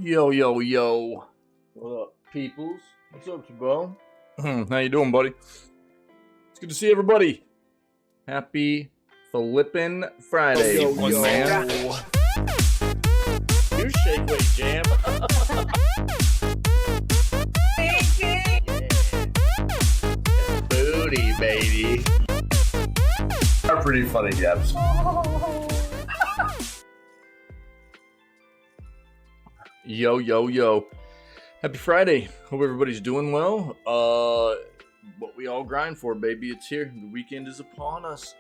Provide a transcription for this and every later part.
Yo, yo, yo. What up, peoples? What's up, bro? How you doing, buddy? It's good to see everybody. Happy Flippin' Friday, Yo, one yo. man. You shake weight jam. Booty, baby. Are pretty funny, Gabs. Yo, yo, yo. Happy Friday. Hope everybody's doing well. What we all grind for, baby. It's here. The weekend is upon us.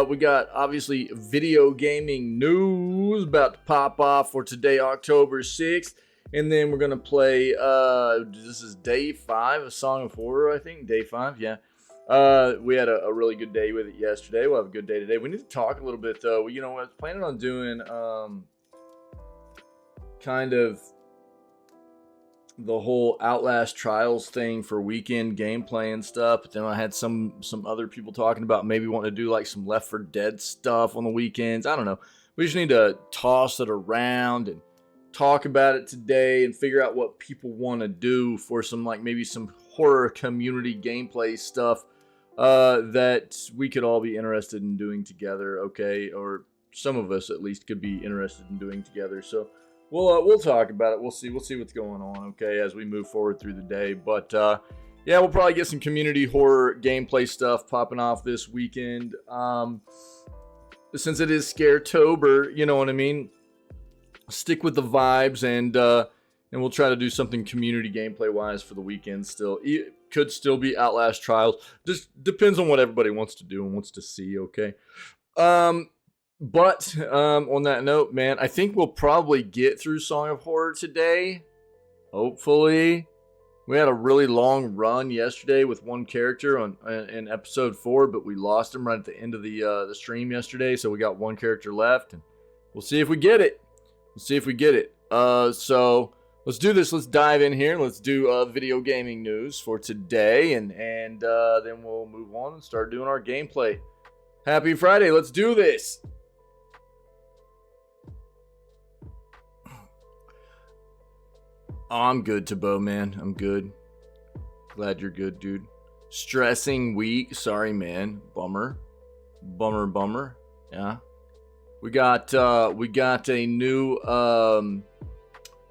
We got, obviously, video gaming news about to pop off for today, October 6th. And then we're going to play, this is day 5 of Song of Horror, I think. Day 5, yeah. We had a really good day with it yesterday. We'll have a good day today. We need to talk a little bit, though. You know, I was planning on doing, kind of the whole Outlast Trials thing for weekend gameplay and stuff, but then I had some other people talking about maybe wanting to do like some Left 4 Dead stuff on the weekends. I don't know. We just need to toss it around and talk about it today and figure out what people want to do for some, like, maybe some horror community gameplay stuff that we could all be interested in doing together, okay? Or some of us at least could be interested in doing together. So we'll talk about it. We'll see what's going on, okay, as we move forward through the day. But yeah, we'll probably get some community horror gameplay stuff popping off this weekend. Since it is Scaretober, you know what I mean? Stick with the vibes, and we'll try to do something community gameplay wise for the weekend. Still, it could still be Outlast Trials. Just depends on what everybody wants to do and wants to see, okay? But on that note, man, I think we'll probably get through Song of Horror today. Hopefully. We had a really long run yesterday with one character in episode 4, but we lost him right at the end of the stream yesterday, so we got one character left, and we'll see if we get it. So let's do this. Let's dive in here. Let's do video gaming news for today, and then we'll move on and start doing our gameplay. Happy Friday. Let's do this. Oh, I'm good, Tabo, man. I'm good. Glad you're good, dude. Stressing week. Sorry, man. Bummer. Yeah. We got a new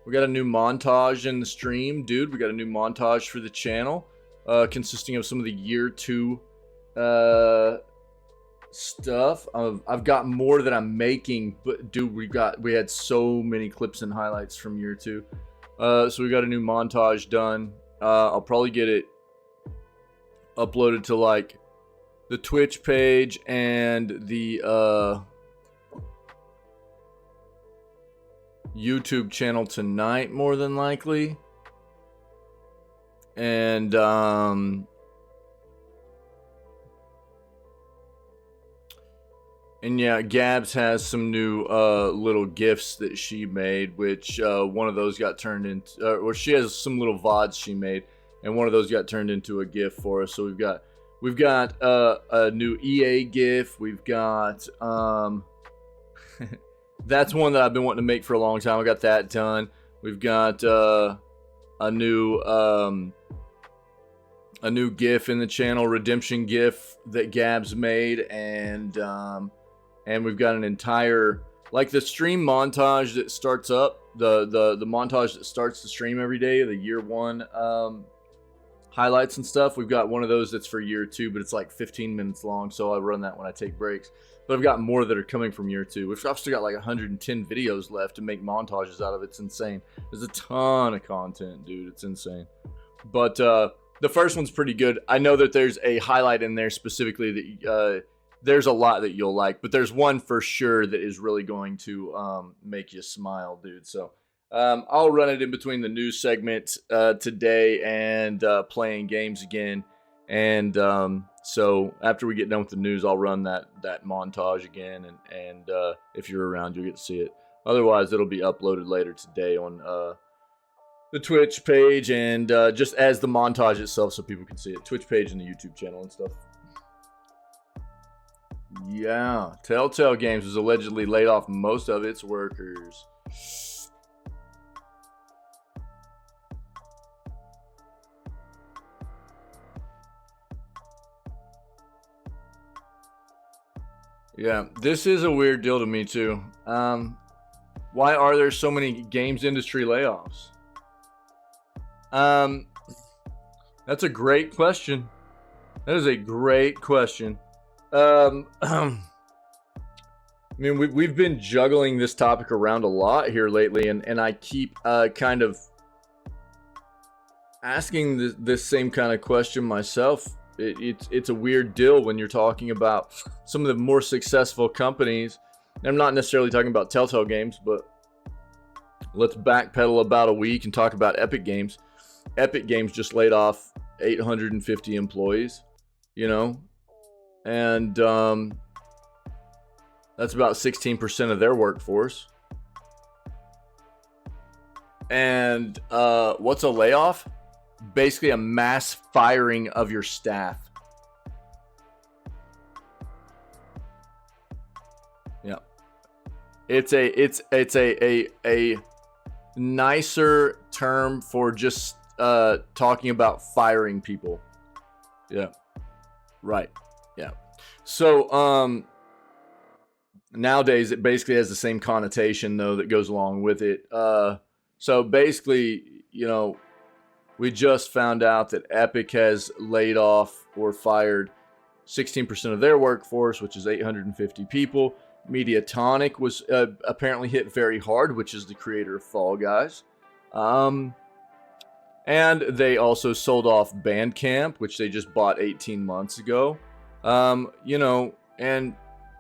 montage in the stream, dude. We got a new montage for the channel, consisting of some of the year 2 stuff. I've got more that I'm making, but dude, we had so many clips and highlights from year 2. So we got a new montage done. I'll probably get it uploaded to like the Twitch page and the YouTube channel tonight, more than likely. And yeah, Gabs has some new little GIFs that she made, which one of those got turned into, or she has some little VODs she made, and one of those got turned into a GIF for us. So we've got a new EA GIF. We've got that's one that I've been wanting to make for a long time. I got that done. We've got a new GIF in the channel, redemption GIF that Gabs made, and we've got an entire, like, the stream montage that starts up, the montage that starts the stream every day, the year 1 highlights and stuff. We've got one of those that's for year 2, but it's like 15 minutes long, so I run that when I take breaks. But I've got more that are coming from year 2. I've still got like 110 videos left to make montages out of. It's insane. There's a ton of content, dude. It's insane. But the first one's pretty good. I know that there's a highlight in there specifically that there's a lot that you'll like, but there's one for sure that is really going to make you smile, dude. So I'll run it in between the news segment today and playing games again. And so after we get done with the news, I'll run that montage again, and if you're around, you'll get to see it. Otherwise, it'll be uploaded later today on the Twitch page, and just as the montage itself, so people can see it. Twitch page and the YouTube channel and stuff. Yeah, Telltale Games has allegedly laid off most of its workers. Yeah, this is a weird deal to me too. Why are there so many games industry layoffs? That's a great question. That is a great question. I mean, we've been juggling this topic around a lot here lately, and I keep kind of asking this same kind of question myself. It's a weird deal when you're talking about some of the more successful companies. And I'm not necessarily talking about Telltale Games, but let's backpedal about a week and talk about Epic Games. Epic Games just laid off 850 employees, you know, and that's about 16% of their workforce. And what's a layoff? Basically a mass firing of your staff. Yeah. It's a nicer term for just talking about firing people. Yeah. Right. Yeah. So nowadays it basically has the same connotation though that goes along with it. So basically, you know, we just found out that Epic has laid off or fired 16% of their workforce, which is 850 people. Mediatonic was apparently hit very hard, which is the creator of Fall Guys. And they also sold off Bandcamp, which they just bought 18 months ago. You know, and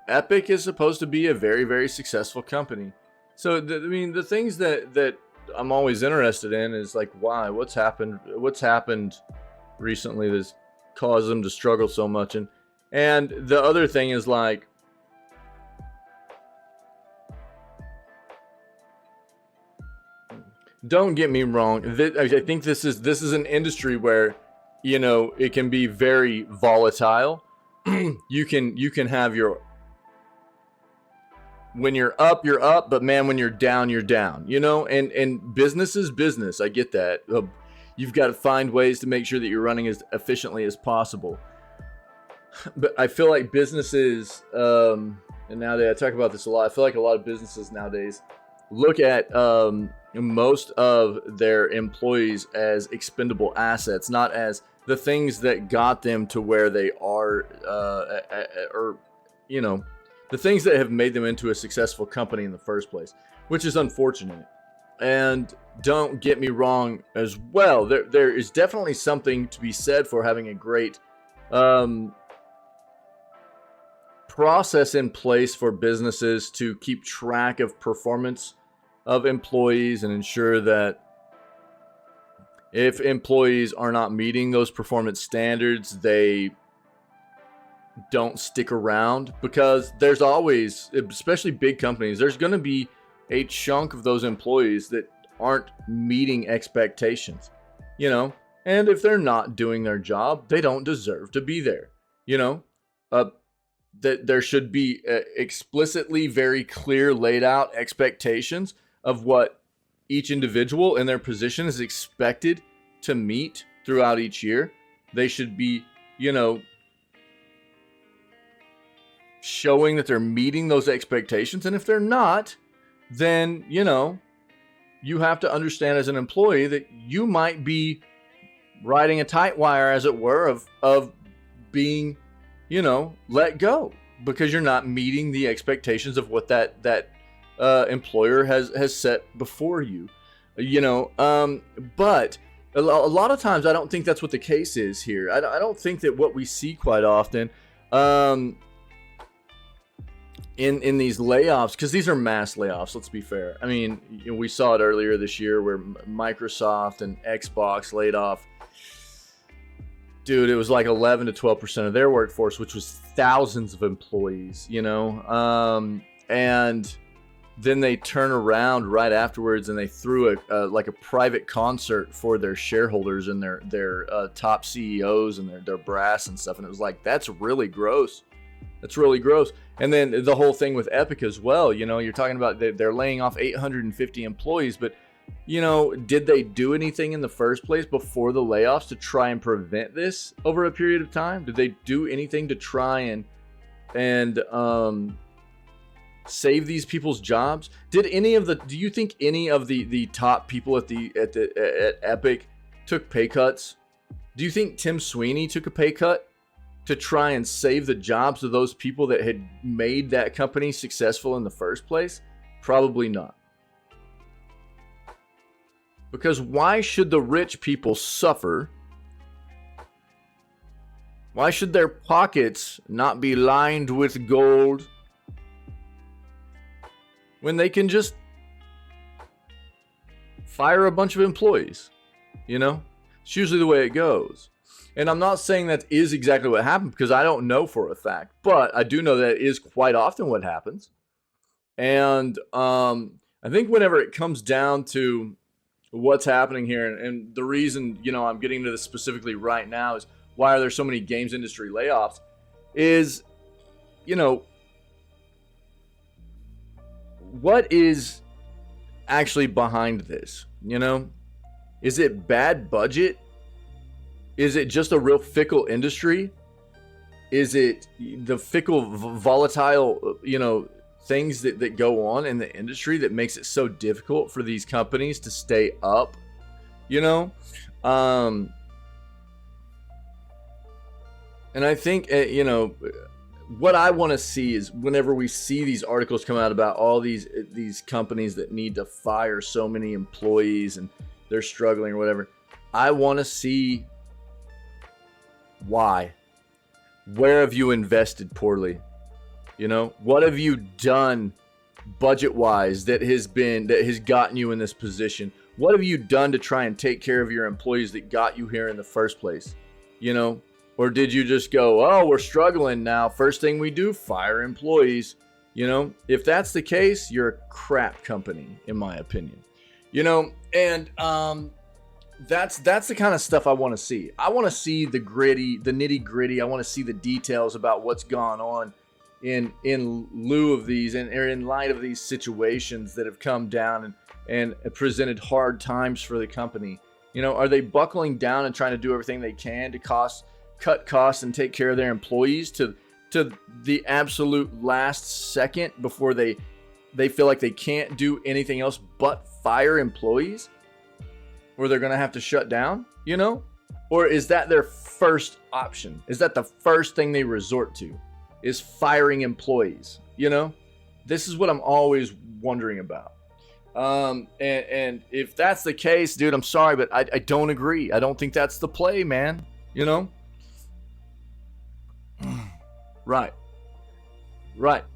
Epic is supposed to be a very, very successful company. So, I mean, the things that I'm always interested in is like, why? What's happened recently that's caused them to struggle so much? And the other thing is like, don't get me wrong. I think this is an industry where, you know, it can be very volatile. You can have your, when you're up, but man, when you're down, you know, and business is business. I get that. You've got to find ways to make sure that you're running as efficiently as possible. But I feel like businesses, and nowadays I talk about this a lot. I feel like a lot of businesses nowadays look at most of their employees as expendable assets, not as the things that got them to where they are, or, you know, the things that have made them into a successful company in the first place, which is unfortunate. And don't get me wrong as well. There is definitely something to be said for having a great process in place for businesses to keep track of performance of employees and ensure that if employees are not meeting those performance standards, they don't stick around, because there's always, especially big companies, there's going to be a chunk of those employees that aren't meeting expectations, you know, and if they're not doing their job, they don't deserve to be there, you know. That there should be explicitly very clear laid out expectations of what each individual in their position is expected to meet throughout each year. They should be, you know, showing that they're meeting those expectations. And if they're not, then, you know, you have to understand as an employee that you might be riding a tight wire, as it were, of being, you know, let go because you're not meeting the expectations of what that employer has set before you, you know. But a lot of times I don't think that's what the case is here. I don't think that what we see quite often in these layoffs, because these are mass layoffs, let's be fair. I mean, you know, we saw it earlier this year where Microsoft and Xbox laid off, dude, it was like 11 to 12% of their workforce, which was thousands of employees, you know. And then they turn around right afterwards and they threw like a private concert for their shareholders and their top CEOs and their brass and stuff. And it was like, that's really gross. That's really gross. And then the whole thing with Epic as well, you know, you're talking about they're laying off 850 employees, but, you know, did they do anything in the first place before the layoffs to try and prevent this over a period of time? Did they do anything to try and and save these people's jobs? Do you think any of the top people at Epic took pay cuts? Do you think Tim Sweeney took a pay cut to try and save the jobs of those people that had made that company successful in the first place? Probably not. Because why should the rich people suffer? Why should their pockets not be lined with gold when they can just fire a bunch of employees? You know, it's usually the way it goes. And I'm not saying that is exactly what happened, because I don't know for a fact, but I do know that it is quite often what happens. And I think whenever it comes down to what's happening here, and the reason, you know, I'm getting into this specifically right now is why are there so many games industry layoffs, is, you know, what is actually behind this? You know, is it bad budget? Is it just a real fickle industry? Is it the fickle, volatile, you know, things that go on in the industry that makes it so difficult for these companies to stay up? You know, and I think, you know, what I want to see is whenever we see these articles come out about all these companies that need to fire so many employees and they're struggling or whatever, I want to see why. Where have you invested poorly? You know, what have you done budget-wise that has gotten you in this position? What have you done to try and take care of your employees that got you here in the first place? You know, or did you just go, oh, we're struggling now, first thing we do, fire employees? You know, if that's the case, you're a crap company, in my opinion. You know, and that's the kind of stuff I want to see. I want to see the nitty gritty. I want to see the details about what's gone on in lieu of these, and in light of these situations that have come down and presented hard times for the company. You know, are they buckling down and trying to do everything they can to cut costs and take care of their employees to the absolute last second before they feel like they can't do anything else but fire employees, or they're going to have to shut down, you know? Or is that their first option? Is that the first thing they resort to, is firing employees? You know, this is what I'm always wondering about. And if that's the case, dude, I'm sorry, but I don't agree. I don't think that's the play, man. You know? Right. But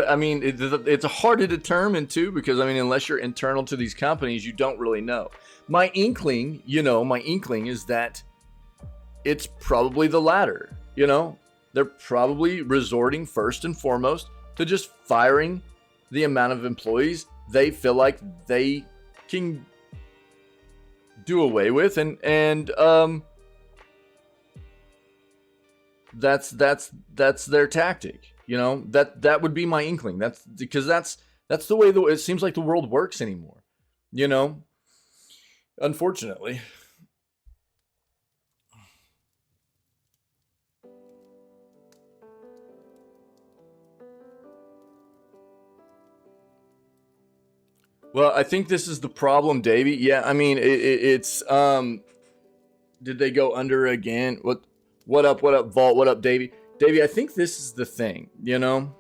I mean, it's hard to determine too, because I mean, unless you're internal to these companies, you don't really know. My inkling is that it's probably the latter. You know, they're probably resorting first and foremost to just firing the amount of employees they feel like they can do away with, and that's their tactic. You know, that would be my inkling. That's because that's the way it seems like the world works anymore. You know, unfortunately. Well, I think this is the problem, Davey. Yeah, I mean, it's did they go under again? What up, Vault? What up, Davey? Davey, I think this is the thing, you know?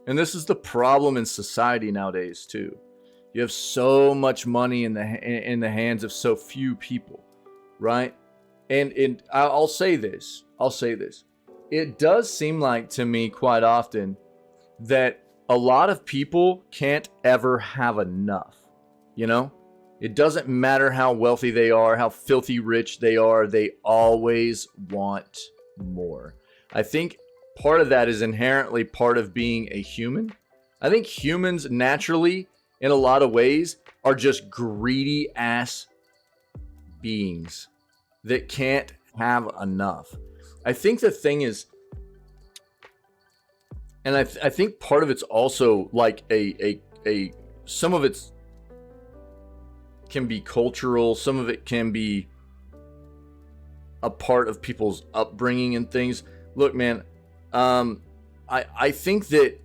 And this is the problem in society nowadays, too. You have so much money in the hands of so few people, right? And I'll say this. It does seem like to me quite often that a lot of people can't ever have enough, you know? It doesn't matter how wealthy they are, how filthy rich they are, they always want more. I think part of that is inherently part of being a human. I think humans naturally, in a lot of ways, are just greedy ass beings that can't have enough. I think the thing is, and I think part of it's also like some of it's can be cultural, some of it can be a part of people's upbringing and things. look, man, I think that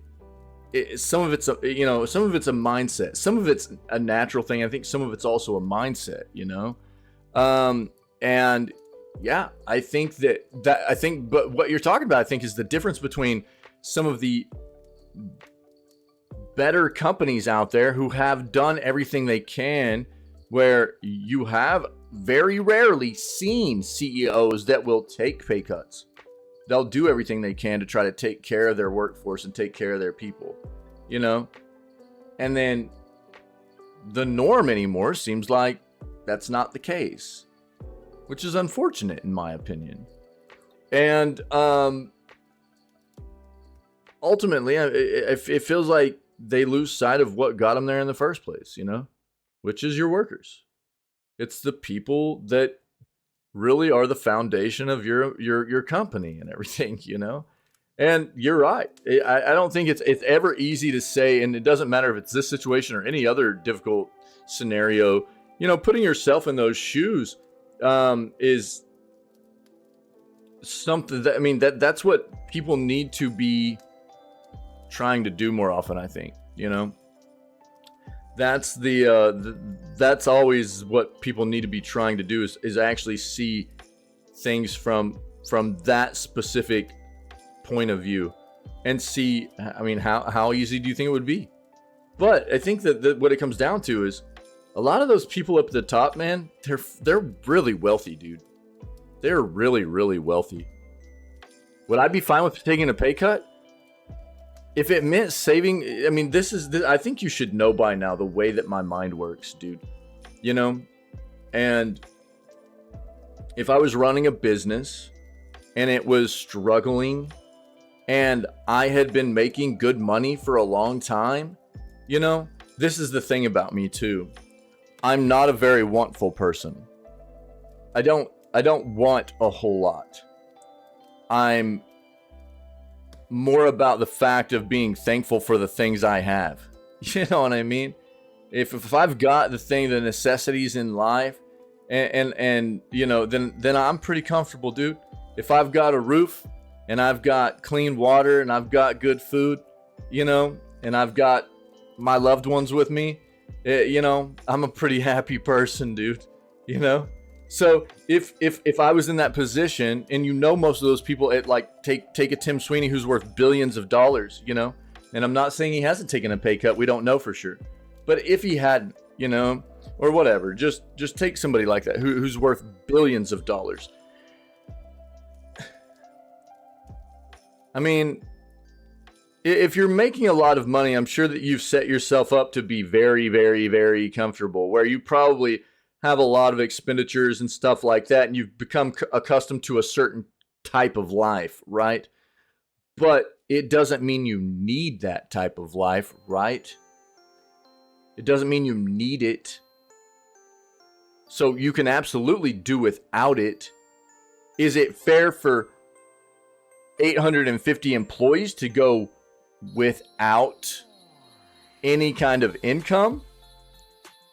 some of it's a mindset, some of it's a natural thing. I think some of it's also a mindset, and yeah, I think but what you're talking about, I think, is the difference between some of the better companies out there who have done everything they can, where you have very rarely seen CEOs that will take pay cuts. They'll do everything they can to try to take care of their workforce and take care of their people, and then the norm anymore seems like that's not the case, which is unfortunate in my opinion. And ultimately, it feels like they lose sight of what got them there in the first place, which is your workers. It's the people that really are the foundation of your company and everything, And you're right. I don't think it's ever easy to say, and it doesn't matter if it's this situation or any other difficult scenario. Putting yourself in those shoes is something that, that's what people need to be trying to do more often, I think. That's that's always what people need to be trying to do, is actually see things from that specific point of view, and see, how easy do you think it would be? But I think that what it comes down to is a lot of those people up at the top, man, they're really wealthy, dude. They're really, really wealthy. Would I be fine with taking a pay cut? If it meant saving, I think you should know by now the way that my mind works, dude. And if I was running a business and it was struggling and I had been making good money for a long time, this is the thing about me too. I'm not a very wantful person. I don't want a whole lot. I'm more about the fact of being thankful for the things I have. You know what I mean? If I've got the necessities in life, and then I'm pretty comfortable, dude. If I've got a roof and I've got clean water and I've got good food, and I've got my loved ones with me, I'm a pretty happy person, dude. So if I was in that position, and most of those people, take a Tim Sweeney who's worth billions of dollars, and I'm not saying he hasn't taken a pay cut, we don't know for sure, but if he hadn't, or whatever, just take somebody like that who's worth billions of dollars. If you're making a lot of money, I'm sure that you've set yourself up to be very, very, very comfortable, where you probably have a lot of expenditures and stuff like that, and you've become accustomed to a certain type of life, right? But it doesn't mean you need that type of life, right? It doesn't mean you need it. So you can absolutely do without it. Is it fair for 850 employees to go without any kind of income,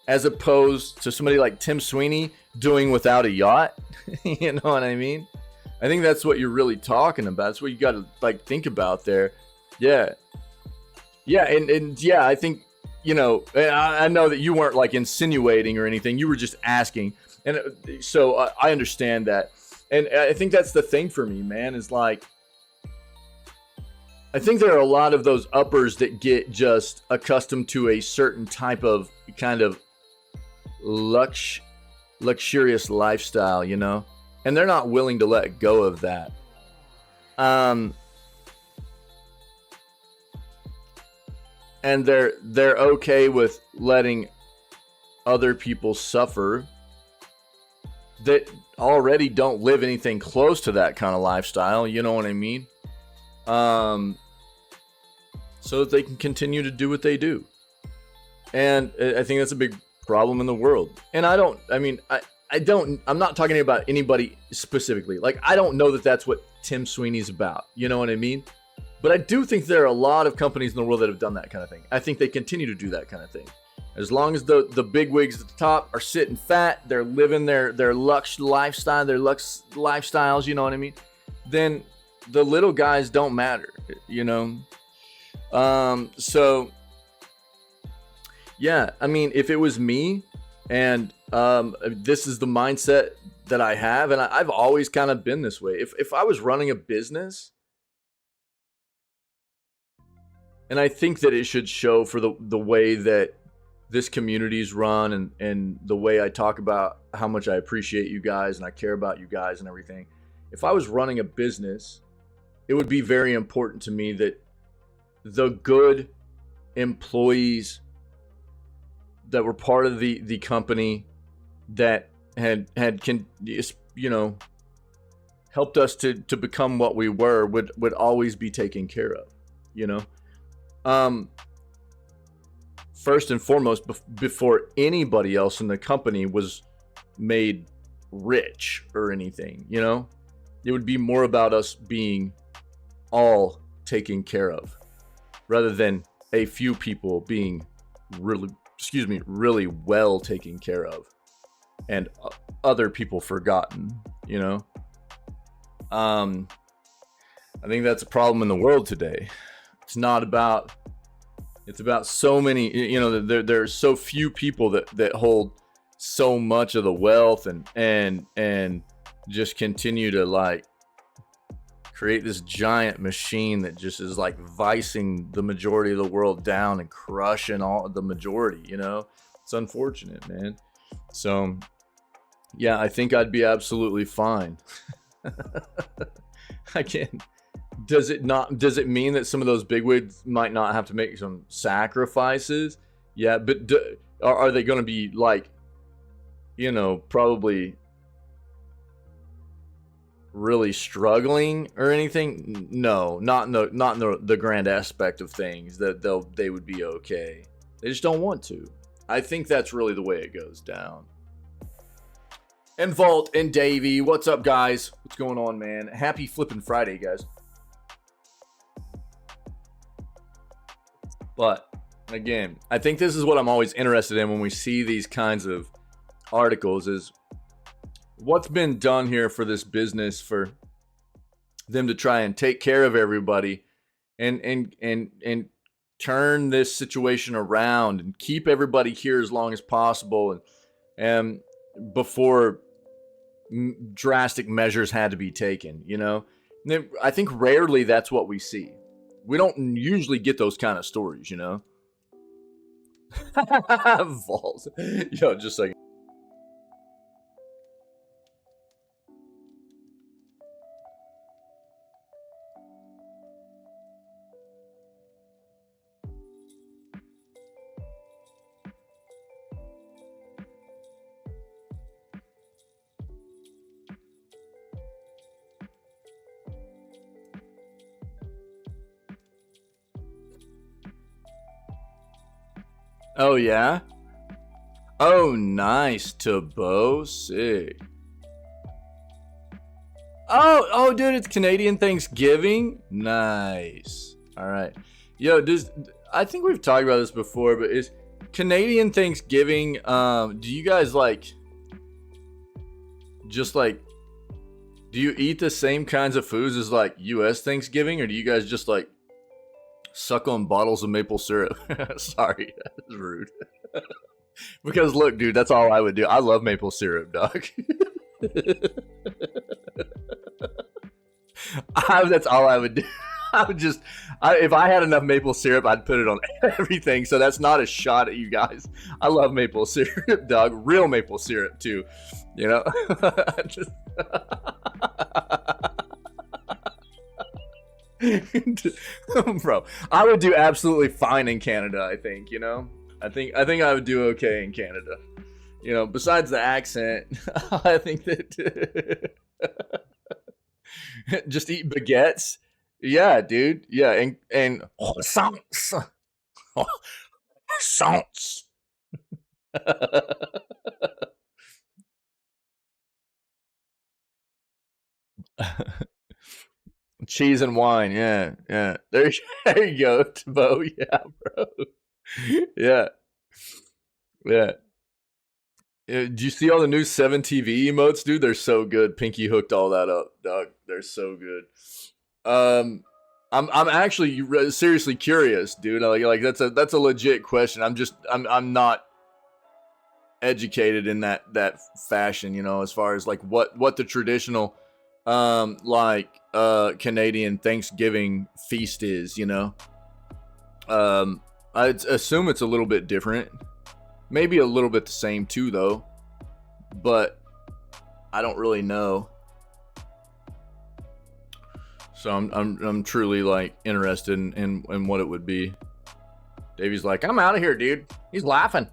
as opposed to somebody like Tim Sweeney doing without a yacht? You know what I mean? I think that's what you're really talking about. That's what you got to think about there. Yeah. And yeah, I think, I know that you weren't insinuating or anything. You were just asking. And so I understand that. And I think that's the thing for me, man, is I think there are a lot of those uppers that get just accustomed to a certain type of kind of luxurious lifestyle, and they're not willing to let go of that. And they're okay with letting other people suffer that already don't live anything close to that kind of lifestyle, you know what I mean? So that they can continue to do what they do. And I think that's a big problem in the world. And I'm not talking about anybody specifically. I don't know that that's what Tim Sweeney's about. You know what I mean? But I do think there are a lot of companies in the world that have done that kind of thing. I think they continue to do that kind of thing. As long as the big wigs at the top are sitting fat, they're living their lux lifestyle, their lux lifestyles, you know what I mean? Then the little guys don't matter, you know? So yeah, I mean, if it was me and this is the mindset that I have, and I've always kind of been this way. If I was running a business, and I think that it should show for the way that this community's run and the way I talk about how much I appreciate you guys and I care about you guys and everything. If I was running a business, it would be very important to me that the good employees that were part of the company that had helped us to become what we were would always be taken care of, you know. First and foremost, before anybody else in the company was made rich or anything, you know, it would be more about us being all taken care of rather than a few people being really well taken care of and other people forgotten, you know. I think that's a problem in the world today. It's about so many, you know, there's so few people that hold so much of the wealth and just continue to like create this giant machine that just is like vicing the majority of the world down and crushing all the majority, you know. It's unfortunate, man. So yeah, I think I'd be absolutely fine. I can't. Does it mean that some of those bigwigs might not have to make some sacrifices? Yeah, but are they going to be like, you know, probably really struggling or anything? No, not in the grand aspect of things. That they would be okay. They just don't want to. I think that's really the way it goes down. And Vault and Davey, what's up, guys? What's going on, man? Happy flipping Friday, guys. But again, I think this is what I'm always interested in when we see these kinds of articles is what's been done here for this business for them to try and take care of everybody and turn this situation around and keep everybody here as long as possible and before drastic measures had to be taken, you know. I think rarely that's what we see. We don't usually get those kind of stories, you know. Vault. Yo, just like. Oh, yeah? Oh, nice, Tabo. Sick. Oh, dude, it's Canadian Thanksgiving? Nice. All right. Yo, I think we've talked about this before, but is Canadian Thanksgiving, do you guys do you eat the same kinds of foods as like US Thanksgiving, or do you guys just like suck on bottles of maple syrup? Sorry, that was rude. Because look, dude, that's all I would do. I love maple syrup, dog. That's all I would do. If I had enough maple syrup, I'd put it on everything. So that's not a shot at you guys. I love maple syrup, dog. Real maple syrup too. You know. Bro, I would do absolutely fine in Canada. I think, you know. I think I would do okay in Canada. You know, besides the accent, I think that just eat baguettes. Yeah, dude. Yeah, and croissants. Croissants. Cheese and wine. Yeah, yeah. There you go, Bo. Yeah, bro. Yeah, yeah. Do you see all the new 7TV emotes, dude? They're so good. Pinky hooked all that up, dog. They're so good. I'm actually seriously curious, dude. Like that's a legit question. I'm not educated in that fashion, you know, as far as like what the traditional Canadian Thanksgiving feast is, you know. I'd assume it's a little bit different, maybe a little bit the same too, though, but I don't really know. So I'm truly like interested in what it would be. Davey's like, I'm out of here, dude. He's laughing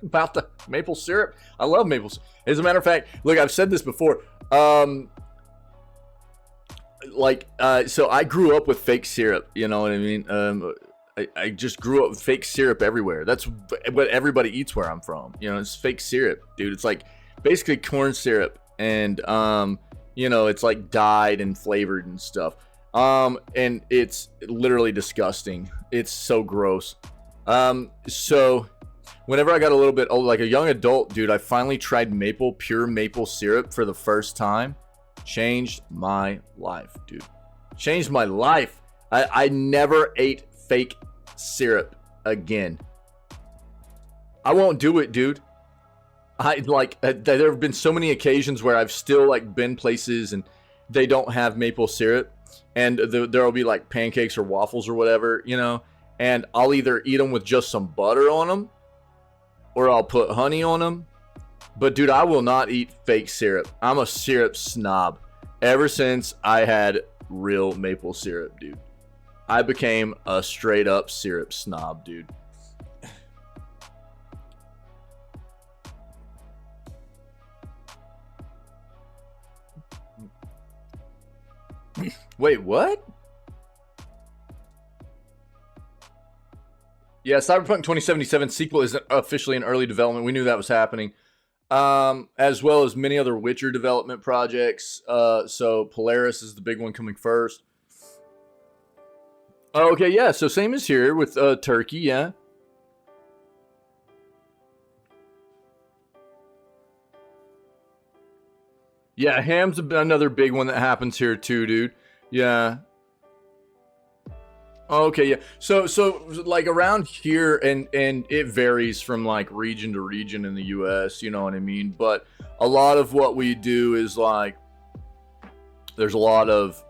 about the maple syrup. I love maple syrup. As a matter of fact, look, I've said this before. So I grew up with fake syrup. You know what I mean? I just grew up with fake syrup everywhere. That's what everybody eats where I'm from. You know, it's fake syrup, dude. It's like basically corn syrup, and you know, it's like dyed and flavored and stuff. And it's literally disgusting. It's so gross. So whenever I got a little bit old, like a young adult, dude, I finally tried pure maple syrup for the first time. Changed my life, dude. Changed my life. I never ate fake syrup again. I won't do it, dude. There have been so many occasions where I've still like been places and they don't have maple syrup, and there'll be like pancakes or waffles or whatever, you know, and I'll either eat them with just some butter on them or I'll put honey on them. But dude, I will not eat fake syrup. I'm a syrup snob. Ever since I had real maple syrup, dude, I became a straight up syrup snob, dude. Wait, what? Yeah, Cyberpunk 2077 sequel isn't officially in early development. We knew that was happening. As well as many other Witcher development projects. So Polaris is the big one coming first. Okay, yeah, so same as here with Turkey, yeah. Yeah, ham's another big one that happens here too, dude. Yeah. Okay, yeah. So like around here, and it varies from like region to region in the US, you know what I mean? But a lot of what we do is like, there's a lot of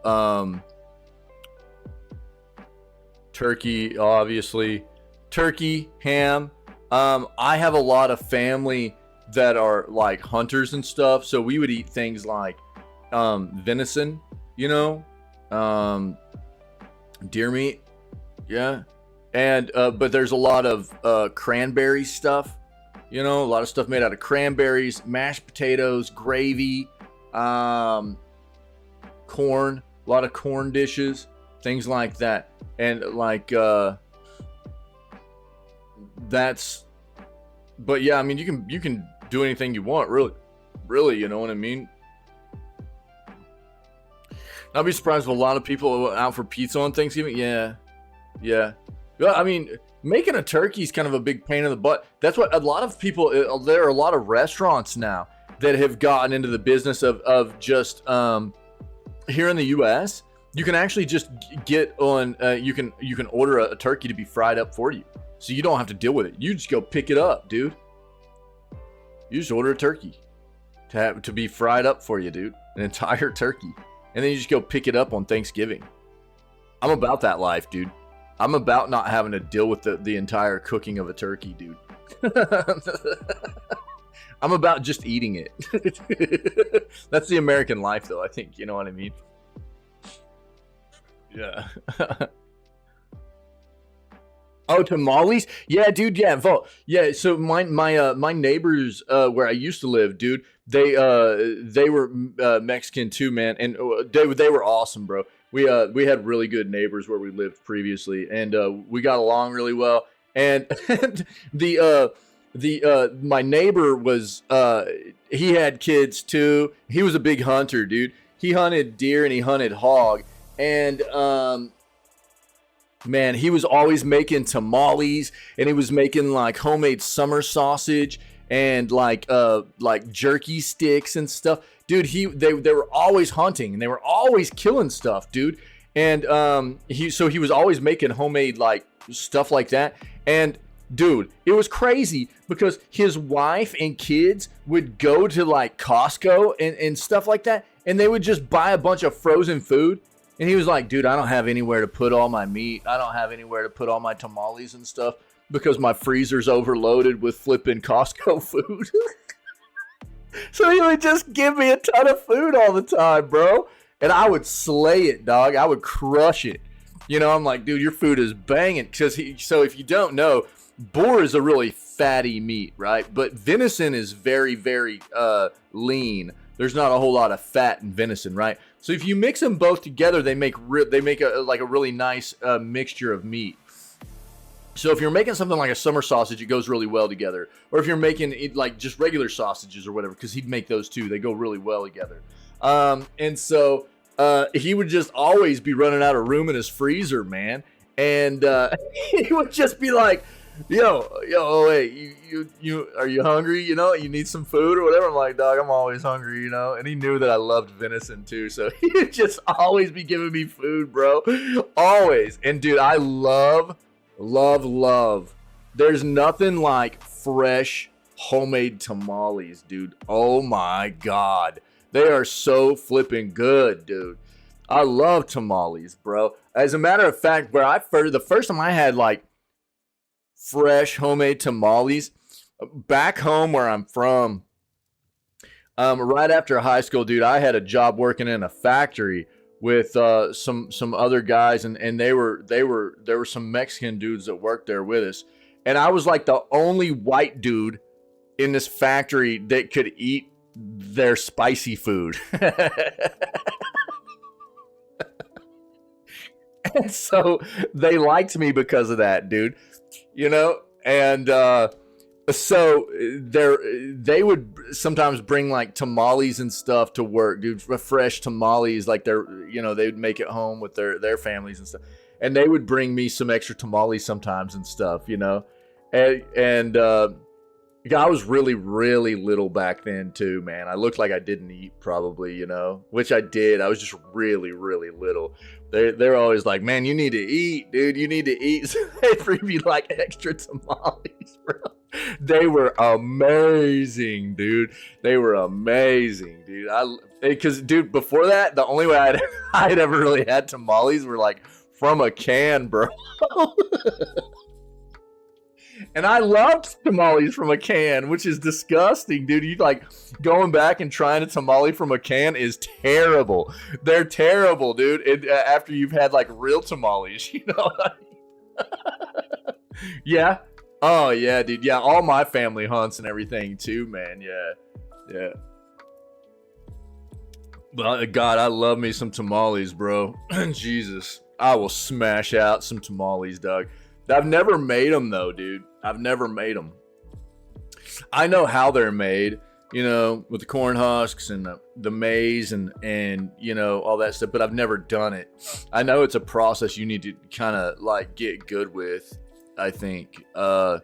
turkey, obviously. Turkey, ham. I have a lot of family that are like hunters and stuff, so we would eat things like venison, you know, deer meat, yeah, and but there's a lot of cranberry stuff, you know, a lot of stuff made out of cranberries, mashed potatoes, gravy, corn, a lot of corn dishes, things like that, and like that's, but yeah, I mean, you can do anything you want, really, you know what I mean? I'd be surprised if a lot of people are out for pizza on Thanksgiving. Yeah. Well, I mean, making a turkey is kind of a big pain in the butt. That's what a lot of people, there are a lot of restaurants now that have gotten into the business of just, here in the US, you can actually just get on, you can order a turkey to be fried up for you. So you don't have to deal with it. You just go pick it up, dude. You just order a turkey to be fried up for you, dude. An entire turkey. And then you just go pick it up on Thanksgiving. I'm about that life, dude. I'm about not having to deal with the entire cooking of a turkey, dude. I'm about just eating it. That's the American life, though, I think. You know what I mean? Yeah. Oh, tamales? Yeah, dude. Yeah, vote. Yeah. So my neighbors where I used to live, dude, they were Mexican too, man, and they were awesome, bro. We had really good neighbors where we lived previously, and we got along really well. And my neighbor was he had kids too. He was a big hunter, dude. He hunted deer and he hunted hog, and man, he was always making tamales, and he was making like homemade summer sausage and like jerky sticks and stuff. Dude, they were always hunting and they were always killing stuff, dude. And he was always making homemade like stuff like that. And dude, it was crazy because his wife and kids would go to like Costco and stuff like that, and they would just buy a bunch of frozen food. And he was like, dude, I don't have anywhere to put all my meat. I don't have anywhere to put all my tamales and stuff because my freezer's overloaded with flipping Costco food. So he would just give me a ton of food all the time, bro. And I would slay it, dog. I would crush it. You know, I'm like, dude, your food is banging. So if you don't know, boar is a really fatty meat, right? But venison is very, very lean. There's not a whole lot of fat in venison, right? So if you mix them both together, they make a really nice mixture of meat. So if you're making something like a summer sausage, it goes really well together. Or if you're making it like just regular sausages or whatever, because he'd make those too. They go really well together. And so he would just always be running out of room in his freezer, man. And he would just be like, yo, oh, wait, you are you hungry? You know, you need some food or whatever. I'm like, dog, I'm always hungry, you know. And he knew that I loved venison too, so he'd just always be giving me food, bro, always. And dude, I love. There's nothing like fresh homemade tamales, dude. Oh my god, they are so flipping good, dude. I love tamales, bro. As a matter of fact, the first time I had like fresh homemade tamales back home where I'm from, right after high school, dude, I had a job working in a factory with some other guys, and there were some Mexican dudes that worked there with us, and I was like the only white dude in this factory that could eat their spicy food. And so they liked me because of that, dude. You know, and so they would sometimes bring like tamales and stuff to work, dude, fresh tamales, like they'd make it home with their families and stuff, and they would bring me some extra tamales sometimes and stuff, you know, and I was really, really little back then too, man. I looked like I didn't eat probably, you know, which I did. I was just really, really little. They're always like, man, you need to eat, dude. You need to eat. So they bring me like extra tamales, bro. They were amazing, dude. They were amazing, dude. Because, dude, before that, the only way I'd ever really had tamales were like from a can, bro. And I loved tamales from a can, which is disgusting, dude. You like going back and trying a tamale from a can is terrible. They're terrible, dude. After you've had like real tamales, you know. Yeah. Oh yeah, dude. Yeah, all my family hunts and everything too, man. Yeah. Well, God, I love me some tamales, bro. Jesus, I will smash out some tamales, dog. I've never made them though, dude. I've never made them. I know how they're made, you know, with the corn husks and the maize and you know, all that stuff, but I've never done it. I know it's a process you need to kind of like get good with, I think. I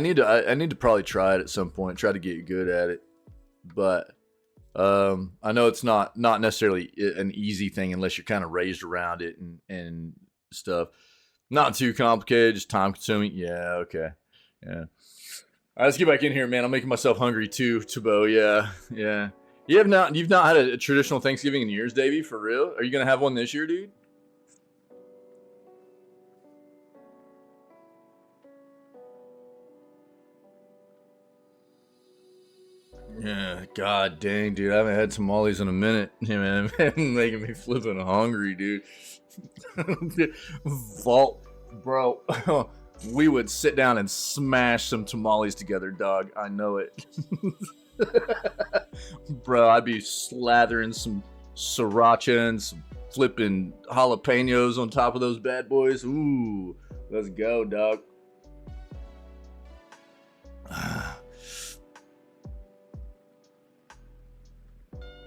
need to probably try it at some point, try to get good at it. But I know it's not necessarily an easy thing unless you're kind of raised around it and stuff. Not too complicated, just time consuming. Yeah, okay. Yeah. All right, let's get back in here, man. I'm making myself hungry too, Tabo. Yeah. You've not had a traditional Thanksgiving in years, Davey, for real? Are you gonna have one this year, dude? Yeah, god dang, dude. I haven't had tamales in a minute. Yeah, man, making me flipping hungry, dude. Vault, bro. We would sit down and smash some tamales together, dog. I know it. Bro, I'd be slathering some sriracha and some flipping jalapenos on top of those bad boys. Ooh, let's go, dog.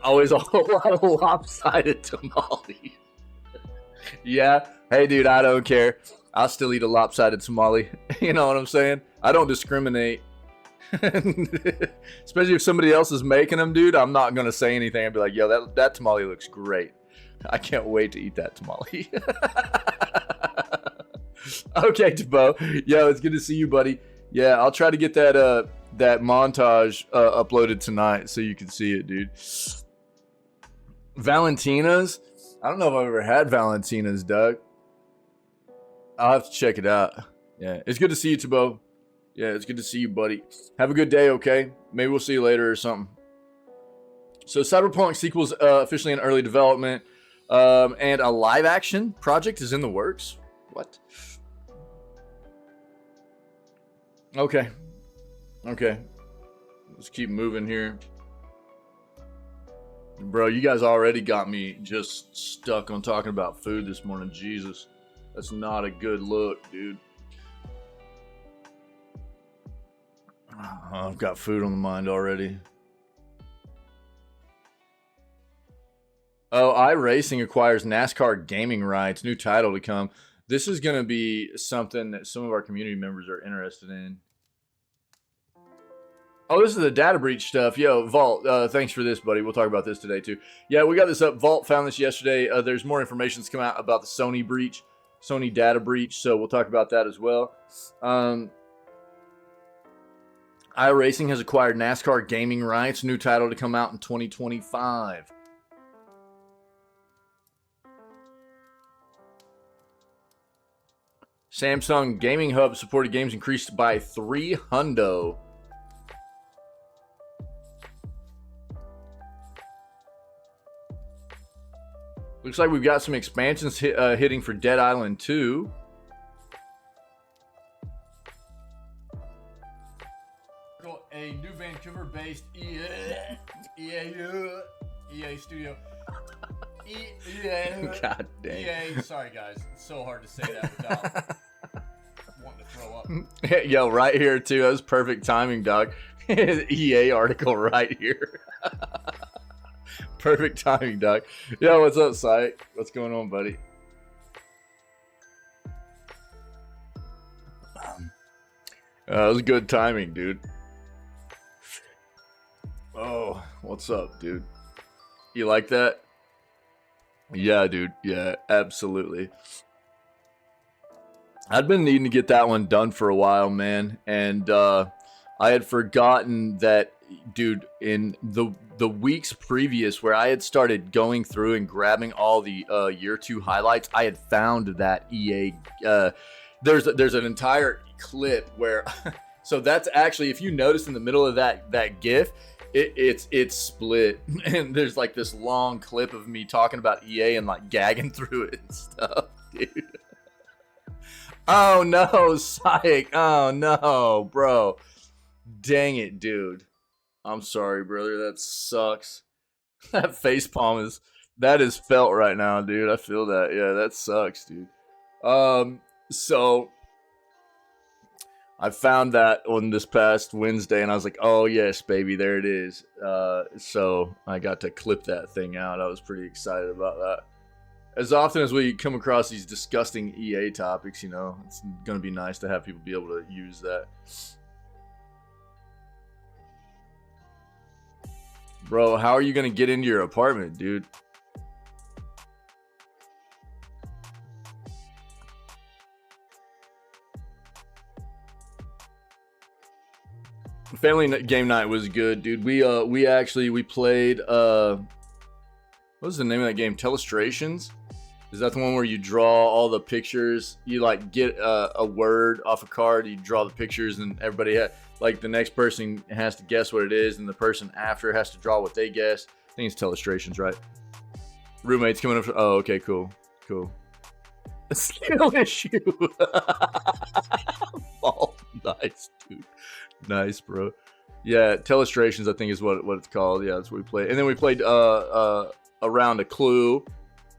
Always a whole lot of lopsided tamale. Yeah. Hey, dude, I don't care. I'll still eat a lopsided tamale. You know what I'm saying? I don't discriminate. Especially if somebody else is making them, dude. I'm not going to say anything. I'd be like, yo, that tamale looks great. I can't wait to eat that tamale. Okay, Tabo. Yo, it's good to see you, buddy. Yeah, I'll try to get that that montage uploaded tonight so you can see it, dude. Valentina's? I don't know if I've ever had Valentina's, Doug. I'll have to check it out. Yeah, it's good to see you, Tabo. Yeah, it's good to see you, buddy. Have a good day, okay? Maybe we'll see you later or something. So Cyberpunk sequel's officially in early development, and a live action project is in the works. What? Okay. Let's keep moving here. Bro, you guys already got me just stuck on talking about food this morning. Jesus. That's not a good look, dude. I've got food on the mind already. Oh, iRacing acquires NASCAR gaming rights. New title to come. This is going to be something that some of our community members are interested in. Oh, this is the data breach stuff. Yo, Vault, thanks for this, buddy. We'll talk about this today, too. Yeah, we got this up. Vault found this yesterday. There's more information that's come out about the Sony breach, Sony data breach, so we'll talk about that as well. iRacing has acquired NASCAR gaming rights. New title to come out in 2025. Samsung Gaming Hub supported games increased by 300. Looks like we've got some expansions hitting for Dead Island 2. A new Vancouver-based EA studio. God dang. EA, sorry guys, it's so hard to say that without wanting to throw up. Yo, right here too, that was perfect timing, dog. EA article right here. Perfect timing, dog. Yo, what's up, Syke? What's going on, buddy? That was good timing, dude. Oh, what's up, dude? You like that? Yeah, dude. Yeah, absolutely. I'd been needing to get that one done for a while, man. And I had forgotten that, dude, in the weeks previous where I had started going through and grabbing all the year 2 highlights, I had found that EA... there's an entire clip where... So that's actually, if you notice in the middle of that GIF... It's split, and there's like this long clip of me talking about EA and like gagging through it and stuff, dude. Oh no, Psych. Oh no, bro. Dang it, dude. I'm sorry, brother. That sucks. That facepalm that is felt right now, dude. I feel that. Yeah, that sucks, dude. So I found that on this past Wednesday, and I was like, oh, yes, baby, there it is. So I got to clip that thing out. I was pretty excited about that. As often as we come across these disgusting EA topics, you know, it's going to be nice to have people be able to use that. Bro, how are you going to get into your apartment, dude? Family game night was good, dude. We played what was the name of that game? Telestrations? Is that the one where you draw all the pictures? You like get a word off a card, you draw the pictures, and everybody like the next person has to guess what it is, and the person after has to draw what they guess. I think it's Telestrations, right? Roommates coming up. Oh, okay, cool. A skill issue. Oh, nice, dude. Nice, bro. Yeah, Telestrations, I think is what it's called. Yeah, that's what we played. And then we played a round of Clue.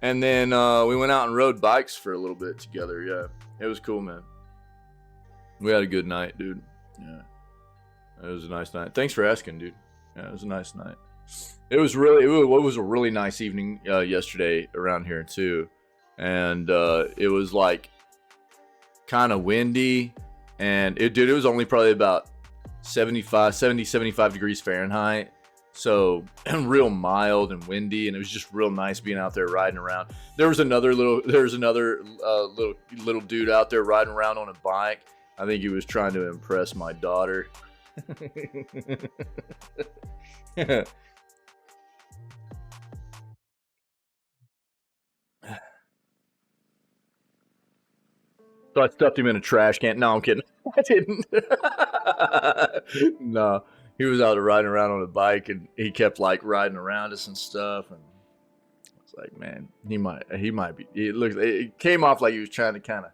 And then we went out and rode bikes for a little bit together. Yeah, it was cool, man. We had a good night, dude. Yeah, it was a nice night. Thanks for asking, dude. Yeah, it was a nice night. It was a really nice evening yesterday around here too. And it was like kind of windy. And it was only probably about 75 degrees Fahrenheit. So, and real mild and windy, and it was just real nice being out there riding around. There was another little dude out there riding around on a bike. I think he was trying to impress my daughter. So I stuffed him in a trash can. No, I'm kidding. I didn't. No, he was out riding around on a bike, and he kept like riding around us and stuff. And I was like, man, he might be. It came off like he was trying to kind of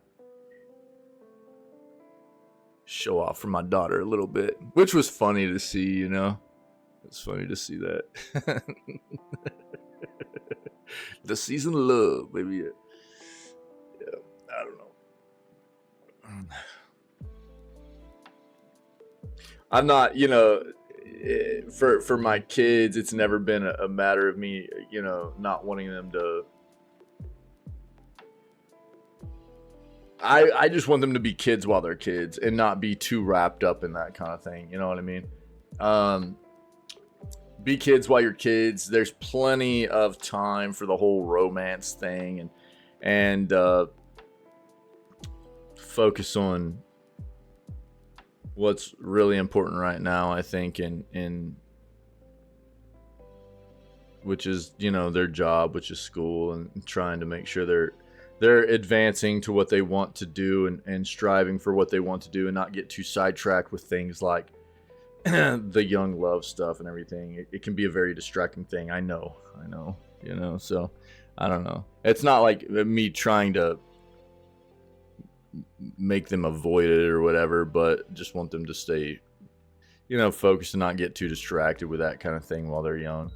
show off for my daughter a little bit, which was funny to see. You know, it's funny to see that. The season of love, baby. Yeah, I don't know. I'm not, you know, for my kids, it's never been a matter of me, you know, not wanting them to. I just want them to be kids while they're kids and not be too wrapped up in that kind of thing. You know what I mean? Be kids while you're kids. There's plenty of time for the whole romance thing and focus on what's really important right now, I think, in which is, you know, their job, which is school, and trying to make sure they're advancing to what they want to do and striving for what they want to do and not get too sidetracked with things like the young love stuff and everything. It can be a very distracting thing. I know, you know, so I don't know. It's not like me trying to make them avoid it or whatever, but just want them to stay, you know, focused and not get too distracted with that kind of thing while they're young.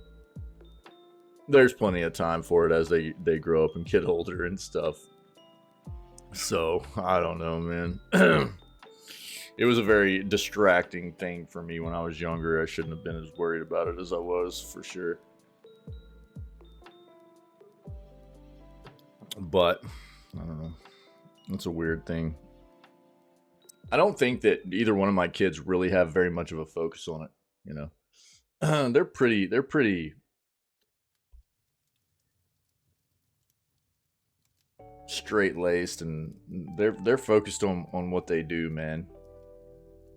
There's plenty of time for it as they grow up and get older and stuff. So I don't know, man. It was a very distracting thing for me when I was younger. I shouldn't have been as worried about it as I was, for sure. But I don't know. It's a weird thing. I don't think that either one of my kids really have very much of a focus on it, you know. They're pretty straight-laced, and they're focused on what they do, man.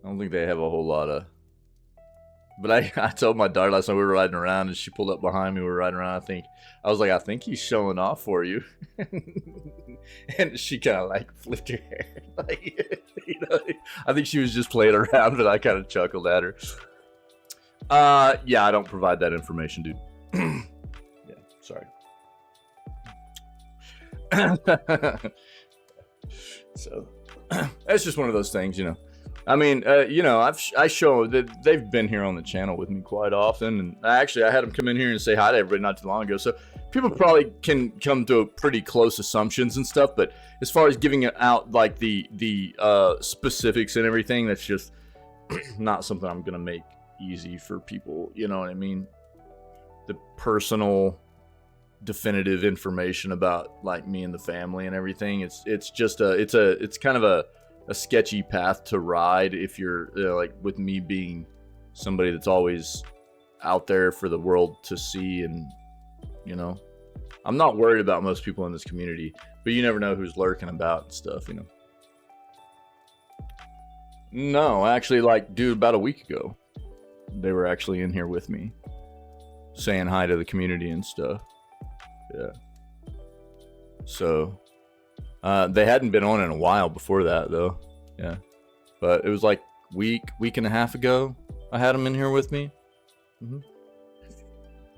I don't think they have a whole lot of. But I told my daughter last night we were riding around, and she pulled up behind me. We were riding around. I was like, I think he's showing off for you. And she kind of like flipped her hair. Like, you know, I think she was just playing around, but I kind of chuckled at her. Yeah, I don't provide that information, dude. Yeah, sorry. So it's just one of those things, you know. I mean, you know, I show that they've been here on the channel with me quite often, and actually I had them come in here and say hi to everybody not too long ago. So people probably can come to pretty close assumptions and stuff, but as far as giving it out like the specifics and everything, that's just not something I'm gonna make easy for people. You know what I mean? The personal, definitive information about like me and the family and everything. It's kind of a sketchy path to ride if you're like with me being somebody that's always out there for the world to see. And you know, I'm not worried about most people in this community, but you never know who's lurking about and stuff, you know. No, actually, like, dude, about a week ago they were actually in here with me saying hi to the community and stuff. Yeah, so they hadn't been on in a while before that, though. Yeah. But it was like week and a half ago I had them in here with me.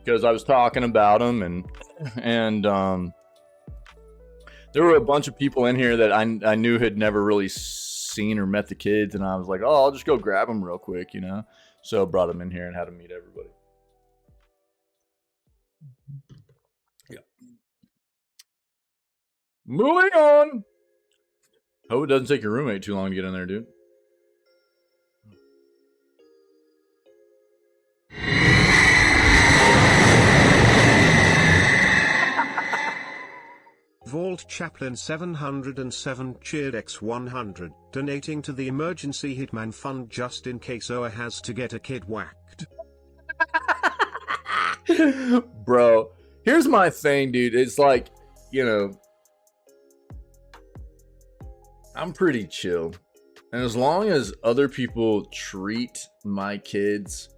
Because I was talking about them, and there were a bunch of people in here that I knew had never really seen or met the kids, and I was like, oh, I'll just go grab them real quick, you know? So I brought them in here and had them meet everybody. Yeah. Moving on. Hope it doesn't take your roommate too long to get in there, dude. Vault Chaplain 707 cheered X100, donating to the Emergency Hitman Fund just in case Oa has to get a kid whacked. Bro, here's my thing, dude. It's like, you know, I'm pretty chill. And as long as other people treat my kids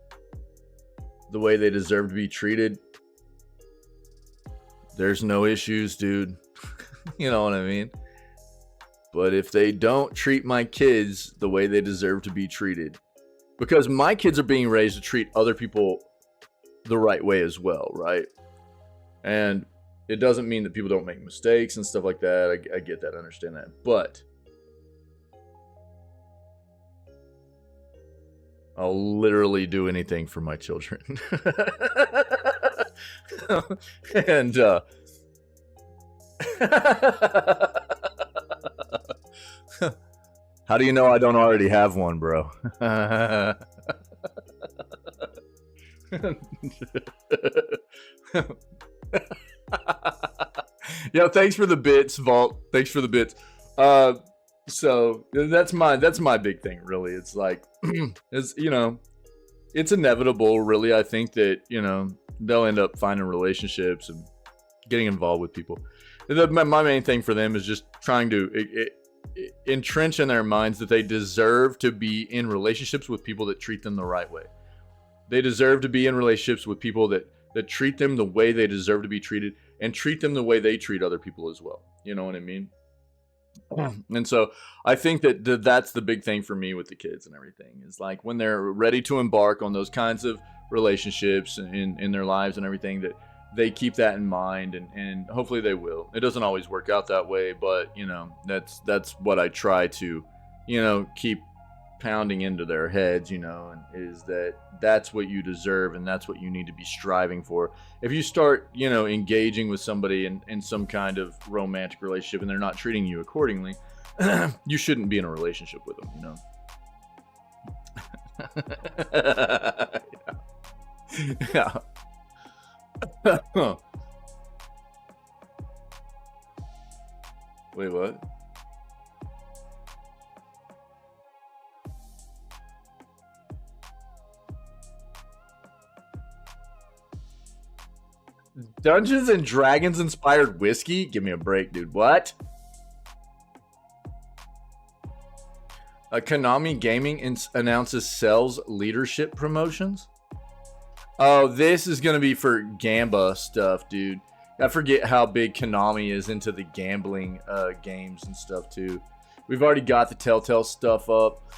the way they deserve to be treated, there's no issues, dude. You know what I mean? But if they don't treat my kids the way they deserve to be treated, because my kids are being raised to treat other people the right way as well, right? And it doesn't mean that people don't make mistakes and stuff like that. I get that, I understand that. But I'll literally do anything for my children. And how do you know I don't already have one, bro? Yo, thanks for the bits, Vault. Thanks for the bits. So that's my big thing, really. It's like, it's, you know, it's inevitable, really. I think that, you know, they'll end up finding relationships and getting involved with people. My main thing for them is just trying to entrench in their minds that they deserve to be in relationships with people that treat them the right way. They deserve to be in relationships with people that treat them the way they deserve to be treated and treat them the way they treat other people as well. You know what I mean? And so I think that that's the big thing for me with the kids and everything, is like when they're ready to embark on those kinds of relationships in their lives and everything, that they keep that in mind, and hopefully they will. It doesn't always work out that way, but you know, that's what I try to, you know, keep pounding into their heads, you know, and is that that's what you deserve and that's what you need to be striving for. If you start, you know, engaging with somebody in some kind of romantic relationship and they're not treating you accordingly, you shouldn't be in a relationship with them, you know. Yeah. Wait, what? Dungeons and Dragons inspired whiskey? Give me a break, dude. What? Konami Gaming announces sales leadership promotions? Oh, this is going to be for Gamba stuff, dude. I forget how big Konami is into the gambling games and stuff, too. We've already got the Telltale stuff up.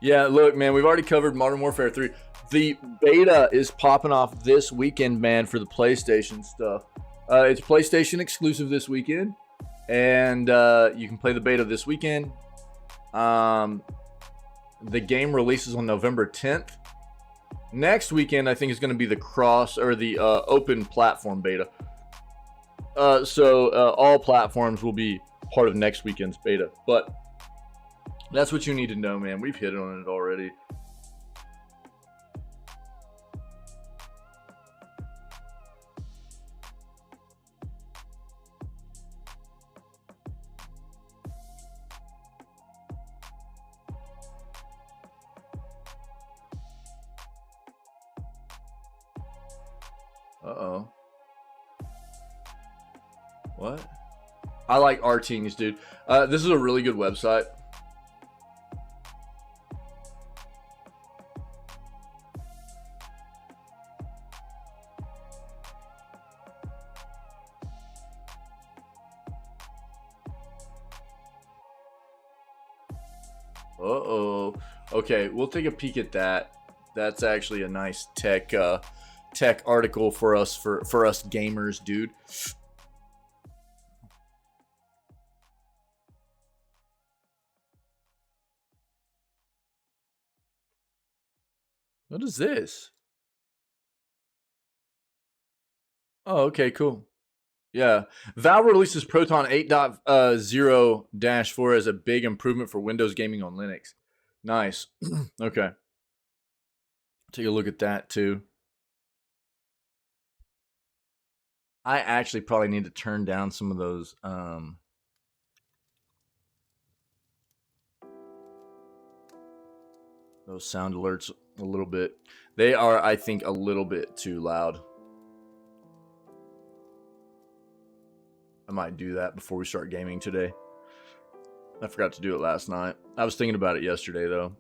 Yeah, look, man, we've already covered Modern Warfare 3. The beta is popping off this weekend, man, for the PlayStation stuff. It's PlayStation exclusive this weekend, and you can play the beta this weekend. The game releases on November 10th. Next weekend, I think, is going to be the open platform beta. So all platforms will be part of next weekend's beta. But that's what you need to know, man. We've hit on it already. Uh-oh. What? I like Artings, dude. This is a really good website. Uh-oh. Okay, we'll take a peek at that. That's actually a nice tech article for us gamers, dude. What is this? Oh, okay, cool. Yeah. Valve releases Proton 8.0-4 as a big improvement for Windows gaming on Linux. Nice. Okay. Take a look at that too. I actually probably need to turn down some of those those sound alerts a little bit. They are, I think, a little bit too loud. I might do that before we start gaming today. I forgot to do it last night. I was thinking about it yesterday, though.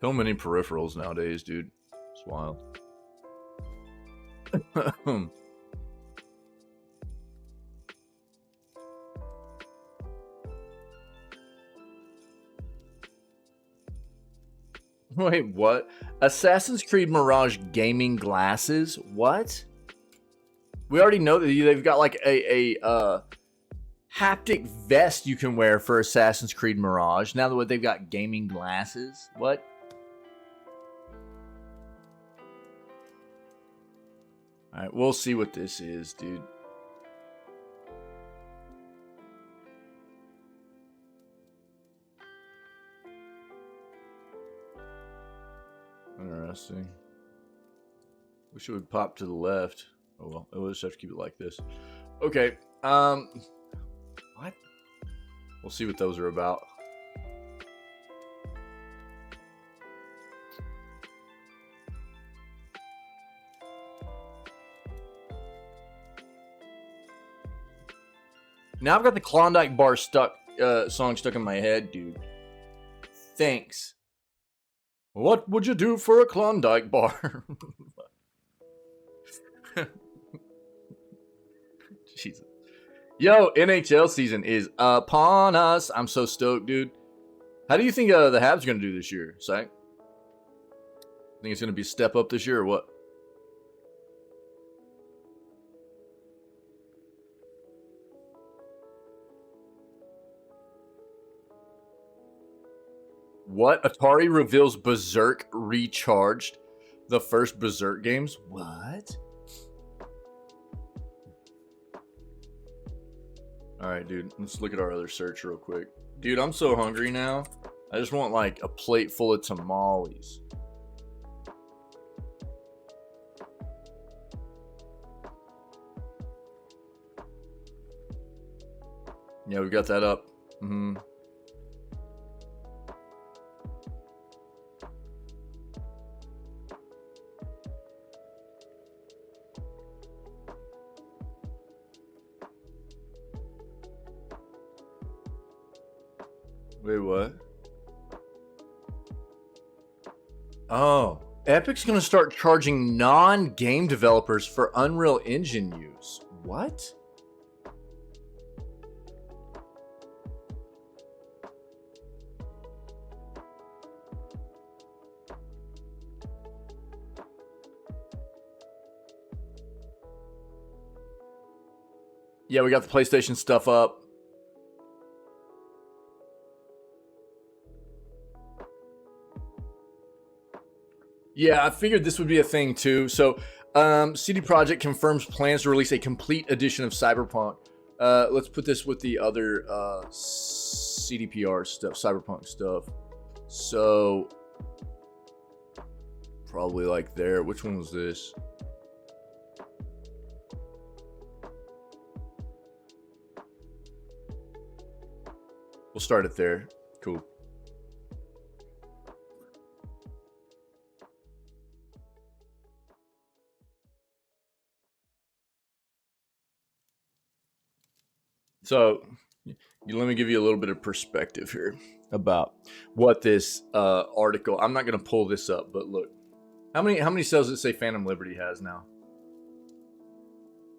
So many peripherals nowadays, dude. It's wild. Wait, what? Assassin's Creed Mirage gaming glasses? What? We already know that they've got like a haptic vest you can wear for Assassin's Creed Mirage. Now that they've got gaming glasses? What? Alright, we'll see what this is, dude. Interesting. Wish it would pop to the left. Oh well, we'll just have to keep it like this. Okay. What? We'll see what those are about. Now I've got the Klondike Bar song stuck in my head, dude. Thanks. What would you do for a Klondike bar? Jesus. Yo, NHL season is upon us. I'm so stoked, dude. How do you think the Habs are going to do this year, Psych? Think it's going to be a step up this year or what? What? Atari reveals Berserk Recharged. The first Berserk games? What? Alright, dude. Let's look at our other search real quick. Dude, I'm so hungry now. I just want, like, a plate full of tamales. Yeah, we got that up. Mm-hmm. Wait, what? Oh, Epic's gonna start charging non-game developers for Unreal Engine use. What? Yeah, we got the PlayStation stuff up. Yeah, I figured this would be a thing too. So, CD Projekt confirms plans to release a complete edition of Cyberpunk. Let's put this with the other CDPR stuff, Cyberpunk stuff. So, probably like there. Which one was this? We'll start it there. Cool. So, let me give you a little bit of perspective here about what this article. I'm not going to pull this up, but look, how many sales does it say Phantom Liberty has now?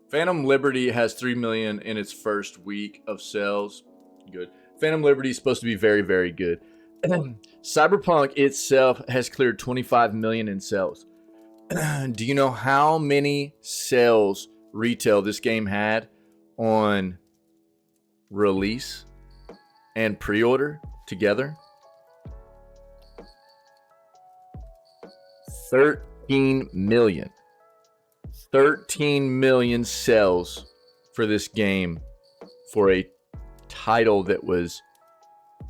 Phantom Liberty has 3 million in its first week of sales. Good. Phantom Liberty is supposed to be very, very good. Cyberpunk itself has cleared 25 million in sales. Do you know how many sales retail this game had on release and pre-order together? 13 million. 13 million sales for this game for a title that was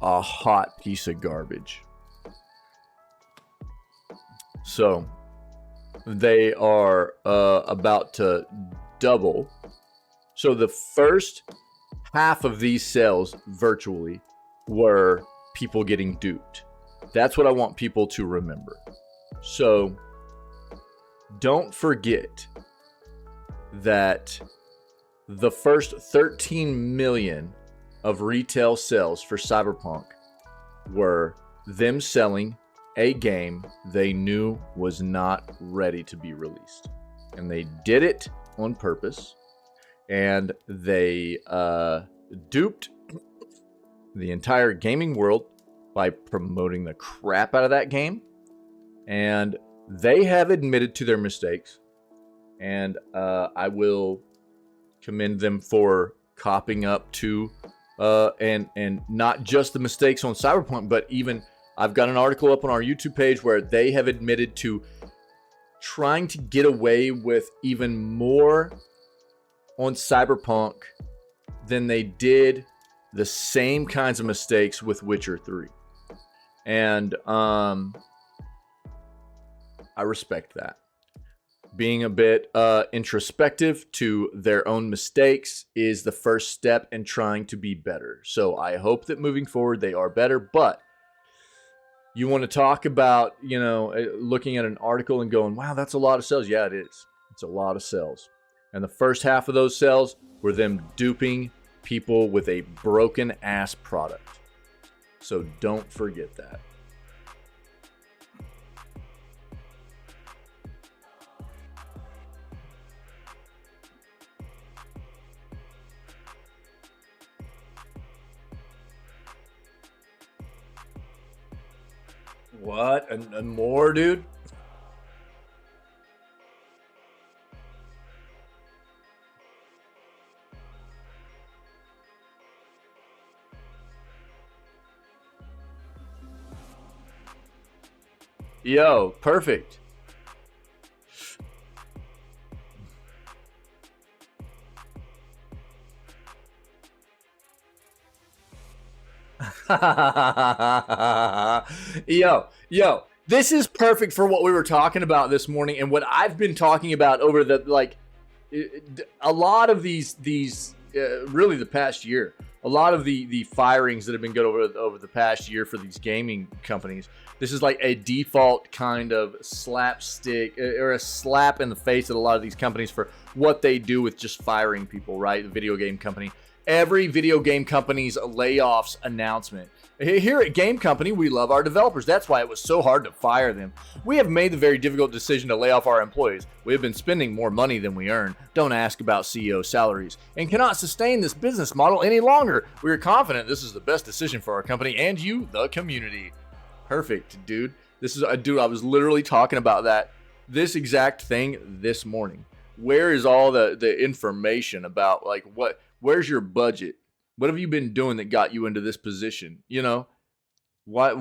a hot piece of garbage. So they are about to double. So the first half of these sales virtually were people getting duped. That's what I want people to remember. So don't forget that the first 13 million of retail sales for Cyberpunk were them selling a game they knew was not ready to be released. And they did it on purpose. And they duped the entire gaming world by promoting the crap out of that game. And they have admitted to their mistakes. And I will commend them for copping up to and not just the mistakes on Cyberpunk, but even I've got an article up on our YouTube page where they have admitted to trying to get away with even more on Cyberpunk than they did the same kinds of mistakes with Witcher 3. And I respect that. Being a bit introspective to their own mistakes is the first step in trying to be better. So I hope that moving forward they are better. But you want to talk about, you know, looking at an article and going, wow, that's a lot of sales. Yeah, it is. It's a lot of sales. And the first half of those sales were them duping people with a broken ass product. So don't forget that. What? And more, dude? Yo, perfect. Yo, this is perfect for what we were talking about this morning and what I've been talking about over the, like, a lot of these really the past year. A lot of the firings that have been good over the past year for these gaming companies. This is like a default kind of slapstick or a slap in the face at a lot of these companies for what they do with just firing people, right? The video game company. Every video game company's layoffs announcement. Here at Game Company, we love our developers. That's why it was so hard to fire them. We have made the very difficult decision to lay off our employees. We have been spending more money than we earn. Don't ask about CEO salaries. And cannot sustain this business model any longer. We are confident this is the best decision for our company and you, the community. Perfect, dude. This is, dude, I was literally talking about this exact thing this morning. Where is all the information about, like, where's your budget? What have you been doing that got you into this position? You know, what,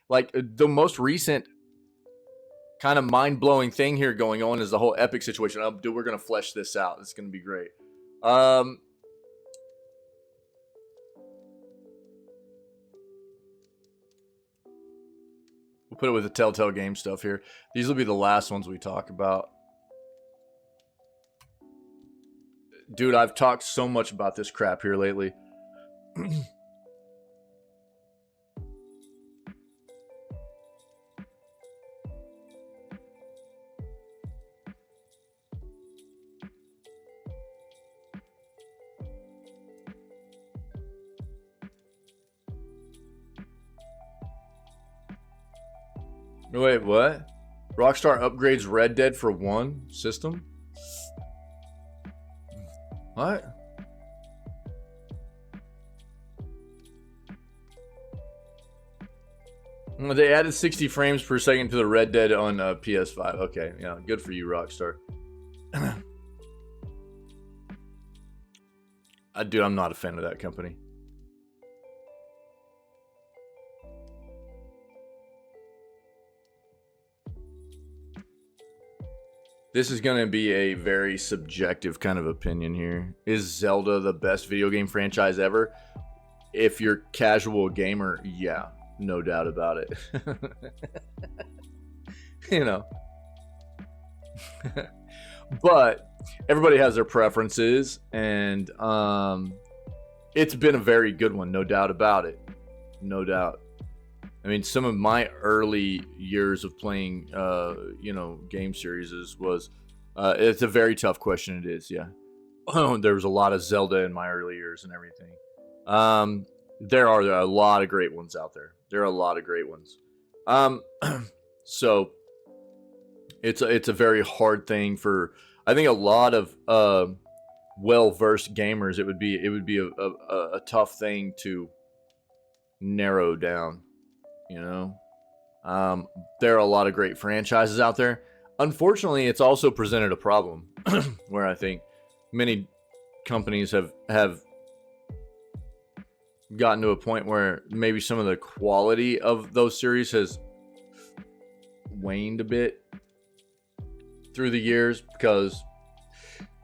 like the most recent kind of mind-blowing thing here going on is the whole Epic situation. Oh, dude, we're going to flesh this out. It's going to be great. We'll put it with the Telltale game stuff here. These will be the last ones we talk about. Dude, I've talked so much about this crap here lately. Wait, what? Rockstar upgrades Red Dead for one system? What? Well, they added 60 frames per second to the Red Dead on PS5. Okay, yeah, good for you, Rockstar. Dude, I'm not a fan of that company. This is going to be a very subjective kind of opinion here. Is Zelda the best video game franchise ever? If you're a casual gamer, yeah, no doubt about it. you know. But everybody has their preferences, and it's been a very good one, no doubt about it. No doubt. I mean, some of my early years of playing, you know, game series was, it's a very tough question. It is, yeah. There was a lot of Zelda in my early years and everything. There are a lot of great ones out there. There are a lot of great ones. So it's a very hard thing for, I think, a lot of well-versed gamers. It would be a tough thing to narrow down. You know, there are a lot of great franchises out there. Unfortunately, it's also presented a problem where I think many companies have gotten to a point where maybe some of the quality of those series has waned a bit through the years because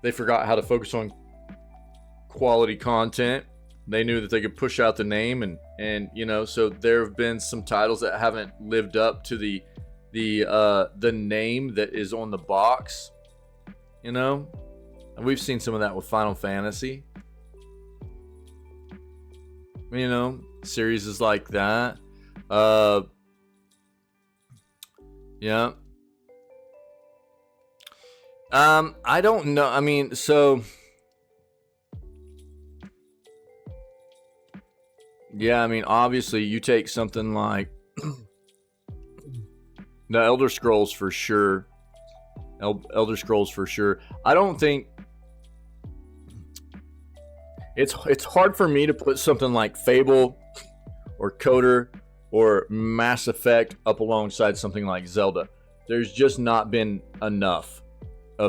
they forgot how to focus on quality content. They knew that they could push out the name, and you know, so there have been some titles that haven't lived up to the name that is on the box, you know. And we've seen some of that with Final Fantasy, you know, series is like that. Yeah. I don't know. I mean, so yeah, I mean, obviously you take something like the Elder Scrolls for sure. Elder Scrolls for sure. I don't think it's hard for me to put something like Fable or Coder or Mass Effect up alongside something like Zelda. There's just not been enough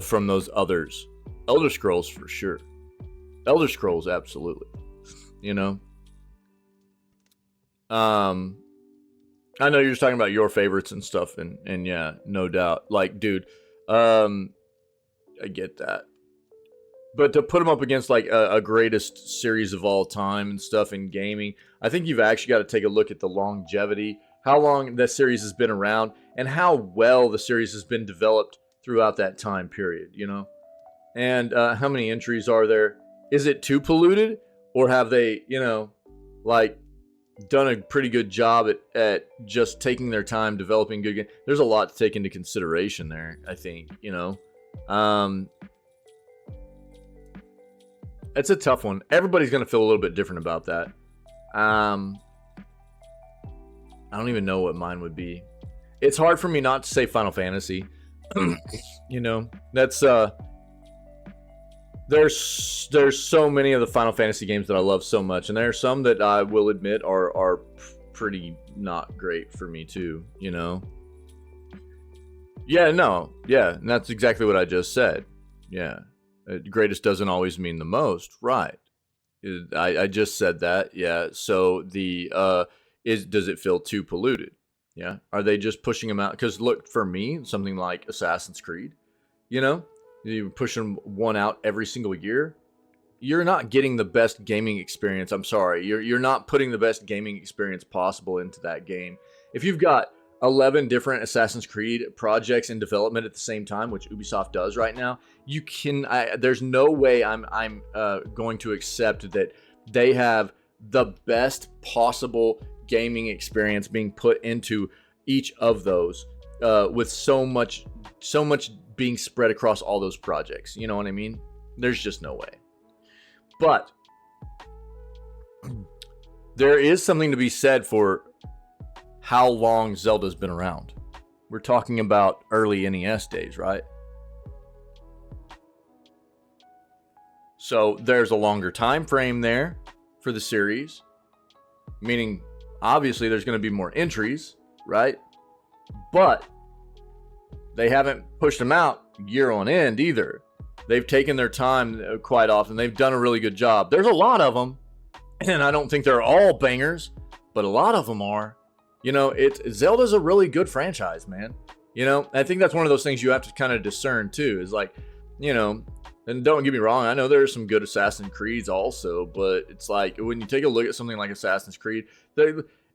from those others. Elder Scrolls for sure. Elder Scrolls, absolutely. You know? I know you're just talking about your favorites and stuff, and yeah, no doubt. Like, dude, I get that. But to put them up against like a greatest series of all time and stuff in gaming, I think you've actually got to take a look at the longevity, how long that series has been around, and how well the series has been developed throughout that time period, you know? And how many entries are there? Is it too polluted? Or have they, you know, like, done a pretty good job at just taking their time developing good games? There's a lot to take into consideration there, I think, you know? It's a tough one. Everybody's going to feel a little bit different about that. I don't even know what mine would be. It's hard for me not to say Final Fantasy. You know, that's there's so many of the Final Fantasy games that I love so much, and there are some that I will admit are pretty not great for me too, you know. Yeah, no. Yeah, and that's exactly what I just said. Yeah. Greatest doesn't always mean the most, right? I just said that. Yeah. So does it feel too polluted? Yeah. Are they just pushing them out? Because look, for me, something like Assassin's Creed, you know, you're pushing one out every single year. You're not getting the best gaming experience. I'm sorry. You're not putting the best gaming experience possible into that game. If you've got 11 different Assassin's Creed projects in development at the same time, which Ubisoft does right now, there's no way I'm going to accept that they have the best possible gaming experience being put into each of those, with so much being spread across all those projects. You know what I mean? There's just no way. But there is something to be said for how long Zelda's been around. We're talking about early NES days, right? So there's a longer time frame there for the series, meaning obviously there's going to be more entries, right? But they haven't pushed them out year on end either. They've taken their time quite often. They've done a really good job. There's a lot of them, and I don't think they're all bangers, but a lot of them are. You know, Zelda's a really good franchise, man. You know, I think that's one of those things you have to kind of discern too, is like, you know, and don't get me wrong, I know there's some good Assassin's Creeds also, but it's like when you take a look at something like Assassin's Creed,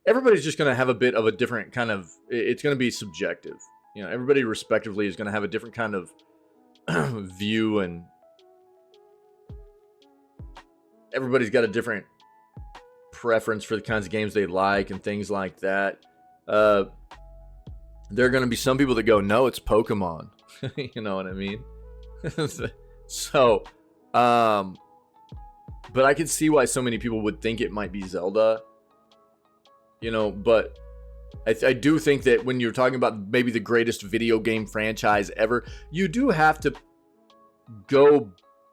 everybody's just going to have a bit of a different kind of, it's going to be subjective. You know, everybody respectively is going to have a different kind of view, and everybody's got a different preference for the kinds of games they like and things like that. There are going to be some people that go, no, it's Pokemon. You know what I mean? So, but I can see why so many people would think it might be Zelda. You know, but I do think that when you're talking about maybe the greatest video game franchise ever, you do have to go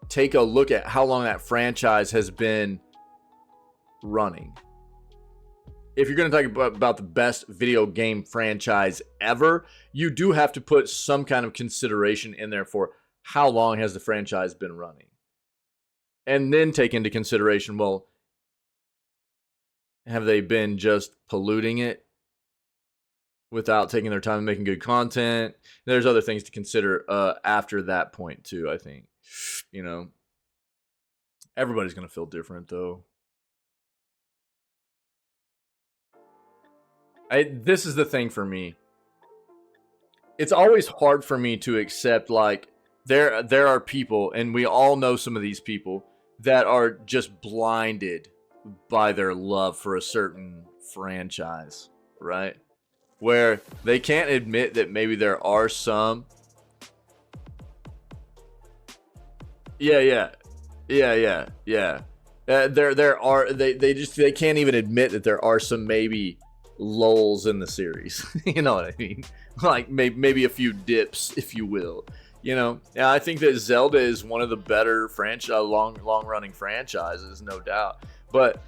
take a look at how long that franchise has been running. If you're going to talk about the best video game franchise ever, you do have to put some kind of consideration in there for how long has the franchise been running. And then take into consideration, well, have they been just polluting it without taking their time and making good content? There's other things to consider after that point too, I think. You know, everybody's going to feel different though. This is the thing for me. It's always hard for me to accept, like, there are people, and we all know some of these people, that are just blinded by their love for a certain franchise, right? Where they can't admit that maybe there are some. Yeah. They can't even admit that there are some maybe lulls in the series. You know what I mean? Like maybe a few dips, if you will. You know, and I think that Zelda is one of the better long running franchises, no doubt. But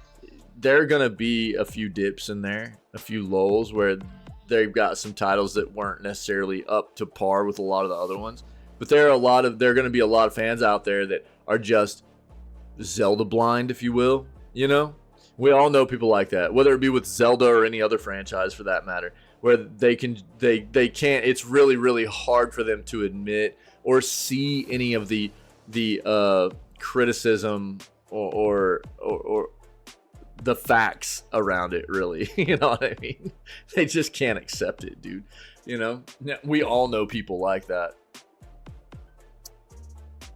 there are gonna be a few dips in there, a few lulls where they've got some titles that weren't necessarily up to par with a lot of the other ones. But there are gonna be a lot of fans out there that are just Zelda blind, if you will. You know, we all know people like that, whether it be with Zelda or any other franchise for that matter, where they can't. It's really, really hard for them to admit or see any of the criticism or the facts around it, really. You know what I mean? They just can't accept it, dude. You know, we all know people like that.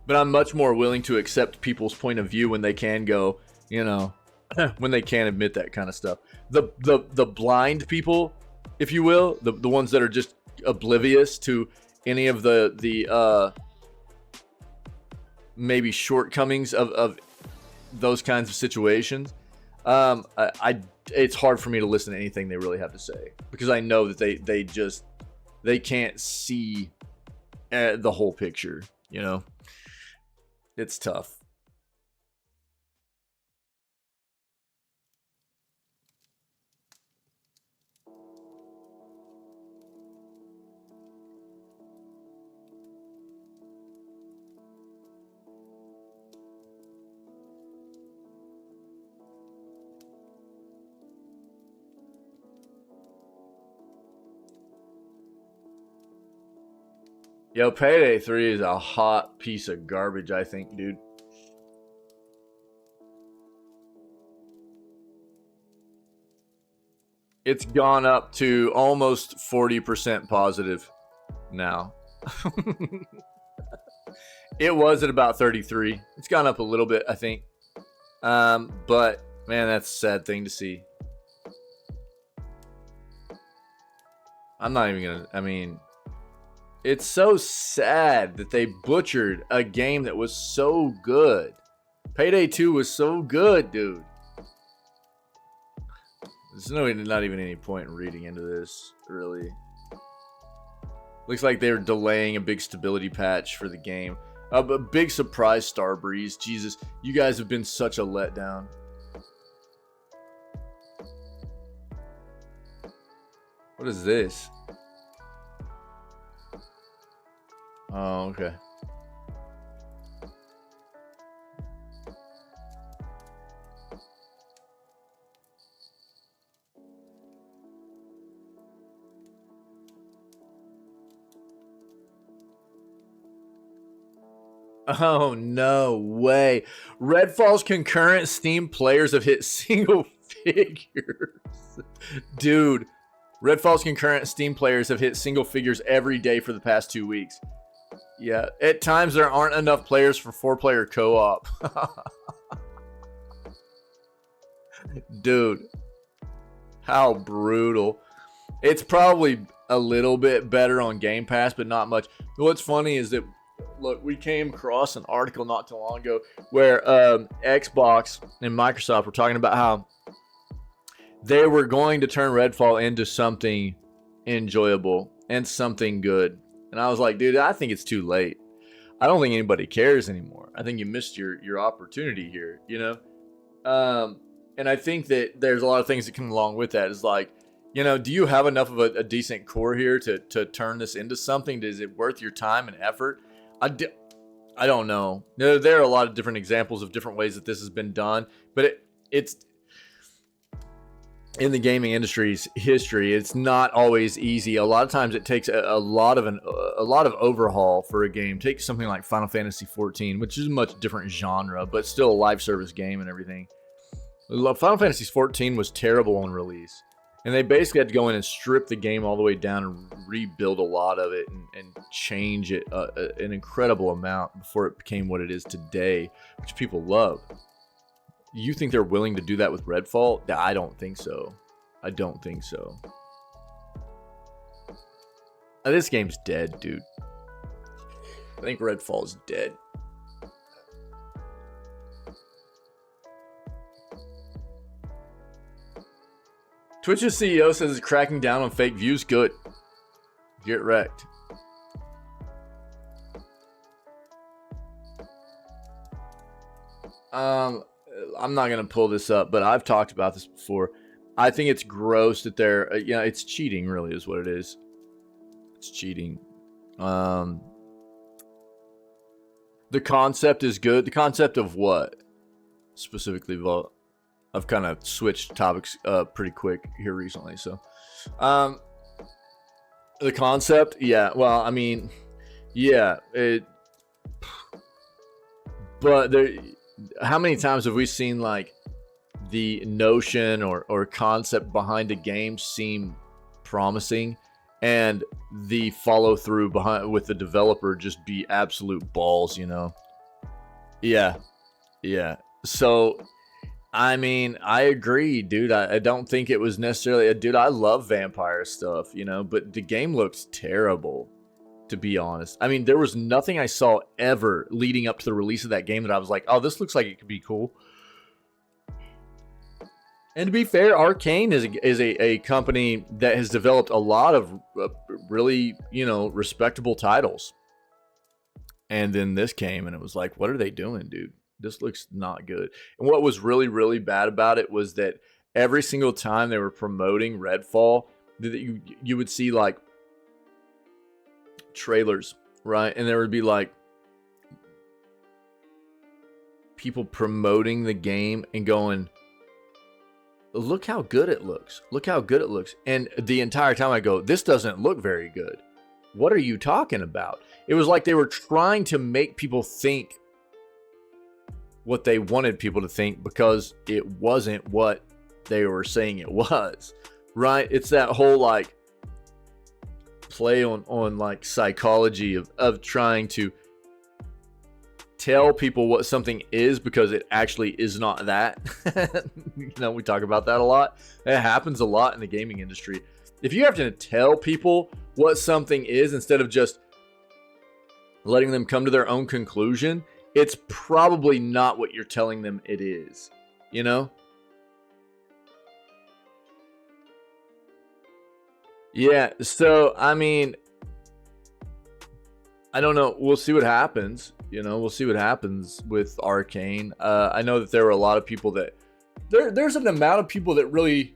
But I'm much more willing to accept people's point of view when they can go, you know, when they can't admit that kind of stuff. The blind people, if you will, the ones that are just oblivious to any of the maybe shortcomings of those kinds of situations. It's hard for me to listen to anything they really have to say, because I know that they can't see the whole picture. You know, it's tough. Yo, Payday 3 is a hot piece of garbage, I think, dude. It's gone up to almost 40% positive now. It was at about 33. It's gone up a little bit, I think. But, man, that's a sad thing to see. I'm not even gonna, I mean... It's so sad that they butchered a game that was so good. Payday 2 was so good, dude. There's not even any point in reading into this, really. Looks like they're delaying a big stability patch for the game. A big surprise, Starbreeze. Jesus, you guys have been such a letdown. What is this? Oh, okay. Oh, no way. Redfall's concurrent Steam players have hit single figures. Dude, Redfall's concurrent Steam players have hit single figures every day for the past 2 weeks. Yeah, at times there aren't enough players for 4-player co-op. Dude, how brutal. It's probably a little bit better on Game Pass, but not much. What's funny is that, look, we came across an article not too long ago where Xbox and Microsoft were talking about how they were going to turn Redfall into something enjoyable and something good. And I was like, dude, I think it's too late. I don't think anybody cares anymore. I think you missed your opportunity here, you know? And I think that there's a lot of things that come along with that. It's like, you know, do you have enough of a decent core here to turn this into something? Is it worth your time and effort? I don't know. There are a lot of different examples of different ways that this has been done, but it's in the gaming industry's history, it's not always easy. A lot of times it takes a lot of overhaul for a game. Take something like Final Fantasy 14, which is a much different genre, but still a live service game and everything. Final Fantasy 14 was terrible on release, and they basically had to go in and strip the game all the way down and rebuild a lot of it and change it an incredible amount before it became what it is today, which people love. You think they're willing to do that with Redfall? I don't think so. I don't think so. This game's dead, dude. I think Redfall's dead. Twitch's CEO says it's cracking down on fake views. Good. Get wrecked. I'm not going to pull this up, but I've talked about this before. I think it's gross that they're, it's cheating really is what it is. It's cheating. The concept is good. The concept of what? Specifically, well, I've kind of switched topics pretty quick here recently. So, the concept, yeah, well, I mean, yeah, but there, how many times have we seen like the notion or concept behind a game seem promising and the follow through behind with the developer just be absolute balls, you know? Yeah. So, I mean, I agree, dude. I don't think it was necessarily dude, I love vampire stuff, you know, but the game looks terrible, to be honest. I mean, there was nothing I saw ever leading up to the release of that game that I was like, oh, this looks like it could be cool. And to be fair, Arcane is a company that has developed a lot of really, you know, respectable titles. And then this came and it was like, what are they doing, dude? This looks not good. And what was really, really bad about it was that every single time they were promoting Redfall, that you would see like trailers, right? And there would be like people promoting the game and going, look how good it looks. Look how good it looks. And the entire time I go, this doesn't look very good. What are you talking about? It was like they were trying to make people think what they wanted people to think because it wasn't what they were saying it was, right? It's that whole like play on like psychology of trying to tell people what something is because it actually is not that. You know, we talk about that a lot. It happens a lot in the gaming industry. If you have to tell people what something is instead of just letting them come to their own conclusion, it's probably not what you're telling them it is, you know? Yeah, so, I mean, I don't know. We'll see what happens. You know, we'll see what happens with Arcane. I know that there were a lot of people that... There's an amount of people that really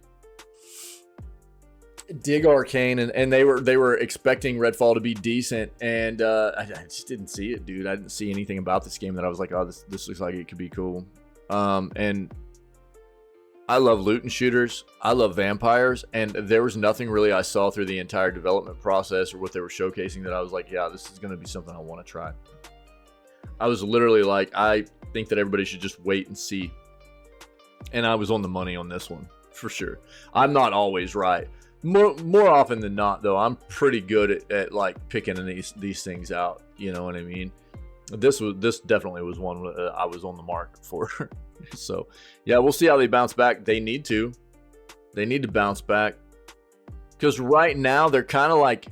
dig Arcane, and they were expecting Redfall to be decent, and I just didn't see it, dude. I didn't see anything about this game that I was like, oh, this looks like it could be cool. And I love loot and shooters. I love vampires, and there was nothing really I saw through the entire development process or what they were showcasing that I was like, yeah, this is going to be something I want to try. I was literally like, I think that everybody should just wait and see. And I was on the money on this one, for sure. I'm not always right. more often than not, though, I'm pretty good at like picking these things out. You know what I mean? This definitely was one I was on the mark for. So yeah, we'll see how they bounce back. They need to bounce back, because right now they're kind of like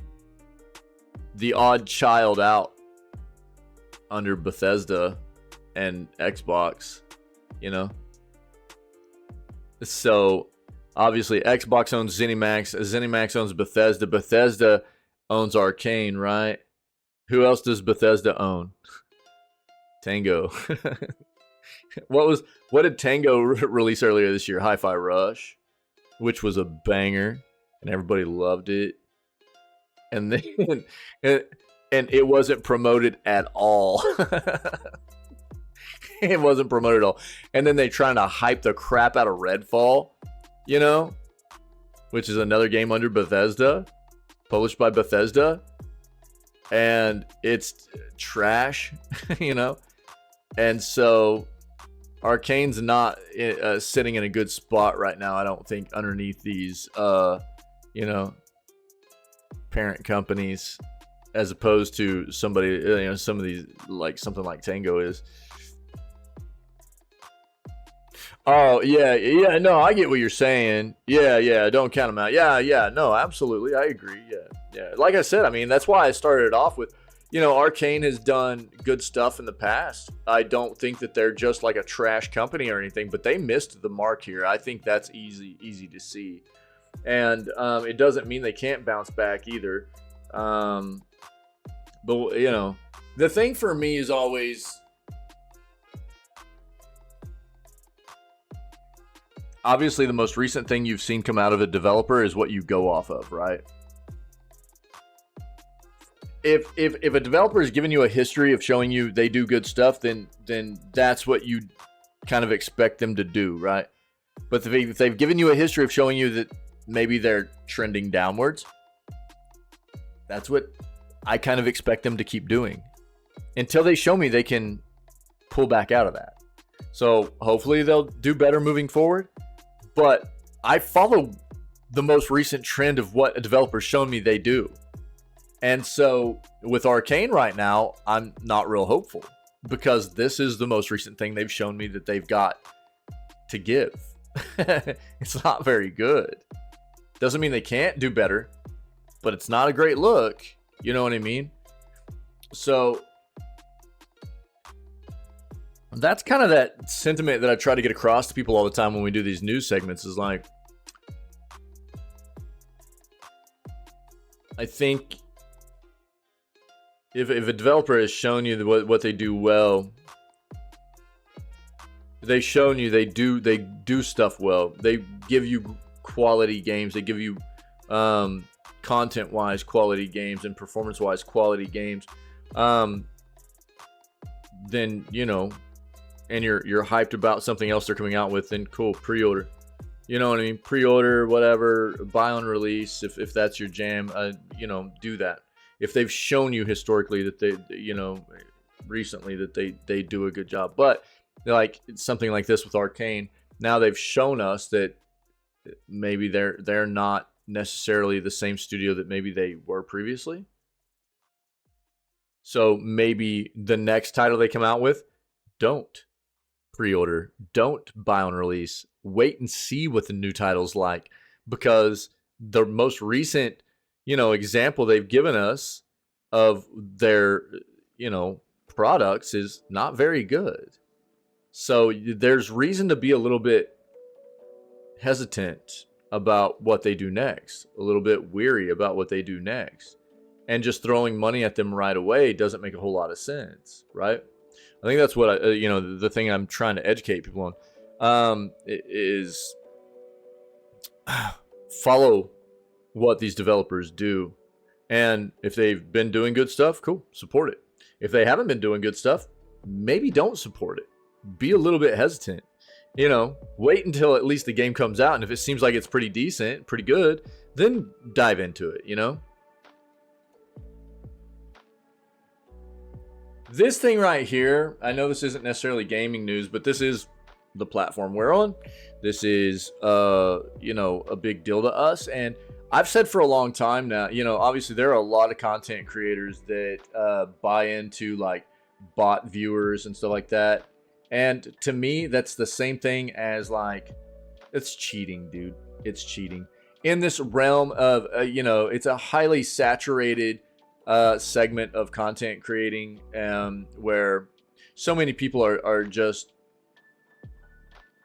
the odd child out under Bethesda and Xbox, you know. So obviously Xbox owns ZeniMax owns Bethesda owns Arcane, right? Who else does Bethesda own? Tango. What did Tango release earlier this year? Hi-Fi Rush, which was a banger and everybody loved it. And then and it wasn't promoted at all. It wasn't promoted at all. And then they trying to hype the crap out of Redfall, you know, which is another game under Bethesda, published by Bethesda, and it's trash, you know. And so Arcane's not sitting in a good spot right now, I don't think, underneath these you know, parent companies, as opposed to somebody, you know, some of these, like something like Tango is. Oh yeah, no, I get what you're saying. Yeah, don't count them out. Yeah, no, absolutely, I agree. Yeah. Like I said, I mean, that's why I started it off with, you know, Arcane has done good stuff in the past. I don't think that they're just like a trash company or anything, but they missed the mark here. I think that's easy to see, and it doesn't mean they can't bounce back either. But you know, the thing for me is always, obviously the most recent thing you've seen come out of a developer is what you go off of, right? If a developer is giving you a history of showing you they do good stuff, then that's what you kind of expect them to do, right? But if they've given you a history of showing you that maybe they're trending downwards, that's what I kind of expect them to keep doing until they show me they can pull back out of that. So hopefully they'll do better moving forward. But I follow the most recent trend of what a developer's shown me they do. And so with Arcane right now, I'm not real hopeful, because this is the most recent thing they've shown me that they've got to give. It's not very good. Doesn't mean they can't do better, but it's not a great look. You know what I mean? So that's kind of that sentiment that I try to get across to people all the time when we do these news segments, is like, I think if a developer has shown you what they do well, they've shown you they do stuff well. They give you quality games. They give you content-wise quality games and performance-wise quality games. Then, you know, and you're hyped about something else they're coming out with, then cool, pre-order. You know what I mean? Pre-order, whatever, buy on release if that's your jam. You know, do that. If they've shown you historically that they, you know, recently that they do a good job. But like something like this with Arcane, now they've shown us that maybe they're not necessarily the same studio that maybe they were previously. So maybe the next title they come out with, don't pre-order, don't buy on release. Wait and see what the new title's like, because the most recent, you know, example they've given us of their, you know, products is not very good. So there's reason to be a little bit hesitant about what they do next, a little bit weary about what they do next, and just throwing money at them right away doesn't make a whole lot of sense, right? I think that's what you know, the thing I'm trying to educate people on is follow what these developers do, and if they've been doing good stuff, cool, support it. If they haven't been doing good stuff, maybe don't support it. Be a little bit hesitant. You know, wait until at least the game comes out, and if it seems like it's pretty decent, pretty good, then dive into it, you know? This thing right here, I know this isn't necessarily gaming news, but this is the platform we're on. This is, you know, a big deal to us, and I've said for a long time now, you know, obviously there are a lot of content creators that buy into like bot viewers and stuff like that. And to me, that's the same thing as like, it's cheating, dude. It's cheating. In this realm of, you know, it's a highly saturated segment of content creating where so many people are just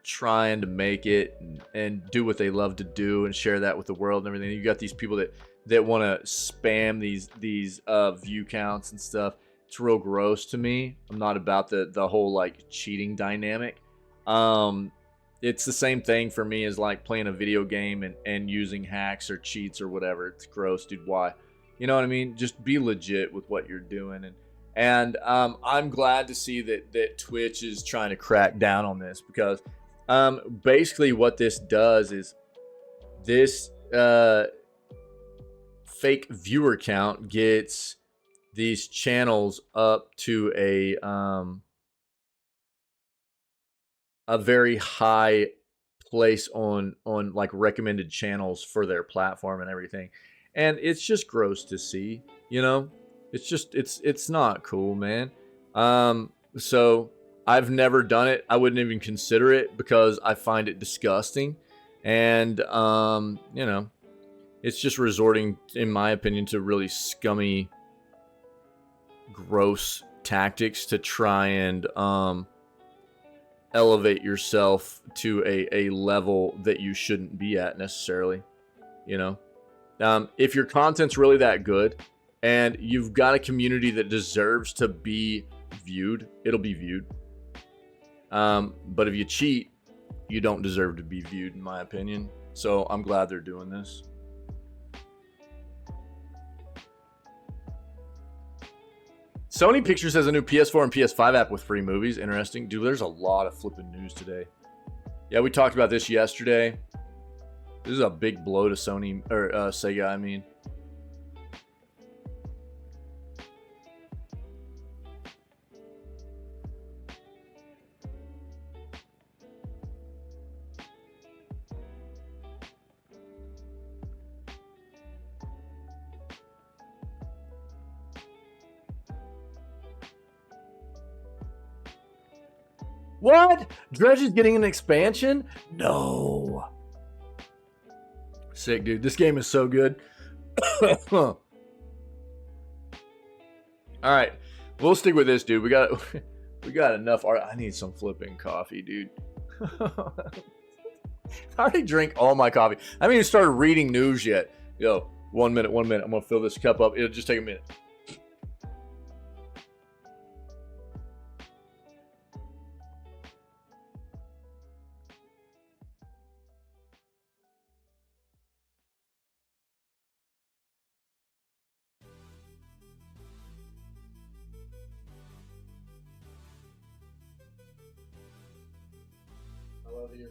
trying to make it and do what they love to do and share that with the world and everything. You got these people that want to spam these view counts and stuff. It's real gross to me. I'm not about the whole like cheating dynamic. It's the same thing for me as like playing a video game and using hacks or cheats or whatever. It's gross, dude. Why? You know what I mean? Just be legit with what you're doing. And I'm glad to see that Twitch is trying to crack down on this, because basically what this does is this fake viewer count gets these channels up to a very high place on like recommended channels for their platform and everything. And it's just gross to see, you know? It's just, it's not cool, man. So I've never done it. I wouldn't even consider it because I find it disgusting. And, you know, it's just resorting, in my opinion, to really scummy, gross tactics to try and, elevate yourself to a level that you shouldn't be at necessarily, you know? If your content's really that good and you've got a community that deserves to be viewed, it'll be viewed. But if you cheat, you don't deserve to be viewed, in my opinion. So I'm glad they're doing this. Sony Pictures has a new PS4 and PS5 app with free movies. Interesting. Dude, there's a lot of flipping news today. Yeah, we talked about this yesterday. This is a big blow to Sony, or Sega, I mean. What? Dredge is getting an expansion? No. Sick, dude. This game is so good. All right. We'll stick with this, dude. We got enough art. I need some flipping coffee, dude. I already drank all my coffee. I haven't even started reading news yet. Yo, 1 minute. I'm going to fill this cup up. It'll just take a minute. I love you.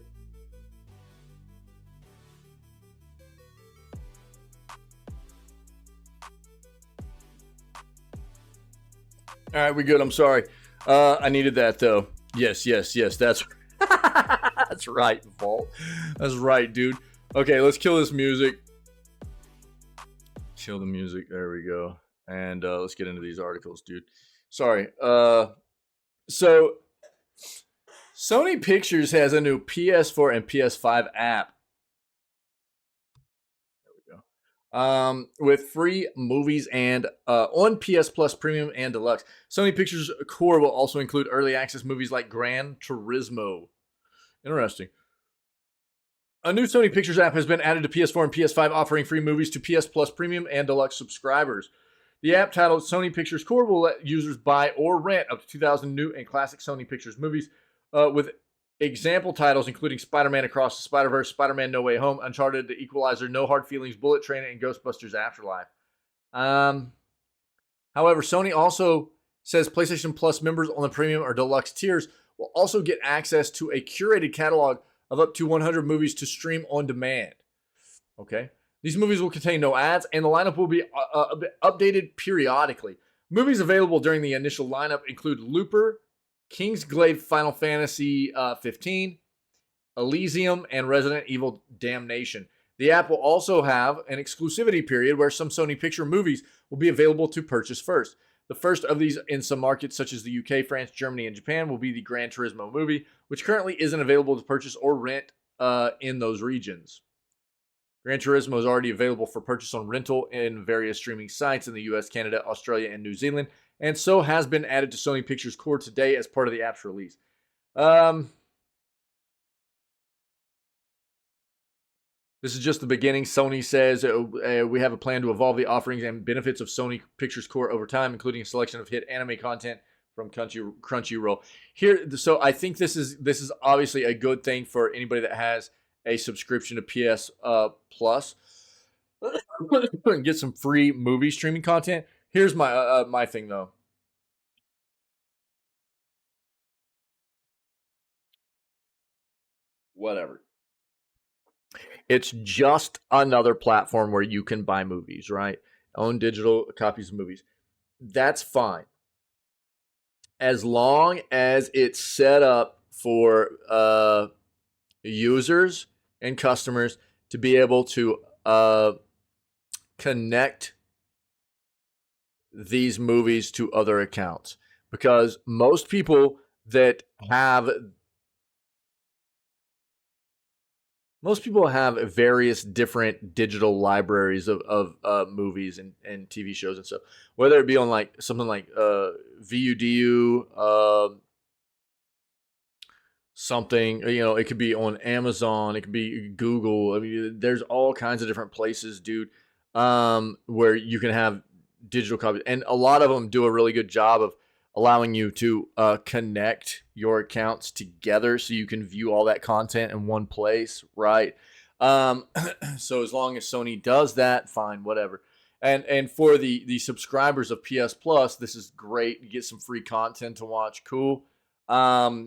All right, we good. I'm sorry. I needed that though. Yes. That's that's right, Vault. That's right, dude. Okay, let's kill this music. Kill the music. There we go. And let's get into these articles, dude. Sorry. So Sony Pictures has a new PS4 and PS5 app. There we go. With free movies and on PS Plus Premium and Deluxe. Sony Pictures Core will also include early access movies like Gran Turismo. Interesting. A new Sony Pictures app has been added to PS4 and PS5, offering free movies to PS Plus Premium and Deluxe subscribers. The app, titled Sony Pictures Core, will let users buy or rent up to 2,000 new and classic Sony Pictures movies, with example titles including Spider-Man Across the Spider-Verse, Spider-Man No Way Home, Uncharted, The Equalizer, No Hard Feelings, Bullet Train, and Ghostbusters Afterlife. However, Sony also says PlayStation Plus members on the premium or deluxe tiers will also get access to a curated catalog of up to 100 movies to stream on demand. Okay. These movies will contain no ads, and the lineup will be updated periodically. Movies available during the initial lineup include Looper, Kingsglaive Final Fantasy 15, Elysium, and Resident Evil Damnation. The app will also have an exclusivity period where some Sony Picture movies will be available to purchase first. The first of these in some markets such as the UK, France, Germany, and Japan will be the Gran Turismo movie, which currently isn't available to purchase or rent in those regions. Gran Turismo is already available for purchase on rental in various streaming sites in the US, Canada, Australia, and New Zealand, and so has been added to Sony Pictures Core today as part of the app's release. This is just the beginning. Sony says we have a plan to evolve the offerings and benefits of Sony Pictures Core over time, including a selection of hit anime content from Crunchyroll. So I think this is obviously a good thing for anybody that has a subscription to PS Plus. Get some free movie streaming content. Here's my my thing though. Whatever. It's just another platform where you can buy movies, right? Own digital copies of movies. That's fine. As long as it's set up for users and customers to be able to connect these movies to other accounts. Because most people have various different digital libraries of movies and TV shows and stuff. Whether it be on like something like VUDU, something, it could be on Amazon, it could be Google. I mean, there's all kinds of different places, dude, where you can have digital copies, and a lot of them do a really good job of allowing you to connect your accounts together so you can view all that content in one place, right? So as long as Sony does that, fine, whatever. And for the subscribers of PS Plus, this is great. You get some free content to watch, cool. But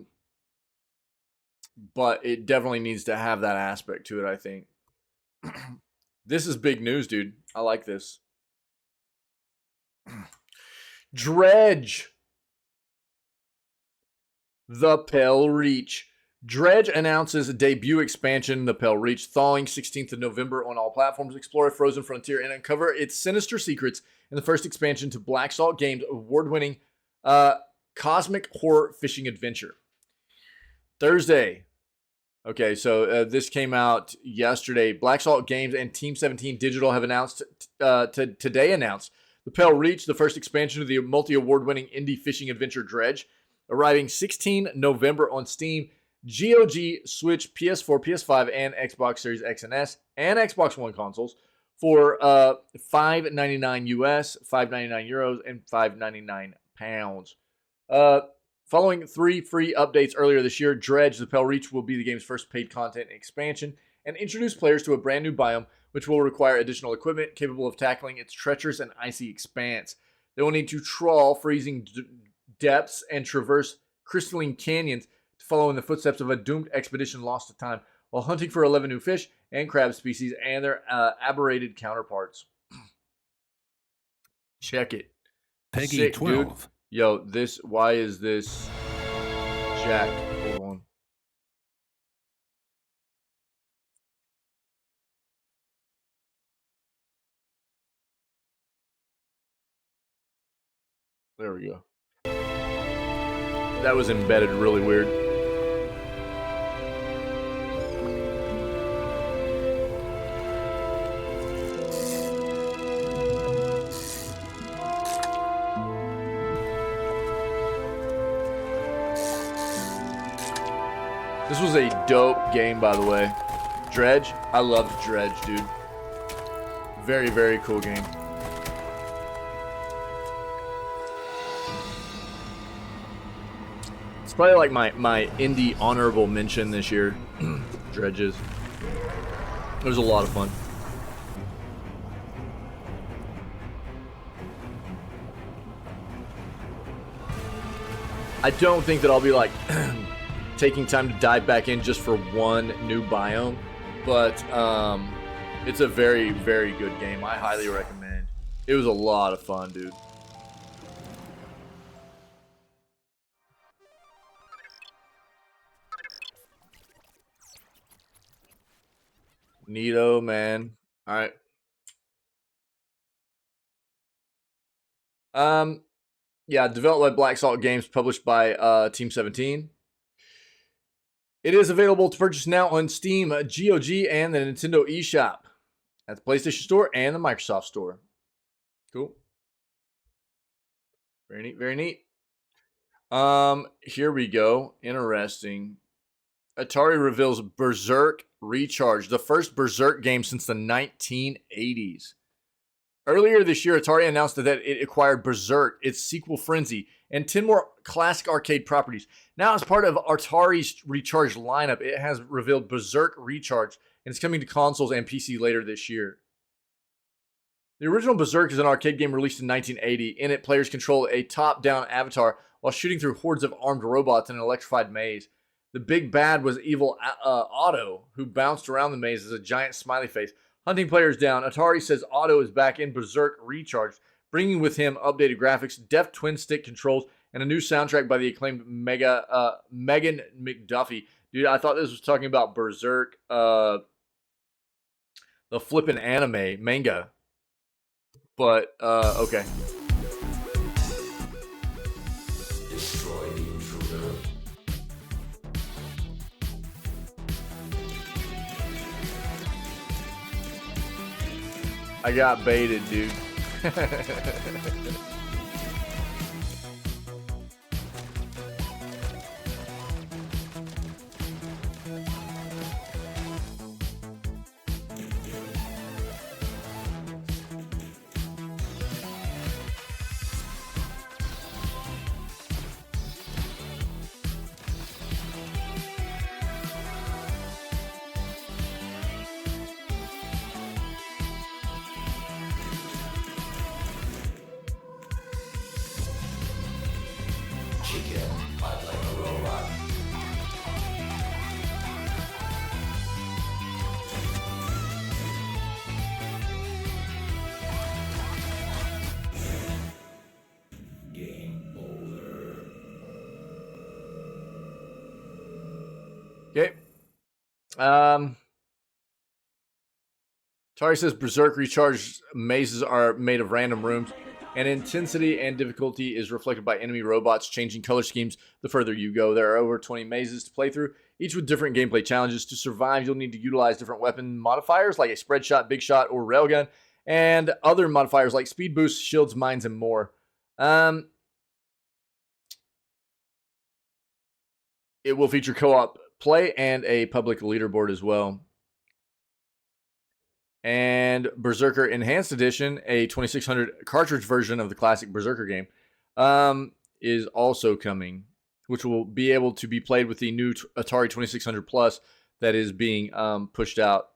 it definitely needs to have that aspect to it, I think. This is big news, dude. I like this. Dredge. The Pale Reach. Dredge announces a debut expansion, The Pale Reach, thawing 16th of November on all platforms. Explore a frozen frontier and uncover its sinister secrets in the first expansion to Black Salt Games' award-winning cosmic horror fishing adventure. Thursday. Okay, so this came out yesterday. Black Salt Games and Team 17 Digital have announced today The Pale Reach, the first expansion of the multi-award-winning indie fishing adventure Dredge, arriving 16 November on Steam, GOG, Switch, PS4, PS5, and Xbox Series X and S, and Xbox One consoles for $5.99 US, €5.99, and £5.99. Following 3 free updates earlier this year, Dredge, The Pale Reach will be the game's first paid content expansion and introduce players to a brand new biome, which will require additional equipment capable of tackling its treacherous and icy expanse. They will need to trawl freezing depths and traverse crystalline canyons to follow in the footsteps of a doomed expedition lost to time while hunting for 11 new fish and crab species and their aberrated counterparts. Check it. Peggy Sick, 12. Dude. Yo, why is this jacked? Hold on. There we go. That was embedded really weird. This was a dope game, by the way. Dredge. I loved Dredge, dude. Very, very cool game. It's probably like my indie honorable mention this year. Dredges. It was a lot of fun. I don't think that I'll be like taking time to dive back in just for one new biome, but it's a very, very good game. I highly recommend. It was a lot of fun, dude. Neato, man. All right. Yeah, developed by Black Salt Games, published by Team 17. It is available to purchase now on Steam, GOG, and the Nintendo eShop at the PlayStation Store and the Microsoft Store. Cool. Very neat, very neat. Here we go. Interesting. Atari reveals Berserk Recharge, the first Berserk game since the 1980s. Earlier this year, Atari announced that it acquired Berserk, its sequel Frenzy, and 10 more classic arcade properties. Now, as part of Atari's Recharge lineup, it has revealed Berserk Recharge, and it's coming to consoles and PC later this year. The original Berserk is an arcade game released in 1980. In it, players control a top-down avatar while shooting through hordes of armed robots in an electrified maze. The big bad was evil Otto, who bounced around the maze as a giant smiley face, hunting players down. Atari says Otto is back in Berserk Recharged, bringing with him updated graphics, deft twin-stick controls, and a new soundtrack by the acclaimed Megan McDuffie. Dude, I thought this was talking about Berserk, the flippin' anime manga. But, okay. Destroy the intruder. I got baited, dude. Chicken, fight like a robot. Game over. Okay. Atari says Berserk Recharge mazes are made of random rooms, and intensity and difficulty is reflected by enemy robots changing color schemes the further you go. There are over 20 mazes to play through, each with different gameplay challenges. To survive, you'll need to utilize different weapon modifiers like a spread shot, big shot, or railgun, and other modifiers like speed boosts, shields, mines, and more. It will feature co-op play and a public leaderboard as well. And Berserker Enhanced Edition, a 2600 cartridge version of the classic Berserker game, is also coming, which will be able to be played with the new Atari 2600 Plus that is being pushed out.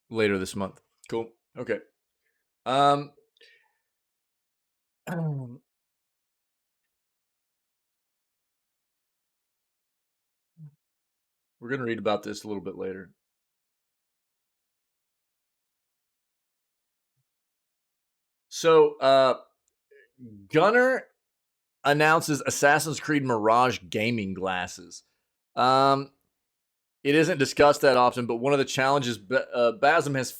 Later this month. Cool. Okay. We're going to read about this a little bit later. So, Gunner announces Assassin's Creed Mirage gaming glasses. It isn't discussed that often, but one of the challenges Basim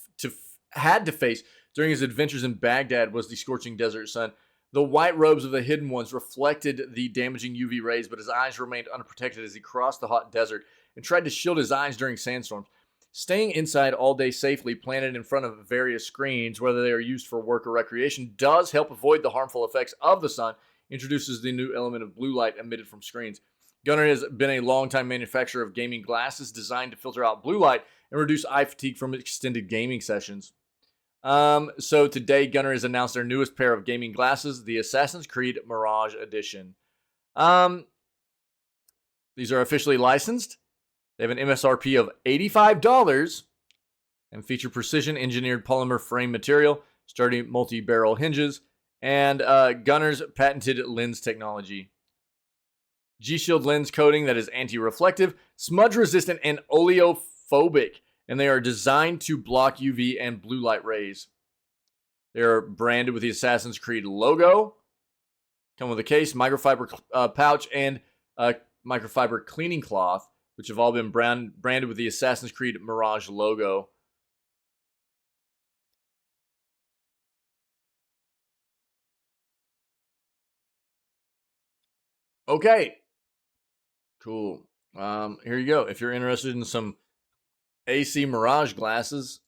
had to face during his adventures in Baghdad was the scorching desert sun. The white robes of the Hidden Ones reflected the damaging UV rays, but his eyes remained unprotected as he crossed the hot desert and tried to shield his eyes during sandstorms. Staying inside all day safely, planted in front of various screens, whether they are used for work or recreation, does help avoid the harmful effects of the sun, introduces the new element of blue light emitted from screens. Gunnar has been a longtime manufacturer of gaming glasses designed to filter out blue light and reduce eye fatigue from extended gaming sessions. So today, Gunnar has announced their newest pair of gaming glasses, the Assassin's Creed Mirage Edition. These are officially licensed. They have an MSRP of $85 and feature precision-engineered polymer frame material, sturdy multi-barrel hinges, and Gunnar's patented lens technology. G-Shield lens coating that is anti-reflective, smudge-resistant, and oleophobic, and they are designed to block UV and blue light rays. They are branded with the Assassin's Creed logo, come with a case, microfiber pouch, and microfiber cleaning cloth, which have all been branded with the Assassin's Creed Mirage logo. Okay. Cool. Here you go. If you're interested in some AC Mirage glasses,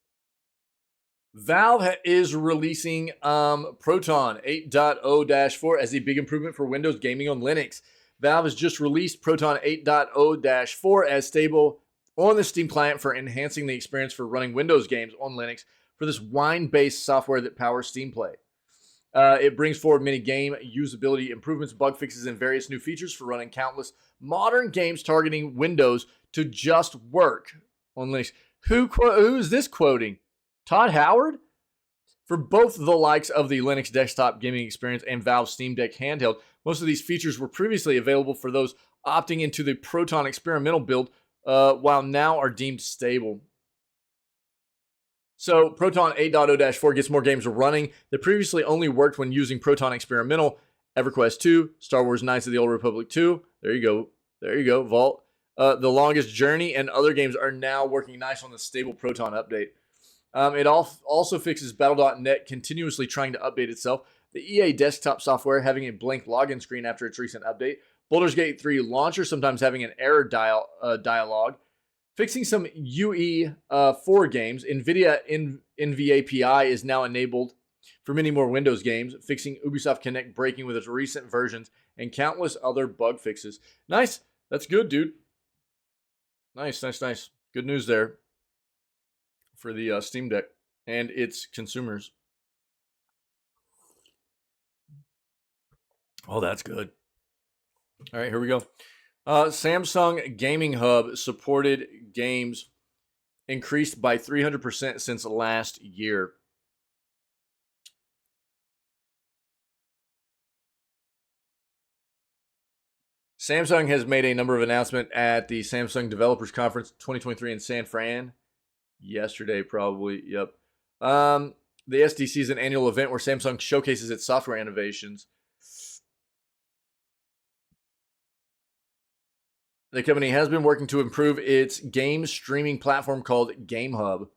Valve is releasing Proton 8.0-4 as a big improvement for Windows gaming on Linux. Valve has just released Proton 8.0-4 as stable on the Steam client for enhancing the experience for running Windows games on Linux for this Wine-based software that powers Steam Play. It brings forward many game usability improvements, bug fixes, and various new features for running countless modern games targeting Windows to just work on Linux. Who is this quoting? Todd Howard? For both the likes of the Linux desktop gaming experience and Valve Steam Deck handheld, most of these features were previously available for those opting into the Proton experimental build, while now are deemed stable. So Proton 8.0-4 gets more games running that previously only worked when using Proton Experimental. EverQuest 2, Star Wars Knights of the Old Republic 2. There you go. There you go, Vault. The Longest Journey and other games are now working nice on the stable Proton update. It also fixes Battle.net continuously trying to update itself. The EA desktop software having a blank login screen after its recent update. Baldur's Gate 3 launcher sometimes having an error dialogue. Fixing some UE4 games, NVIDIA NVAPI is now enabled for many more Windows games, fixing Ubisoft Connect breaking with its recent versions, and countless other bug fixes. Nice. That's good, dude. Nice. Good news there for the Steam Deck and its consumers. Oh, that's good. All right, here we go. Samsung Gaming Hub supported games increased by 300% since last year. Samsung has made a number of announcements at the Samsung Developers Conference 2023 in San Fran. Yesterday, probably. Yep. The SDC is an annual event where Samsung showcases its software innovations. The company has been working to improve its game streaming platform called Game Hub.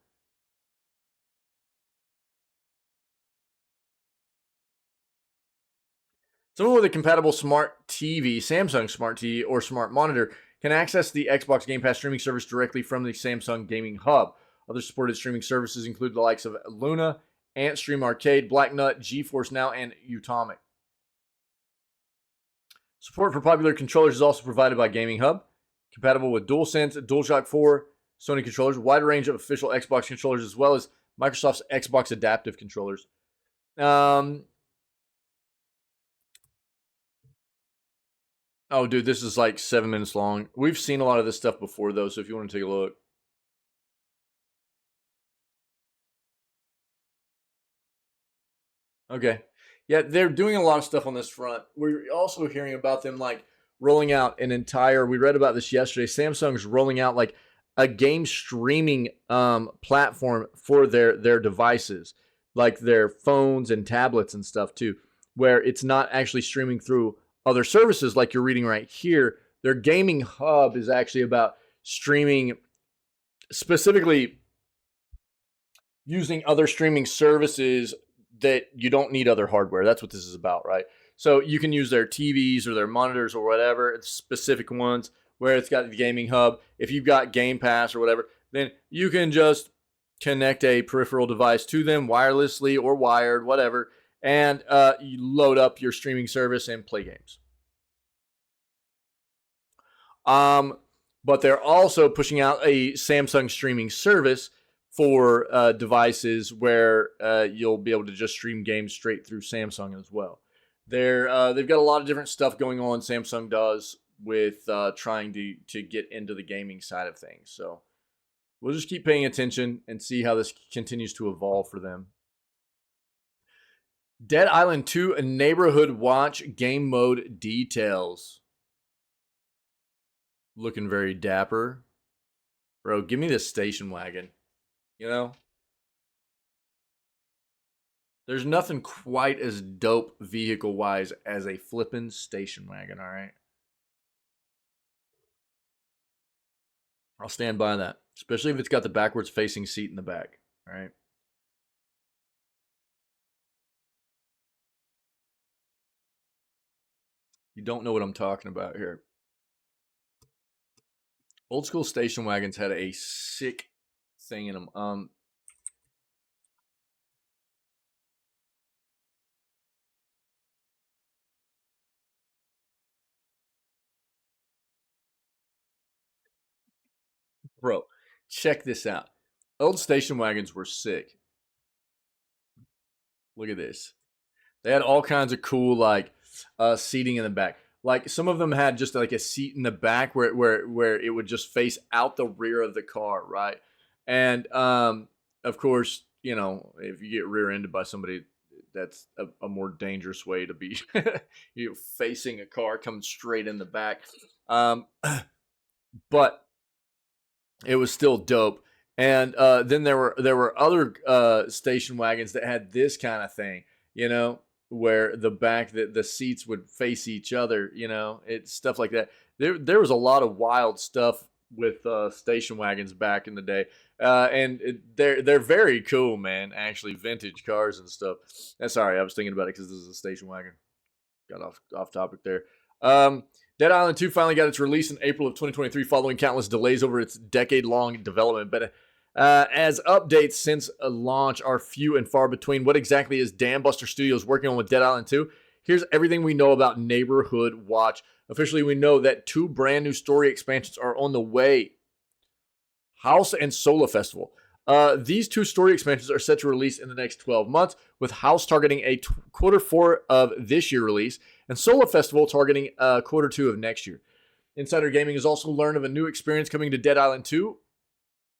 Someone with a compatible smart TV, Samsung Smart TV, or smart monitor can access the Xbox Game Pass streaming service directly from the Samsung Gaming Hub. Other supported streaming services include the likes of Luna, AntStream Arcade, Blacknut, GeForce Now, and Utomic. Support for popular controllers is also provided by Gaming Hub. Compatible with DualSense, DualShock 4, Sony controllers, wide range of official Xbox controllers, as well as Microsoft's Xbox adaptive controllers. Oh, dude, this is like 7 minutes long. We've seen a lot of this stuff before, though, so if you want to take a look. Okay. Yeah, they're doing a lot of stuff on this front. We're also hearing about them, like, rolling out an entire, we read about this yesterday, Samsung's rolling out, like, a game streaming platform for their devices, like their phones and tablets and stuff, too, where it's not actually streaming through other services like you're reading right here. Their gaming hub is actually about streaming, specifically using other streaming services that you don't need other hardware. That's what this is about, right? So you can use their TVs or their monitors or whatever, specific ones where it's got the gaming hub. If you've got Game Pass or whatever, then you can just connect a peripheral device to them wirelessly or wired, whatever, and you load up your streaming service and play games. But they're also pushing out a Samsung streaming service for devices where you'll be able to just stream games straight through Samsung as well. They've got a lot of different stuff going on, Samsung does, with trying to get into the gaming side of things. So we'll just keep paying attention and see how this continues to evolve for them. Dead Island 2 Neighborhood Watch game mode details. Looking very dapper. Bro, give me this station wagon. You know? There's nothing quite as dope vehicle-wise as a flippin' station wagon, alright? I'll stand by that, especially if it's got the backwards facing seat in the back. All right. You don't know what I'm talking about here. Old school station wagons had a sick thing in them. Bro, check this out. Old station wagons were sick. Look at this. They had all kinds of cool seating in the back. Like some of them had just like a seat in the back where it would just face out the rear of the car, right? And of course, you know, if you get rear-ended by somebody, that's a more dangerous way to be you facing a car coming straight in the back. But it was still dope. And then there were other station wagons that had this kind of thing, you know, where the seats would face each other, you know, it's stuff like that. There was a lot of wild stuff with station wagons back in the day, and they're very cool, man. Actually, vintage cars and stuff. Sorry, I was thinking about it because this is a station wagon. Got off topic there. Dead Island 2 finally got its release in April of 2023 following countless delays over its decade-long development. But as updates since launch are few and far between, what exactly is Dambuster Studios working on with Dead Island 2? Here's everything we know about Neighborhood Watch. Officially, we know that 2 brand new story expansions are on the way. House and Sola Festival. These 2 story expansions are set to release in the next 12 months, with House targeting a Q4 of this year release, and Sola Festival targeting Q2 of next year. Insider Gaming has also learned of a new experience coming to Dead Island 2,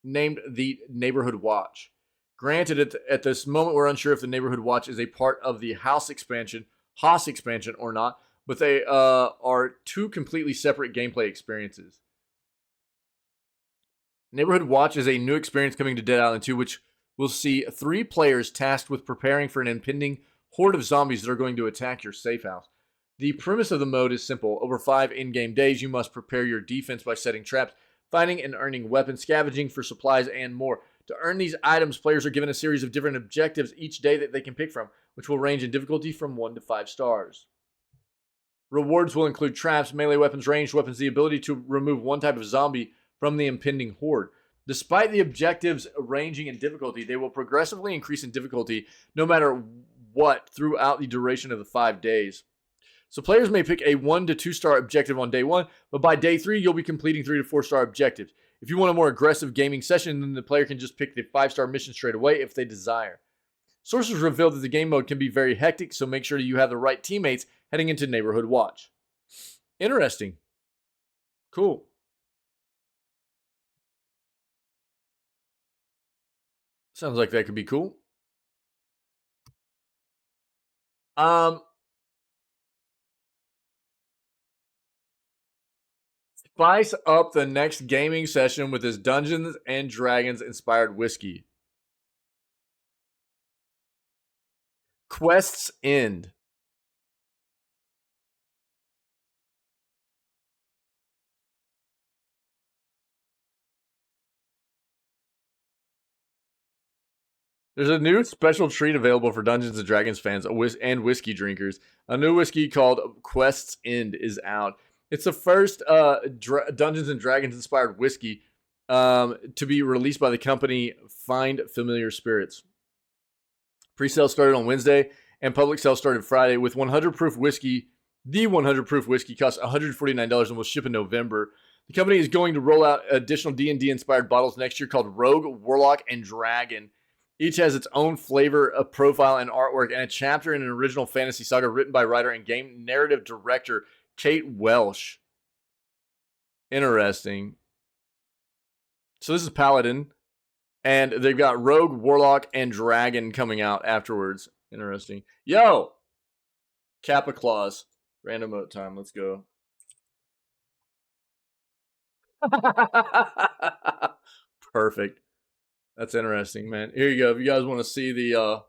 named the Neighborhood Watch. Granted, at this moment, we're unsure if the Neighborhood Watch is a part of the Haas expansion or not, but they are 2 completely separate gameplay experiences. Neighborhood Watch is a new experience coming to Dead Island 2, which will see 3 players tasked with preparing for an impending horde of zombies that are going to attack your safe house. The premise of the mode is simple. Over 5 in-game days, you must prepare your defense by setting traps, finding and earning weapons, scavenging for supplies, and more. To earn these items, players are given a series of different objectives each day that they can pick from, which will range in difficulty from 1 to 5 stars. Rewards will include traps, melee weapons, ranged weapons, the ability to remove one type of zombie from the impending horde. Despite the objectives ranging in difficulty, they will progressively increase in difficulty no matter what throughout the duration of the 5 days. So players may pick a 1 to 2 star objective on day 1, but by day 3, you'll be completing 3 to 4 star objectives. If you want a more aggressive gaming session, then the player can just pick the 5-star mission straight away if they desire. Sources reveal that the game mode can be very hectic, so make sure you have the right teammates heading into Neighborhood Watch. Interesting. Cool. Sounds like that could be cool. Spice up the next gaming session with his Dungeons and Dragons inspired whiskey. Quest's End. There's a new special treat available for Dungeons and Dragons fans and whiskey drinkers. A new whiskey called Quest's End is out. It's the first Dungeons and Dragons inspired whiskey to be released by the company Find Familiar Spirits. Pre-sale started on Wednesday, and public sale started Friday. With 100 proof whiskey, the 100 proof whiskey costs $149 and will ship in November. The company is going to roll out additional D&D inspired bottles next year called Rogue, Warlock, and Dragon. Each has its own flavor, a profile, and artwork, and a chapter in an original fantasy saga written by writer and game narrative director Kate Welsh. Interesting. So this is Paladin, and they've got Rogue, Warlock, and Dragon coming out afterwards. Interesting. Yo! Kappa Claus. Random mode time. Let's go. Perfect. That's interesting, man. Here you go. If you guys want to see the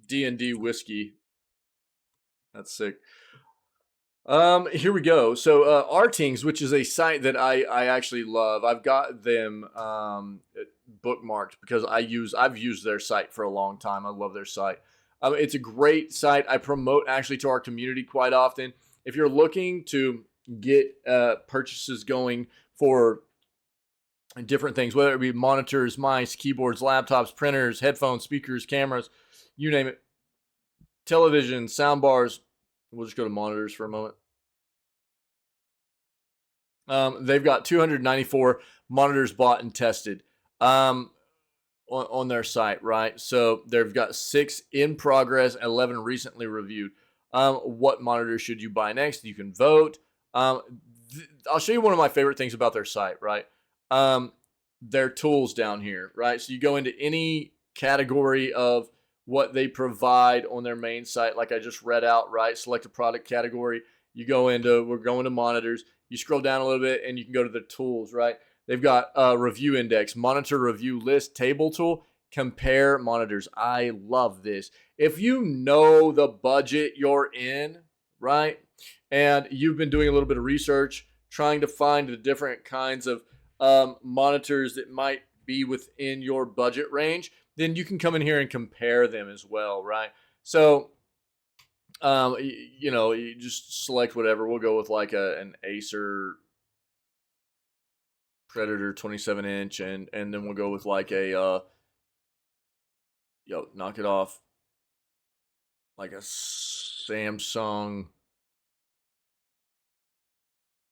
D&D whiskey, that's sick. Here we go. So, Artings, which is a site that I actually love. I've got them bookmarked because I've used their site for a long time. I love their site. It's a great site. I promote actually to our community quite often. If you're looking to get purchases going for different things, whether it be monitors, mice, keyboards, laptops, printers, headphones, speakers, cameras, you name it, television, sound bars. We'll just go to monitors for a moment. They've got 294 monitors bought and tested on their site, right? So they've got 6 in progress, 11 recently reviewed. What monitor should you buy next? You can vote. I'll show you one of my favorite things about their site, right? Their tools down here, right? So you go into any category of what they provide on their main site, like I just read out, right? Select a product category. You go into, we're going to monitors. You scroll down a little bit and you can go to the tools, right? They've got review index, monitor review list, table tool, compare monitors. I love this. If you know the budget you're in, right? And you've been doing a little bit of research, trying to find the different kinds of monitors that might be within your budget range, then you can come in here and compare them as well, right? So, you just select whatever. We'll go with like an Acer Predator 27-inch, and then we'll go with like a, knock it off, like a Samsung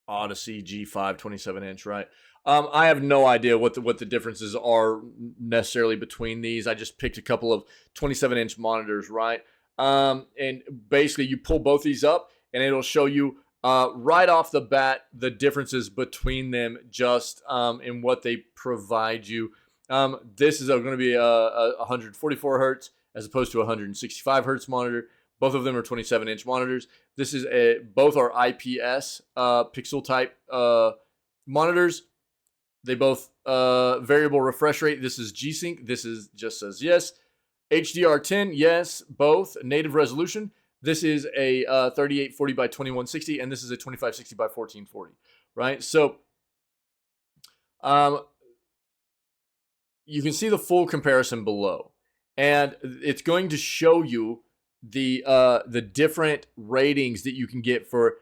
Odyssey G5 27-inch, right? I have no idea what the differences are necessarily between these. I just picked a couple of 27-inch monitors, right? And basically you pull both these up and it'll show you right off the bat the differences between them just in what they provide you. This is going to be a 144 hertz as opposed to a 165 hertz monitor. Both of them are 27-inch monitors. This is both are IPS pixel type monitors. They both variable refresh rate. This is G-Sync. This is just says yes. HDR10, yes, both. Native resolution. This is a 3840 by 2160, and this is a 2560 by 1440, right? So you can see the full comparison below, and it's going to show you the different ratings that you can get for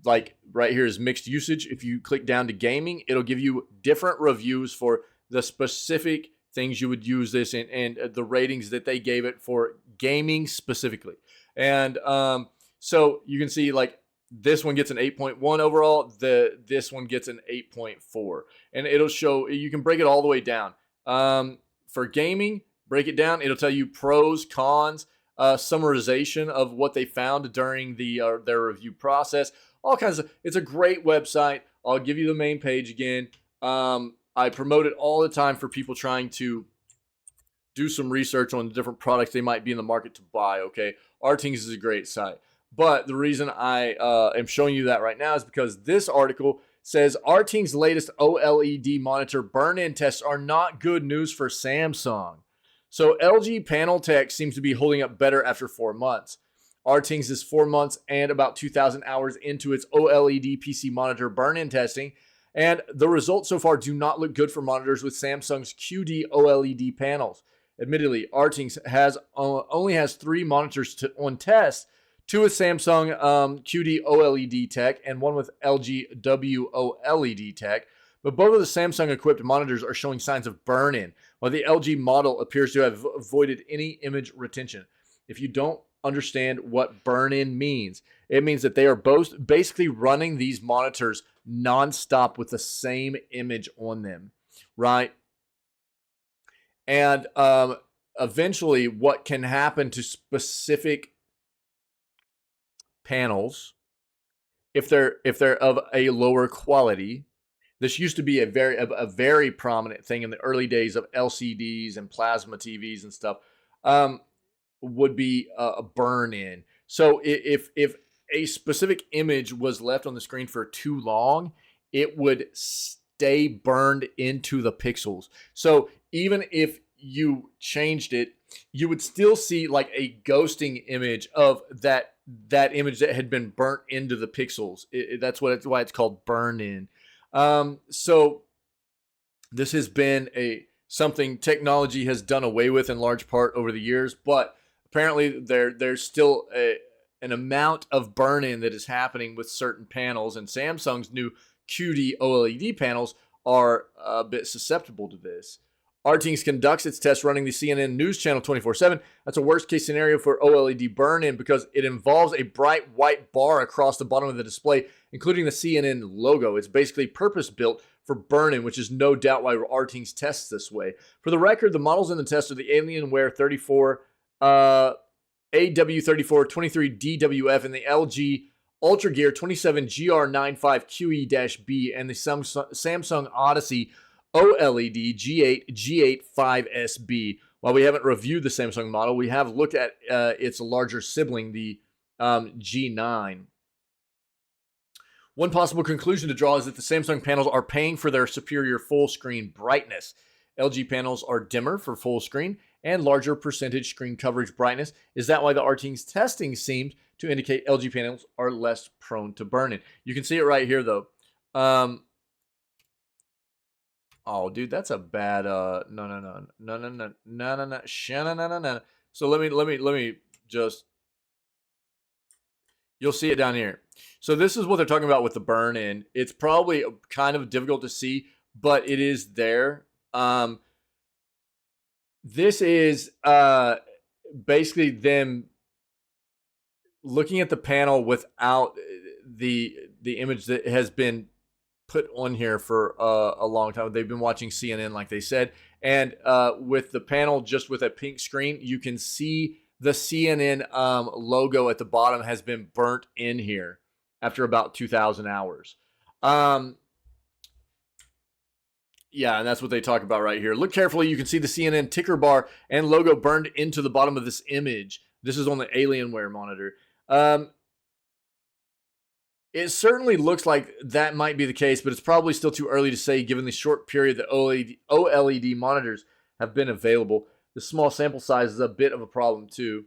like right here is mixed usage. If you click down to gaming, it'll give you different reviews for the specific things you would use this in and the ratings that they gave it for gaming specifically. And so you can see like this one gets an 8.1 overall. This one gets an 8.4, and it'll show, you can break it all the way down. For gaming, break it down. It'll tell you pros, cons, summarization of what they found during their review process. All kinds of, it's a great website. I'll give you the main page again. I promote it all the time for people trying to do some research on the different products they might be in the market to buy, okay? Artings is a great site. But the reason I am showing you that right now is because this article says Artings' latest OLED monitor burn-in tests are not good news for Samsung. So LG Panel Tech seems to be holding up better after 4 months. Artings is 4 months and about 2,000 hours into its OLED PC monitor burn-in testing, and the results so far do not look good for monitors with Samsung's QD OLED panels. Admittedly, Artings only has 3 monitors on test, 2 with Samsung QD OLED tech and 1 with LG WOLED tech. But both of the Samsung-equipped monitors are showing signs of burn-in, while the LG model appears to have avoided any image retention. If you don't understand what burn-in means, it means that they are both basically running these monitors non-stop with the same image on them, right? And eventually what can happen to specific panels, if they're of a lower quality, this used to be a very prominent thing in the early days of LCDs and plasma TVs and stuff, would be a burn-in. So if a specific image was left on the screen for too long, it would stay burned into the pixels. So even if you changed it, you would still see like a ghosting image of that that image that had been burnt into the pixels. That's why it's called burn-in. So this has been something technology has done away with in large part over the years, but apparently there's still an amount of burn-in that is happening with certain panels, and Samsung's new QD OLED panels are a bit susceptible to this. Artings conducts its test running the CNN News Channel 24/7. That's a worst-case scenario for OLED burn-in because it involves a bright white bar across the bottom of the display, including the CNN logo. It's basically purpose-built for burn-in, which is no doubt why Artings tests this way. For the record, the models in the test are the Alienware 34, AW34 23DWF, and the LG Ultra Gear 27GR95QE-B, and the Samsung Odyssey OLED G8 G8 5SB. While we haven't reviewed the Samsung model, we have looked at its larger sibling, the G9. One possible conclusion to draw is that the Samsung panels are paying for their superior full screen brightness. LG panels are dimmer for full screen and larger percentage screen coverage brightness. Is that why the Artings testing seemed to indicate LG panels are less prone to burn-in? You can see it right here, though. Oh, dude, that's a bad. No. So let me just. You'll see it down here. So this is what they're talking about with the burn-in. It's probably kind of difficult to see, but it is there. This is basically them looking at the panel without the image that has been put on here for a long time. They've been watching CNN, like they said, and with the panel just with a pink screen, you can see the CNN logo at the bottom has been burnt in here after about 2,000 hours. Yeah, and that's what they talk about right here. Look carefully. You can see the CNN ticker bar and logo burned into the bottom of this image. This is on the Alienware monitor. It certainly looks like that might be the case, but it's probably still too early to say given the short period that OLED monitors have been available. The small sample size is a bit of a problem too.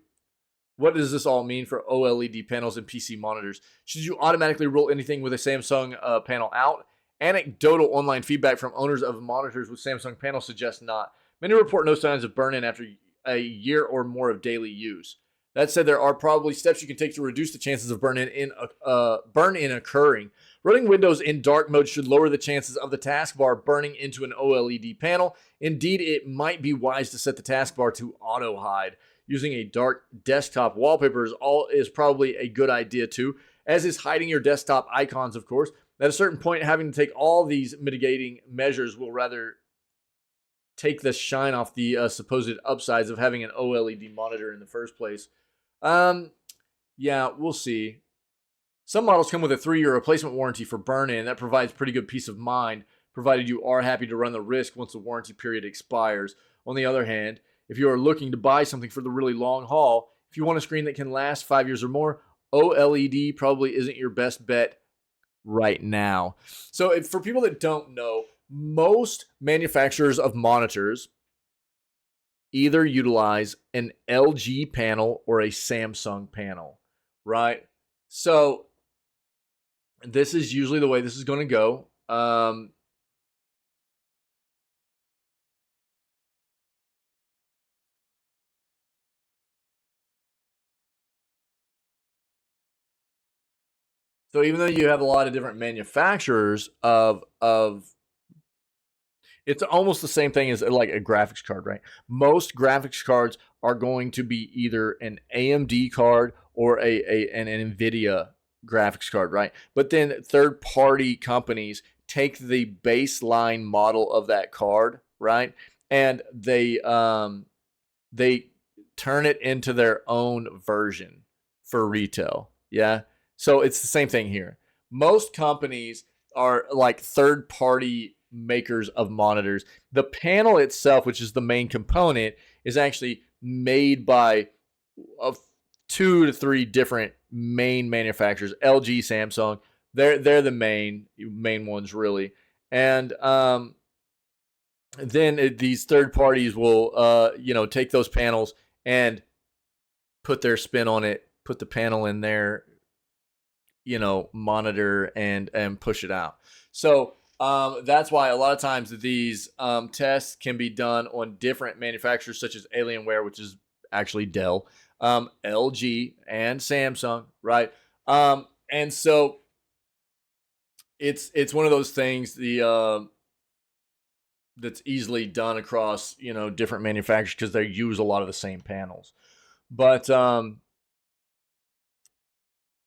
What does this all mean for OLED panels and PC monitors? Should you automatically rule anything with a Samsung panel out? Anecdotal online feedback from owners of monitors with Samsung panels suggests not. Many report no signs of burn-in after a year or more of daily use. That said, there are probably steps you can take to reduce the chances of burn-in occurring. Running Windows in dark mode should lower the chances of the taskbar burning into an OLED panel. Indeed, it might be wise to set the taskbar to auto-hide. Using a dark desktop wallpaper is probably a good idea too, as is hiding your desktop icons, of course. At a certain point, having to take all these mitigating measures will rather take the shine off the supposed upsides of having an OLED monitor in the first place. Yeah, we'll see. Some models come with a 3-year replacement warranty for burn-in. That provides pretty good peace of mind, provided you are happy to run the risk once the warranty period expires. On the other hand, if you are looking to buy something for the really long haul, if you want a screen that can last 5 years or more, OLED probably isn't your best bet right now. So for people that don't know, most manufacturers of monitors either utilize an LG panel or a Samsung panel, right? So this is usually the way this is going to go. So even though you have a lot of different manufacturers of it's almost the same thing as like a graphics card, right? Most graphics cards are going to be either an AMD card or an NVIDIA graphics card, right? But then third-party companies take the baseline model of that card, right? And they turn it into their own version for retail, yeah? So it's the same thing here. Most companies are like third-party makers of monitors. The panel itself, which is the main component, is actually made by 2 to 3 different main manufacturers. LG, Samsung, they're the main ones really. And then these third parties will take those panels and put their spin on it, put the panel in there, you know, monitor and push it out. So that's why a lot of times these tests can be done on different manufacturers, such as Alienware, which is actually Dell, LG, and Samsung, right? And so it's one of those things that's easily done across, you know, different manufacturers because they use a lot of the same panels. But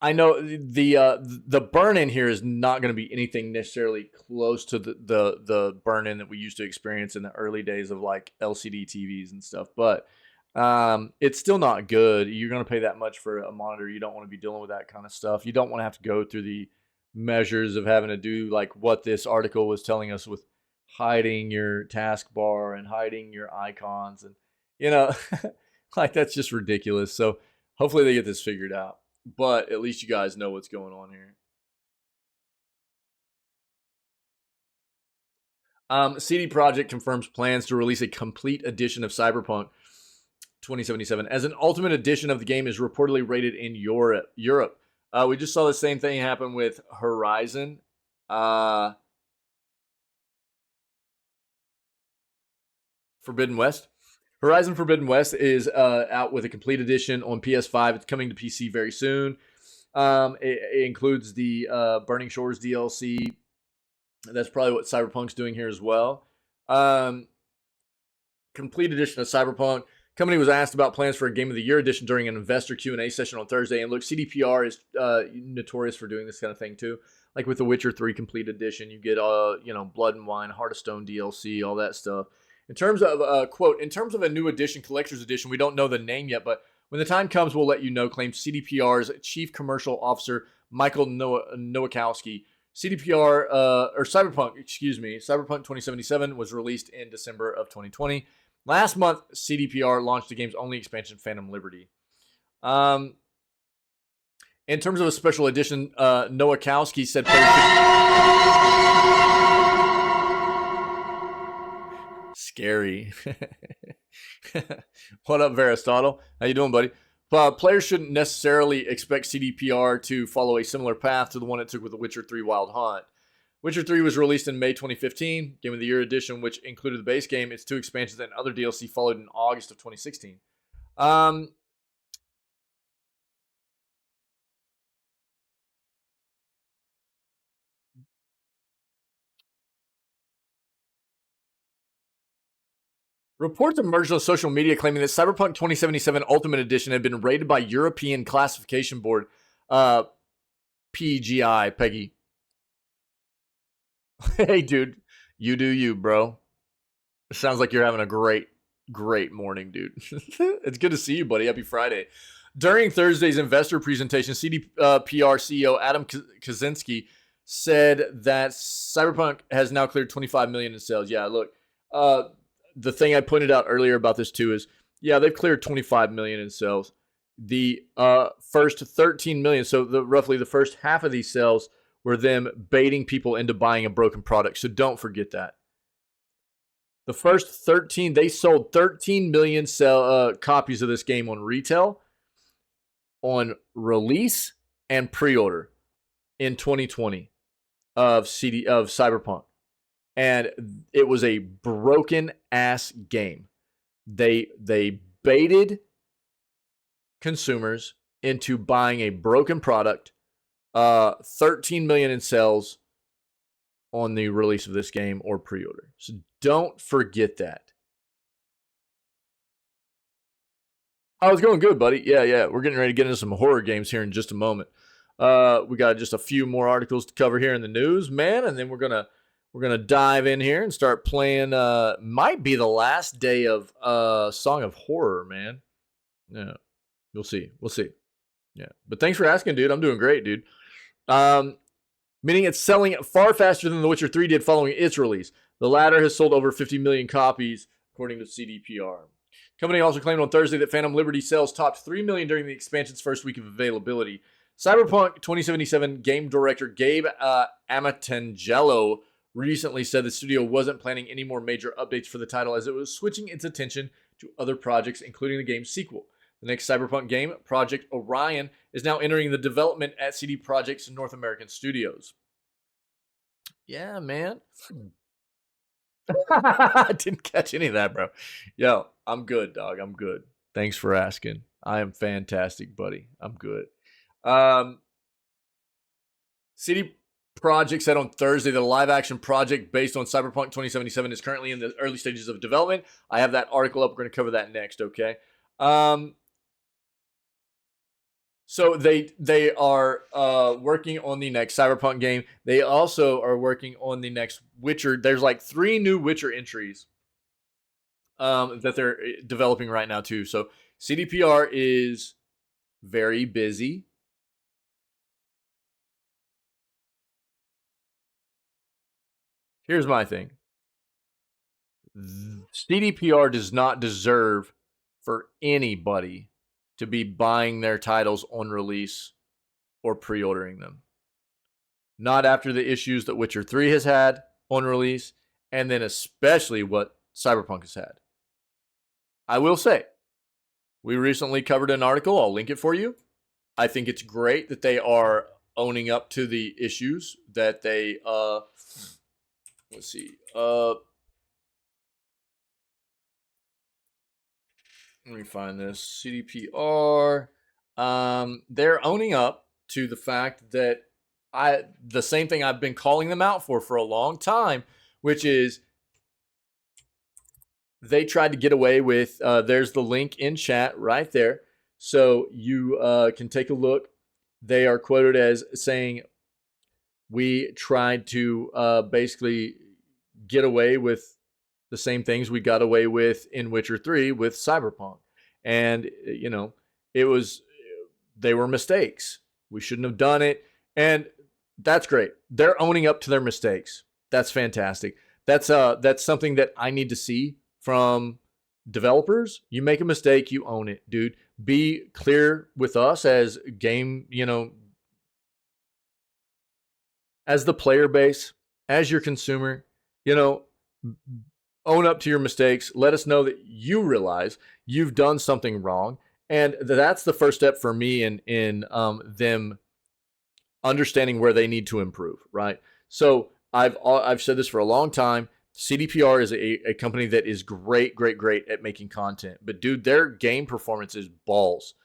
I know the burn in here is not going to be anything necessarily close to the burn in that we used to experience in the early days of like LCD TVs and stuff, but it's still not good. You're going to pay that much for a monitor. You don't want to be dealing with that kind of stuff. You don't want to have to go through the measures of having to do like what this article was telling us with hiding your taskbar and hiding your icons, and you know, like that's just ridiculous. So hopefully they get this figured out. But at least you guys know what's going on here. CD Projekt confirms plans to release a complete edition of Cyberpunk 2077 as an ultimate edition of the game is reportedly rated in Europe. We just saw the same thing happen with Horizon. Forbidden West. Horizon Forbidden West is out with a complete edition on PS5. It's coming to PC very soon. It includes the Burning Shores DLC. That's probably what Cyberpunk's doing here as well. Complete edition of Cyberpunk. Company was asked about plans for a Game of the Year edition during an investor Q&A session on Thursday. And look, CDPR is notorious for doing this kind of thing too. Like with The Witcher 3 Complete Edition, you get Blood and Wine, Heart of Stone DLC, all that stuff. In terms of quote, in terms of a new edition, collector's edition, we don't know the name yet, but when the time comes, we'll let you know, claims CDPR's Chief Commercial Officer Michael Nowakowski. Cyberpunk 2077 was released in December of 2020. Last month, CDPR launched the game's only expansion, Phantom Liberty. In terms of a special edition, Nowakowski said scary. What up, Aristotle? How you doing, buddy? Players shouldn't necessarily expect CDPR to follow a similar path to the one it took with The Witcher 3 Wild Hunt. Witcher 3 was released in May 2015. Game of the Year edition, which included the base game, its 2 expansions, and other DLC followed in August of 2016. Reports emerged on social media claiming that Cyberpunk 2077 Ultimate Edition had been rated by European Classification Board, PGI, Peggy. Hey, dude, you do you, bro. Sounds like you're having a great morning, dude. It's good to see you, buddy. Happy Friday. During Thursday's investor presentation, CDPR CEO Adam Kaczynski said that Cyberpunk has now cleared 25 million in sales. Yeah, look, the thing I pointed out earlier about this too is, yeah, they've cleared 25 million in sales. The first 13 million, so roughly the first half of these sales were them baiting people into buying a broken product. So don't forget that. The first 13, they sold 13 million copies of this game on retail, on release, and pre-order in 2020 of Cyberpunk. And it was a broken ass game. They baited consumers into buying a broken product. 13 million in sales on the release of this game or pre-order. So don't forget that. Oh, it's going good, buddy. Yeah. We're getting ready to get into some horror games here in just a moment. We got just a few more articles to cover here in the news, man, and then we're gonna dive in here and start playing. Might be the last day of Song of Horror, man. Yeah, we'll see. Yeah, but thanks for asking, dude. I'm doing great, dude. Meaning it's selling far faster than The Witcher 3 did following its release. The latter has sold over 50 million copies, according to CDPR. Company also claimed on Thursday that Phantom Liberty sales topped 3 million during the expansion's first week of availability. Cyberpunk 2077 game director Gabe Amatangelo recently said the studio wasn't planning any more major updates for the title as it was switching its attention to other projects, including the game's sequel. The next Cyberpunk game, Project Orion, is now entering the development at CD Projekt's North American studios. Yeah, man. I didn't catch any of that, bro. Yo, I'm good, dog. I'm good. Thanks for asking. I am fantastic, buddy. I'm good. CD Projekt said on Thursday that a live-action project based on Cyberpunk 2077 is currently in the early stages of development. I have that article up. We're going to cover that next, okay? So they are working on the next Cyberpunk game. They also are working on the next Witcher. There's like 3 new Witcher entries that they're developing right now too. So CDPR is very busy. Here's my thing. CDPR does not deserve for anybody to be buying their titles on release or pre-ordering them. Not after the issues that Witcher 3 has had on release, and then especially what Cyberpunk has had. I will say, we recently covered an article. I'll link it for you. I think it's great that they are owning up to the issues that they, let's see, let me find this. CDPR. They're owning up to the fact that the same thing I've been calling them out for a long time, which is they tried to get away with, there's the link in chat right there. So you can take a look. They are quoted as saying, we tried to basically get away with the same things we got away with in Witcher 3 with Cyberpunk. And, you know, they were mistakes. We shouldn't have done it. And that's great. They're owning up to their mistakes. That's fantastic. That's something that I need to see from developers. You make a mistake, you own it, dude. Be clear with us as game, as the player base, as your consumer, own up to your mistakes. Let us know that you realize you've done something wrong. And that's the first step for me in them understanding where they need to improve, right? So I've said this for a long time. CDPR is a company that is great at making content. But dude, their game performance is balls.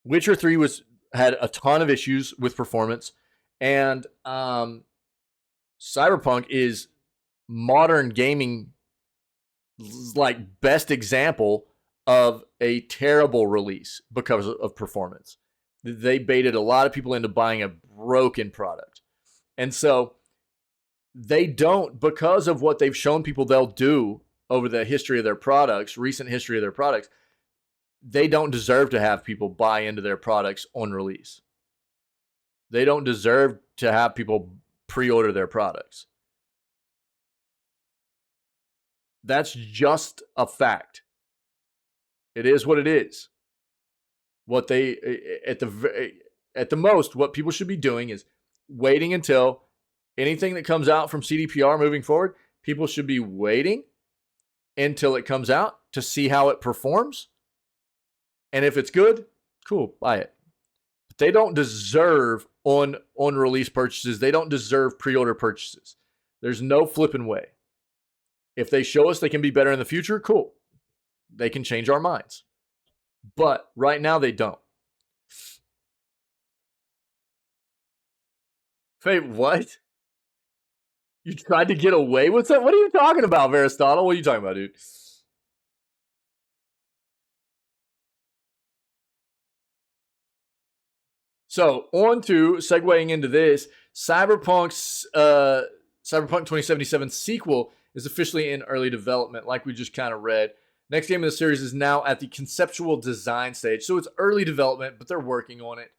Witcher 3 had a ton of issues with performance, and Cyberpunk is modern gaming like best example of a terrible release because of performance. They baited a lot of people into buying a broken product. And so they don't, because of what they've shown people they'll do over the history of their products, recent history of their products, they don't deserve to have people buy into their products on release. They don't deserve to have people pre-order their products. That's just a fact. It is what it is. What they at the most, what people should be doing is waiting until anything that comes out from CDPR moving forward, people should be waiting until it comes out to see how it performs. And if it's good, cool, buy it. But they don't deserve on release purchases. They don't deserve pre-order purchases. There's no flipping way. If they show us they can be better in the future, cool. They can change our minds. But right now they don't. Wait, what? You tried to get away with that? What are you talking about, Aristotle? What are you talking about, dude? So, on to segueing into this, Cyberpunk 2077 sequel is officially in early development, like we just kind of read. Next game in the series is now at the conceptual design stage. So it's early development, but they're working on it.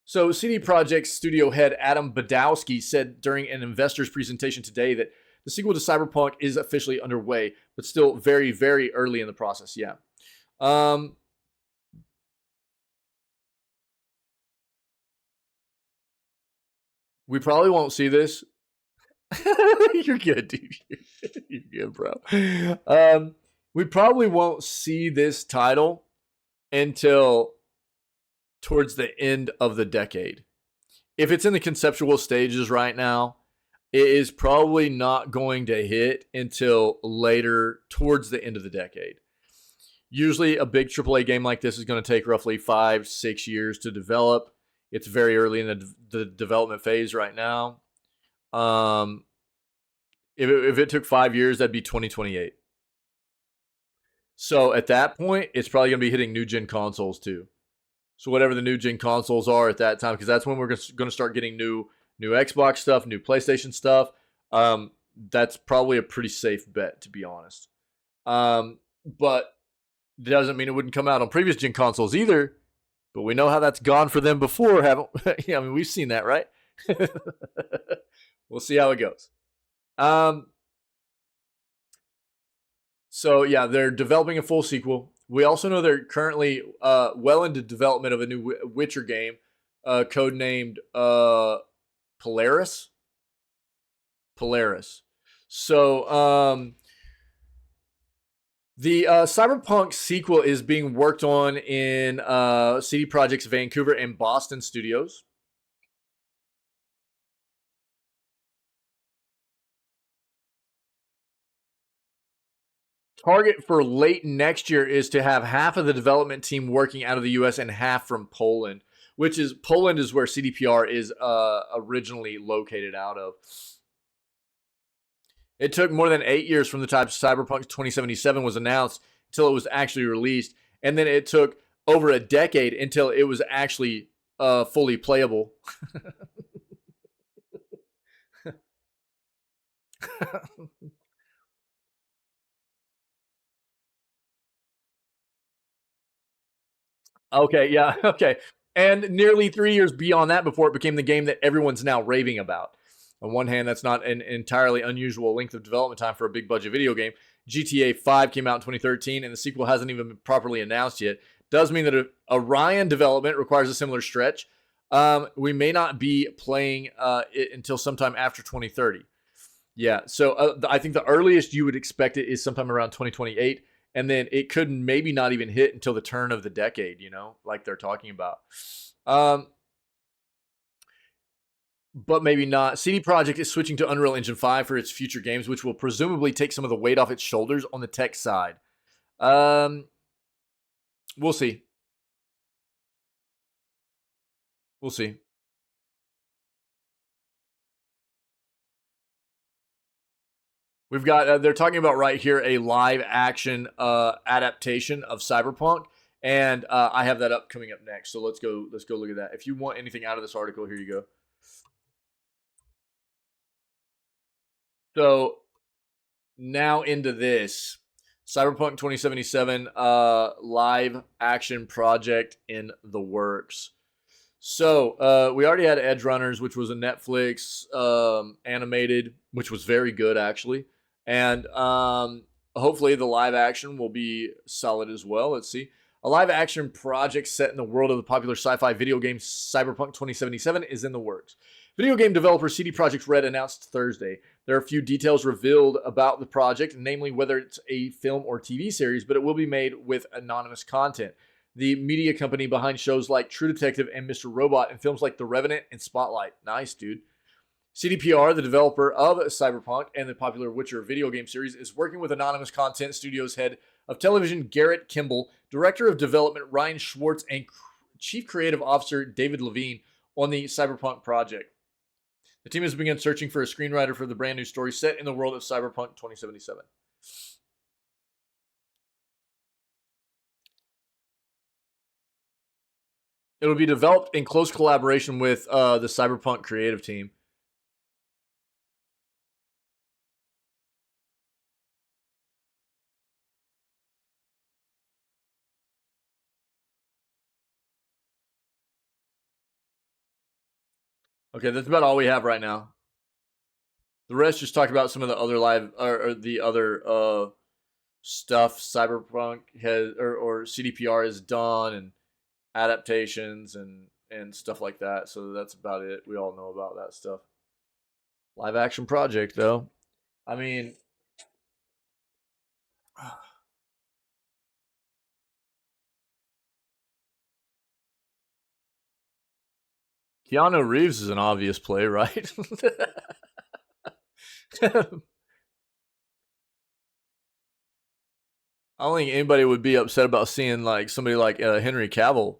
So CD Projekt's studio head Adam Badowski said during an investor's presentation today that the sequel to Cyberpunk is officially underway, but still very, very early in the process. Yeah. We probably won't see this. You're good, dude. You're good, bro. we probably won't see this title until towards the end of the decade. If it's in the conceptual stages right now, it is probably not going to hit until later towards the end of the decade. Usually a big AAA game like this is going to take roughly 5-6 years to develop. It's very early in the development phase right now. If it took 5 years, that'd be 2028. So at that point, it's probably going to be hitting new gen consoles too. So whatever the new gen consoles are at that time, because that's when we're going to start getting new Xbox stuff, new PlayStation stuff. That's probably a pretty safe bet, to be honest. But it doesn't mean it wouldn't come out on previous gen consoles either. But we know how that's gone for them before, haven't we? I mean, we've seen that, right? We'll see how it goes. So yeah, they're developing a full sequel. We also know they're currently well into development of a new Witcher game, codenamed Polaris. So the Cyberpunk sequel is being worked on in CD Projekt's Vancouver and Boston studios. Target for late next year is to have half of the development team working out of the US and half from Poland, which is Poland is where CDPR is originally located out of. It took more than 8 years from the time Cyberpunk 2077 was announced until it was actually released, and then it took over a decade until it was actually fully playable. Okay, yeah, okay. And nearly 3 years beyond that before it became the game that everyone's now raving about. On one hand, that's not an entirely unusual length of development time for a big budget video game. GTA 5 came out in 2013, and the sequel hasn't even been properly announced yet. Does mean that Orion development requires a similar stretch. We may not be playing it until sometime after 2030. Yeah, so I think the earliest you would expect it is sometime around 2028. And then it could maybe not even hit until the turn of the decade, like they're talking about. But maybe not. CD Projekt is switching to Unreal Engine 5 for its future games, which will presumably take some of the weight off its shoulders on the tech side. We'll see. We'll see. We've got, they're talking about right here, a live action adaptation of Cyberpunk. And I have that coming up next. So let's go look at that. If you want anything out of this article, here you go. So now into this Cyberpunk 2077 live action project in the works. So we already had Edge Runners, which was a Netflix animated, which was very good actually. And hopefully the live action will be solid as well. Let's see. A live action project set in the world of the popular sci-fi video game Cyberpunk 2077 is in the works. Video game developer CD Projekt Red announced Thursday. There are a few details revealed about the project, namely whether it's a film or TV series, but it will be made with anonymous content. The media company behind shows like True Detective and Mr. Robot and films like The Revenant and Spotlight. Nice, dude. CDPR, the developer of Cyberpunk and the popular Witcher video game series, is working with Anonymous Content Studios head of television Garrett Kimball, director of development Ryan Schwartz, and chief creative officer David Levine on the Cyberpunk project. The team has begun searching for a screenwriter for the brand new story set in the world of Cyberpunk 2077. It will be developed in close collaboration with the Cyberpunk creative team. Okay, that's about all we have right now. The rest just talk about some of the other live or the other stuff Cyberpunk has or CDPR has done and adaptations and stuff like that. So that's about it. We all know about that stuff. Live action project though. I mean, Keanu Reeves is an obvious play, right? I don't think anybody would be upset about seeing like somebody like Henry Cavill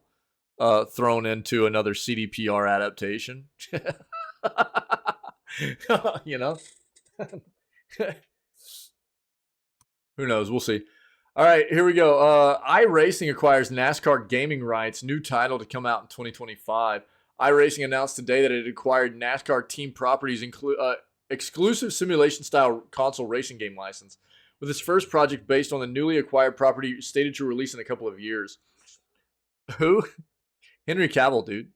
thrown into another CDPR adaptation. You know? Who knows? We'll see. All right, here we go. iRacing acquires NASCAR gaming rights, new title to come out in 2025. iRacing announced today that it acquired NASCAR team properties, exclusive simulation-style console racing game license, with its first project based on the newly acquired property stated to release in a couple of years. Who? Henry Cavill, dude.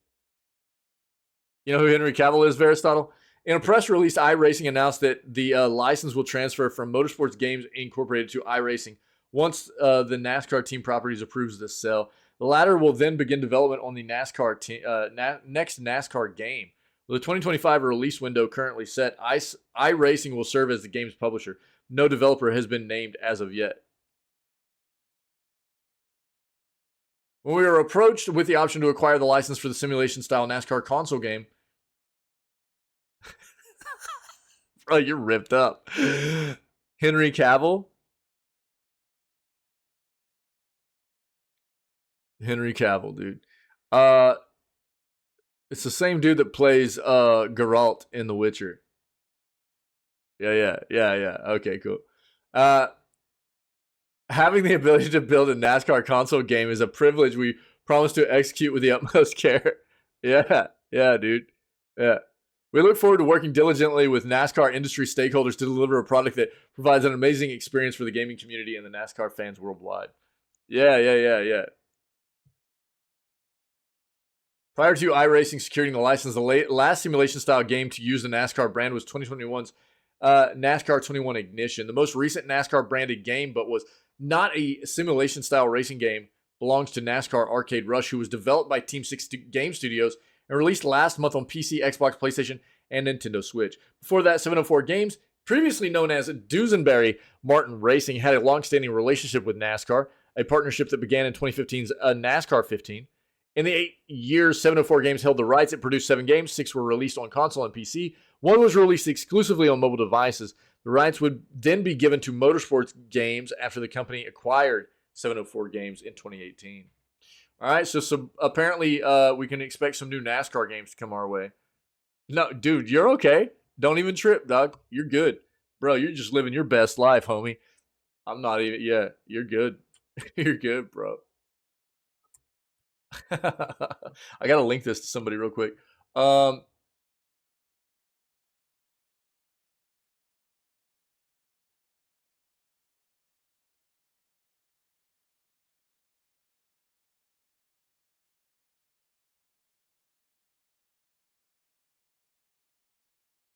You know who Henry Cavill is, Aristotle? In a press release, iRacing announced that the license will transfer from Motorsports Games Incorporated to iRacing once the NASCAR team properties approves the sale. The latter will then begin development on the NASCAR next NASCAR game. With the 2025 release window currently set, iRacing will serve as the game's publisher. No developer has been named as of yet. When we were approached with the option to acquire the license for the simulation-style NASCAR console game, bro, you're ripped up. Henry Cavill? Henry Cavill, dude. It's the same dude that plays Geralt in The Witcher. Yeah. Okay, cool. Having the ability to build a NASCAR console game is a privilege we promise to execute with the utmost care. Yeah, dude. Yeah. We look forward to working diligently with NASCAR industry stakeholders to deliver a product that provides an amazing experience for the gaming community and the NASCAR fans worldwide. Yeah. Prior to iRacing securing the license, the last simulation-style game to use the NASCAR brand was 2021's NASCAR 21 Ignition. The most recent NASCAR-branded game, but was not a simulation-style racing game, belongs to NASCAR Arcade Rush, who was developed by Team 6 Game Studios and released last month on PC, Xbox, PlayStation, and Nintendo Switch. Before that, 704 Games, previously known as Duesenberry Martin Racing, had a long-standing relationship with NASCAR, a partnership that began in 2015's NASCAR 15. In the 8 years 704 Games held the rights, it produced 7 games. 6 were released on console and PC. 1 was released exclusively on mobile devices. The rights would then be given to Motorsports Games after the company acquired 704 Games in 2018. All right, so apparently we can expect some new NASCAR games to come our way. No, dude, you're okay. Don't even trip, dog. You're good. Bro, you're just living your best life, homie. I'm not even, yeah, you're good. You're good, bro. I gotta link this to somebody real quick.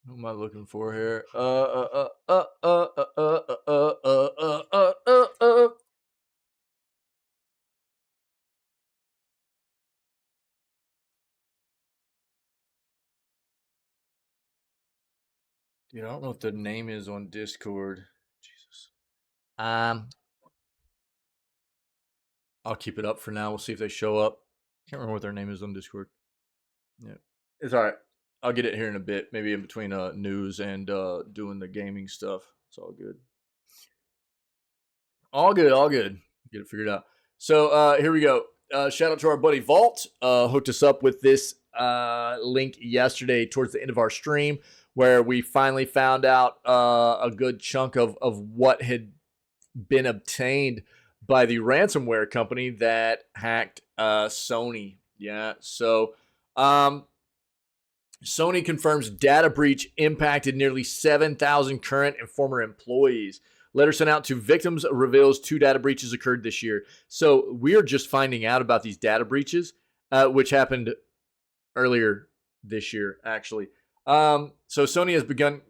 Who am I looking for here? Dude, I don't know what the name is on Discord. Jesus. I'll keep it up for now. We'll see if they show up. Can't remember what their name is on Discord. Yeah, it's all right. I'll get it here in a bit. Maybe in between news and doing the gaming stuff. It's all good. All good. Get it figured out. So here we go. Shout out to our buddy Vault. Hooked us up with this link yesterday towards the end of our stream, where we finally found out a good chunk of what had been obtained by the ransomware company that hacked Sony. Yeah, so Sony confirms data breach impacted nearly 7,000 current and former employees. Letter sent out to victims reveals 2 data breaches occurred this year. So we are just finding out about these data breaches, which happened earlier this year, actually. So Sony has begun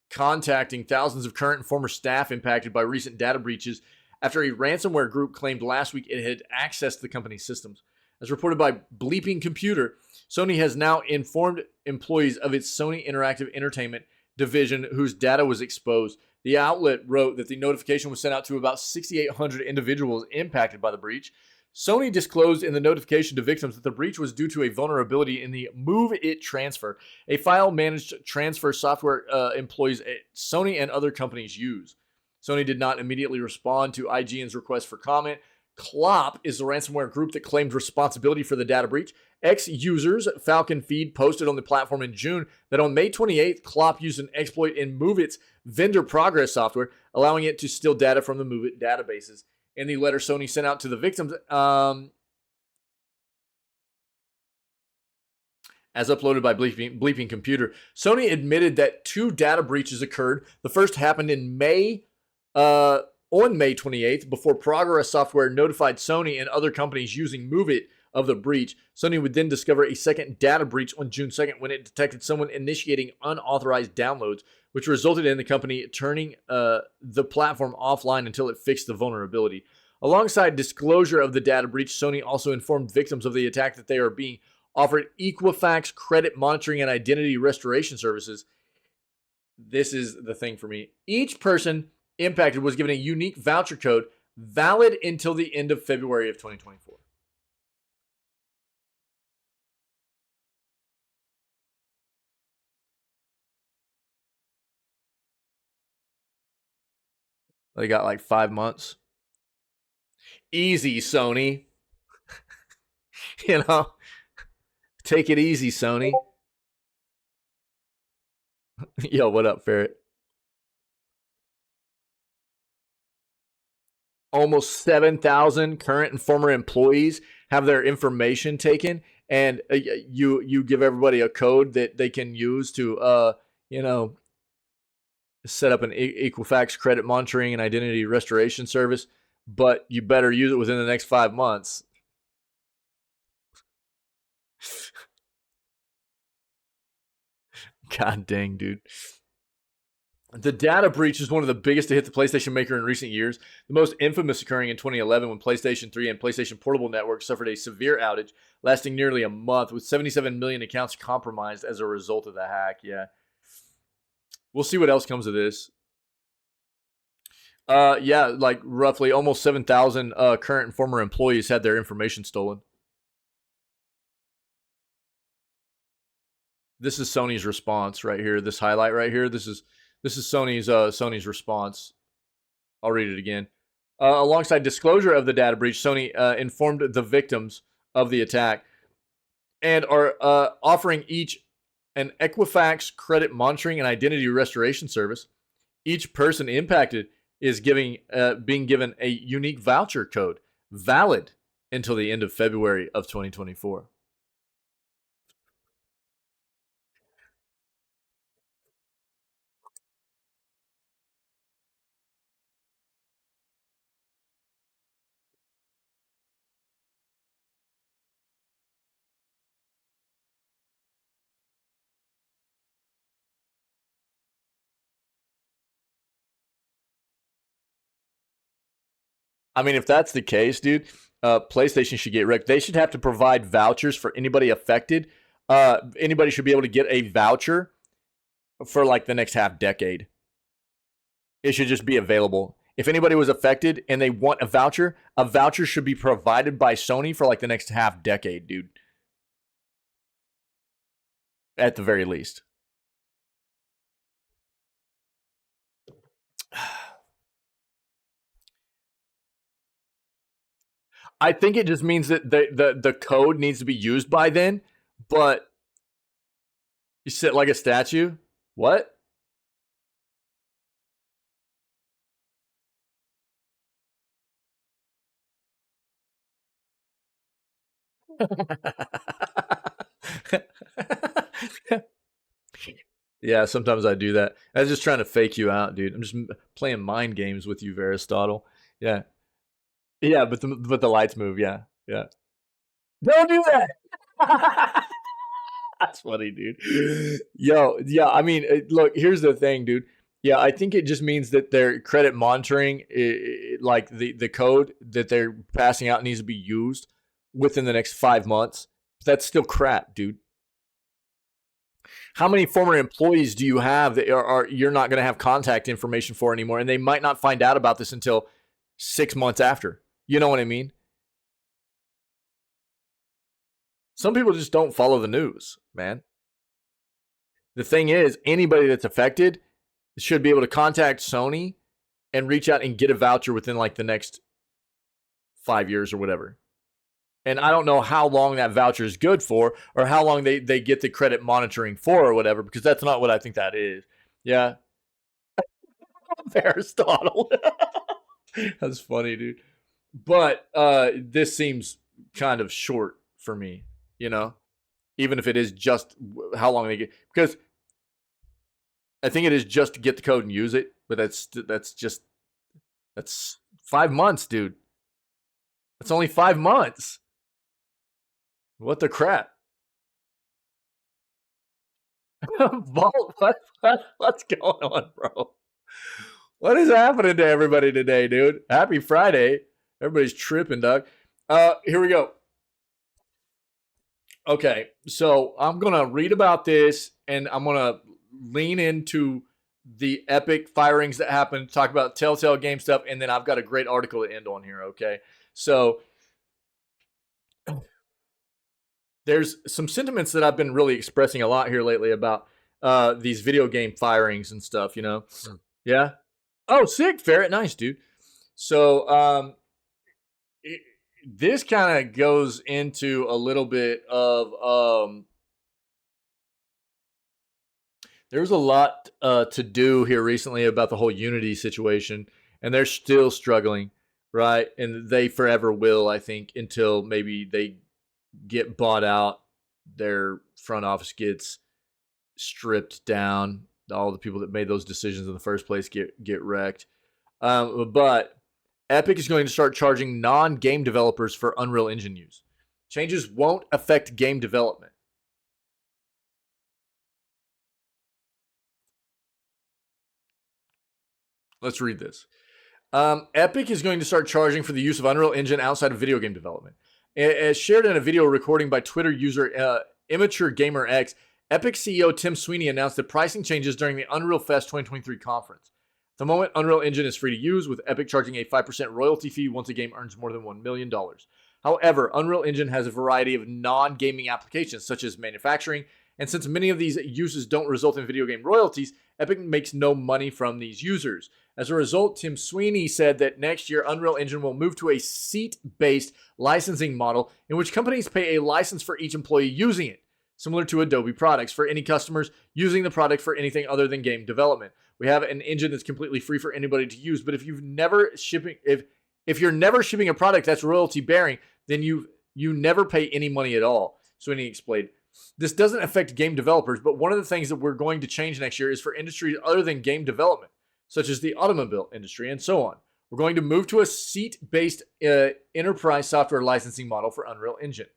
contacting thousands of current and former staff impacted by recent data breaches after a ransomware group claimed last week it had accessed the company's systems. As reported by Bleeping Computer, Sony has now informed employees of its Sony Interactive Entertainment division whose data was exposed. The outlet wrote that the notification was sent out to about 6,800 individuals impacted by the breach. Sony disclosed in the notification to victims that the breach was due to a vulnerability in the Move It Transfer, a file-managed transfer software employees at Sony and other companies use. Sony did not immediately respond to IGN's request for comment. Clop is the ransomware group that claimed responsibility for the data breach. Ex-users Falcon Feed posted on the platform in June that on May 28th, Clop used an exploit in MoveIt's vendor progress software, allowing it to steal data from the MoveIt databases. In the letter Sony sent out to the victims, as uploaded by Bleeping Computer, Sony admitted that 2 data breaches occurred. The first happened in on May 28th, before Progress Software notified Sony and other companies using MoveIt of the breach. Sony would then discover a second data breach on June 2nd when it detected someone initiating unauthorized downloads, which resulted in the company turning the platform offline until it fixed the vulnerability. Alongside disclosure of the data breach, Sony also informed victims of the attack that they are being offered Equifax credit monitoring and identity restoration services. This is the thing for me. Each person impacted was given a unique voucher code valid until the end of February of 2024. They got like 5 months. Easy, Sony. You know, take it easy, Sony. Yo, what up, Ferret? Almost 7,000 current and former employees have their information taken, and you give everybody a code that they can use to set up an Equifax credit monitoring and identity restoration service, but you better use it within the next 5 months. God dang, dude. The data breach is one of the biggest to hit the PlayStation Maker in recent years, the most infamous occurring in 2011 when PlayStation 3 and PlayStation Portable networks suffered a severe outage lasting nearly a month, with 77 million accounts compromised as a result of the hack. Yeah. We'll see what else comes of this. Yeah, like roughly almost 7,000 current and former employees had their information stolen. This is Sony's response right here. This highlight right here. This is Sony's response. I'll read it again. Alongside disclosure of the data breach, Sony informed the victims of the attack and are offering each an Equifax credit monitoring and identity restoration service. Each person impacted is being given a unique voucher code valid until the end of February of 2024. I mean, if that's the case, dude, PlayStation should get wrecked. They should have to provide vouchers for anybody affected. Anybody should be able to get a voucher for like the next half decade. It should just be available. If anybody was affected and they want a voucher should be provided by Sony for like the next half decade, dude. At the very least. I think it just means that the code needs to be used by then, but you sit like a statue? What? Yeah, sometimes I do that. I was just trying to fake you out, dude. I'm just playing mind games with you, Aristotle. Yeah. Yeah, but the lights move, yeah. Yeah. Don't do that. That's funny, dude. Yo, yeah, I mean, look, here's the thing, dude. Yeah, I think it just means that their credit monitoring, like the code that they're passing out needs to be used within the next 5 months. That's still crap, dude. How many former employees do you have that you're not going to have contact information for anymore, and they might not find out about this until 6 months after? You know what I mean? Some people just don't follow the news, man. The thing is, anybody that's affected should be able to contact Sony and reach out and get a voucher within like the next 5 years or whatever. And I don't know how long that voucher is good for or how long they get the credit monitoring for or whatever, because that's not what I think that is. Yeah. Aristotle. That's funny, dude. But this seems kind of short for me, you know, even if it is just how long they get, because I think it is just to get the code and use it, but that's 5 months, dude. That's only 5 months. What the crap? Vault, what's going on, bro? What is happening to everybody today, dude? Happy Friday. Everybody's tripping, dog. Here we go. Okay, so I'm going to read about this, and I'm going to lean into the epic firings that happened, talk about Telltale game stuff, and then I've got a great article to end on here, okay? So there's some sentiments that I've been really expressing a lot here lately about these video game firings and stuff, you know? Yeah? Oh, sick, Ferret. Nice, dude. So this kind of goes into a little bit of there's a lot to do here recently about the whole Unity situation, and they're still struggling, right? And they forever will, I think, until maybe they get bought out, their front office gets stripped down, all the people that made those decisions in the first place get wrecked. But Epic is going to start charging non-game developers for Unreal Engine use. Changes won't affect game development. Let's read this. Epic is going to start charging for the use of Unreal Engine outside of video game development. As shared in a video recording by Twitter user Immature Gamer X, Epic CEO Tim Sweeney announced the pricing changes during the Unreal Fest 2023 conference. At the moment, Unreal Engine is free to use, with Epic charging a 5% royalty fee once a game earns more than $1 million. However, Unreal Engine has a variety of non-gaming applications, such as manufacturing, and since many of these uses don't result in video game royalties, Epic makes no money from these users. As a result, Tim Sweeney said that next year, Unreal Engine will move to a seat-based licensing model in which companies pay a license for each employee using it, similar to Adobe products, for any customers using the product for anything other than game development. We have an engine that's completely free for anybody to use, but if you're never shipping a product that's royalty bearing, then you never pay any money at all. Sweeney explained. This doesn't affect game developers, but one of the things that we're going to change next year is for industries other than game development, such as the automobile industry and so on. We're going to move to a seat-based enterprise software licensing model for Unreal Engine.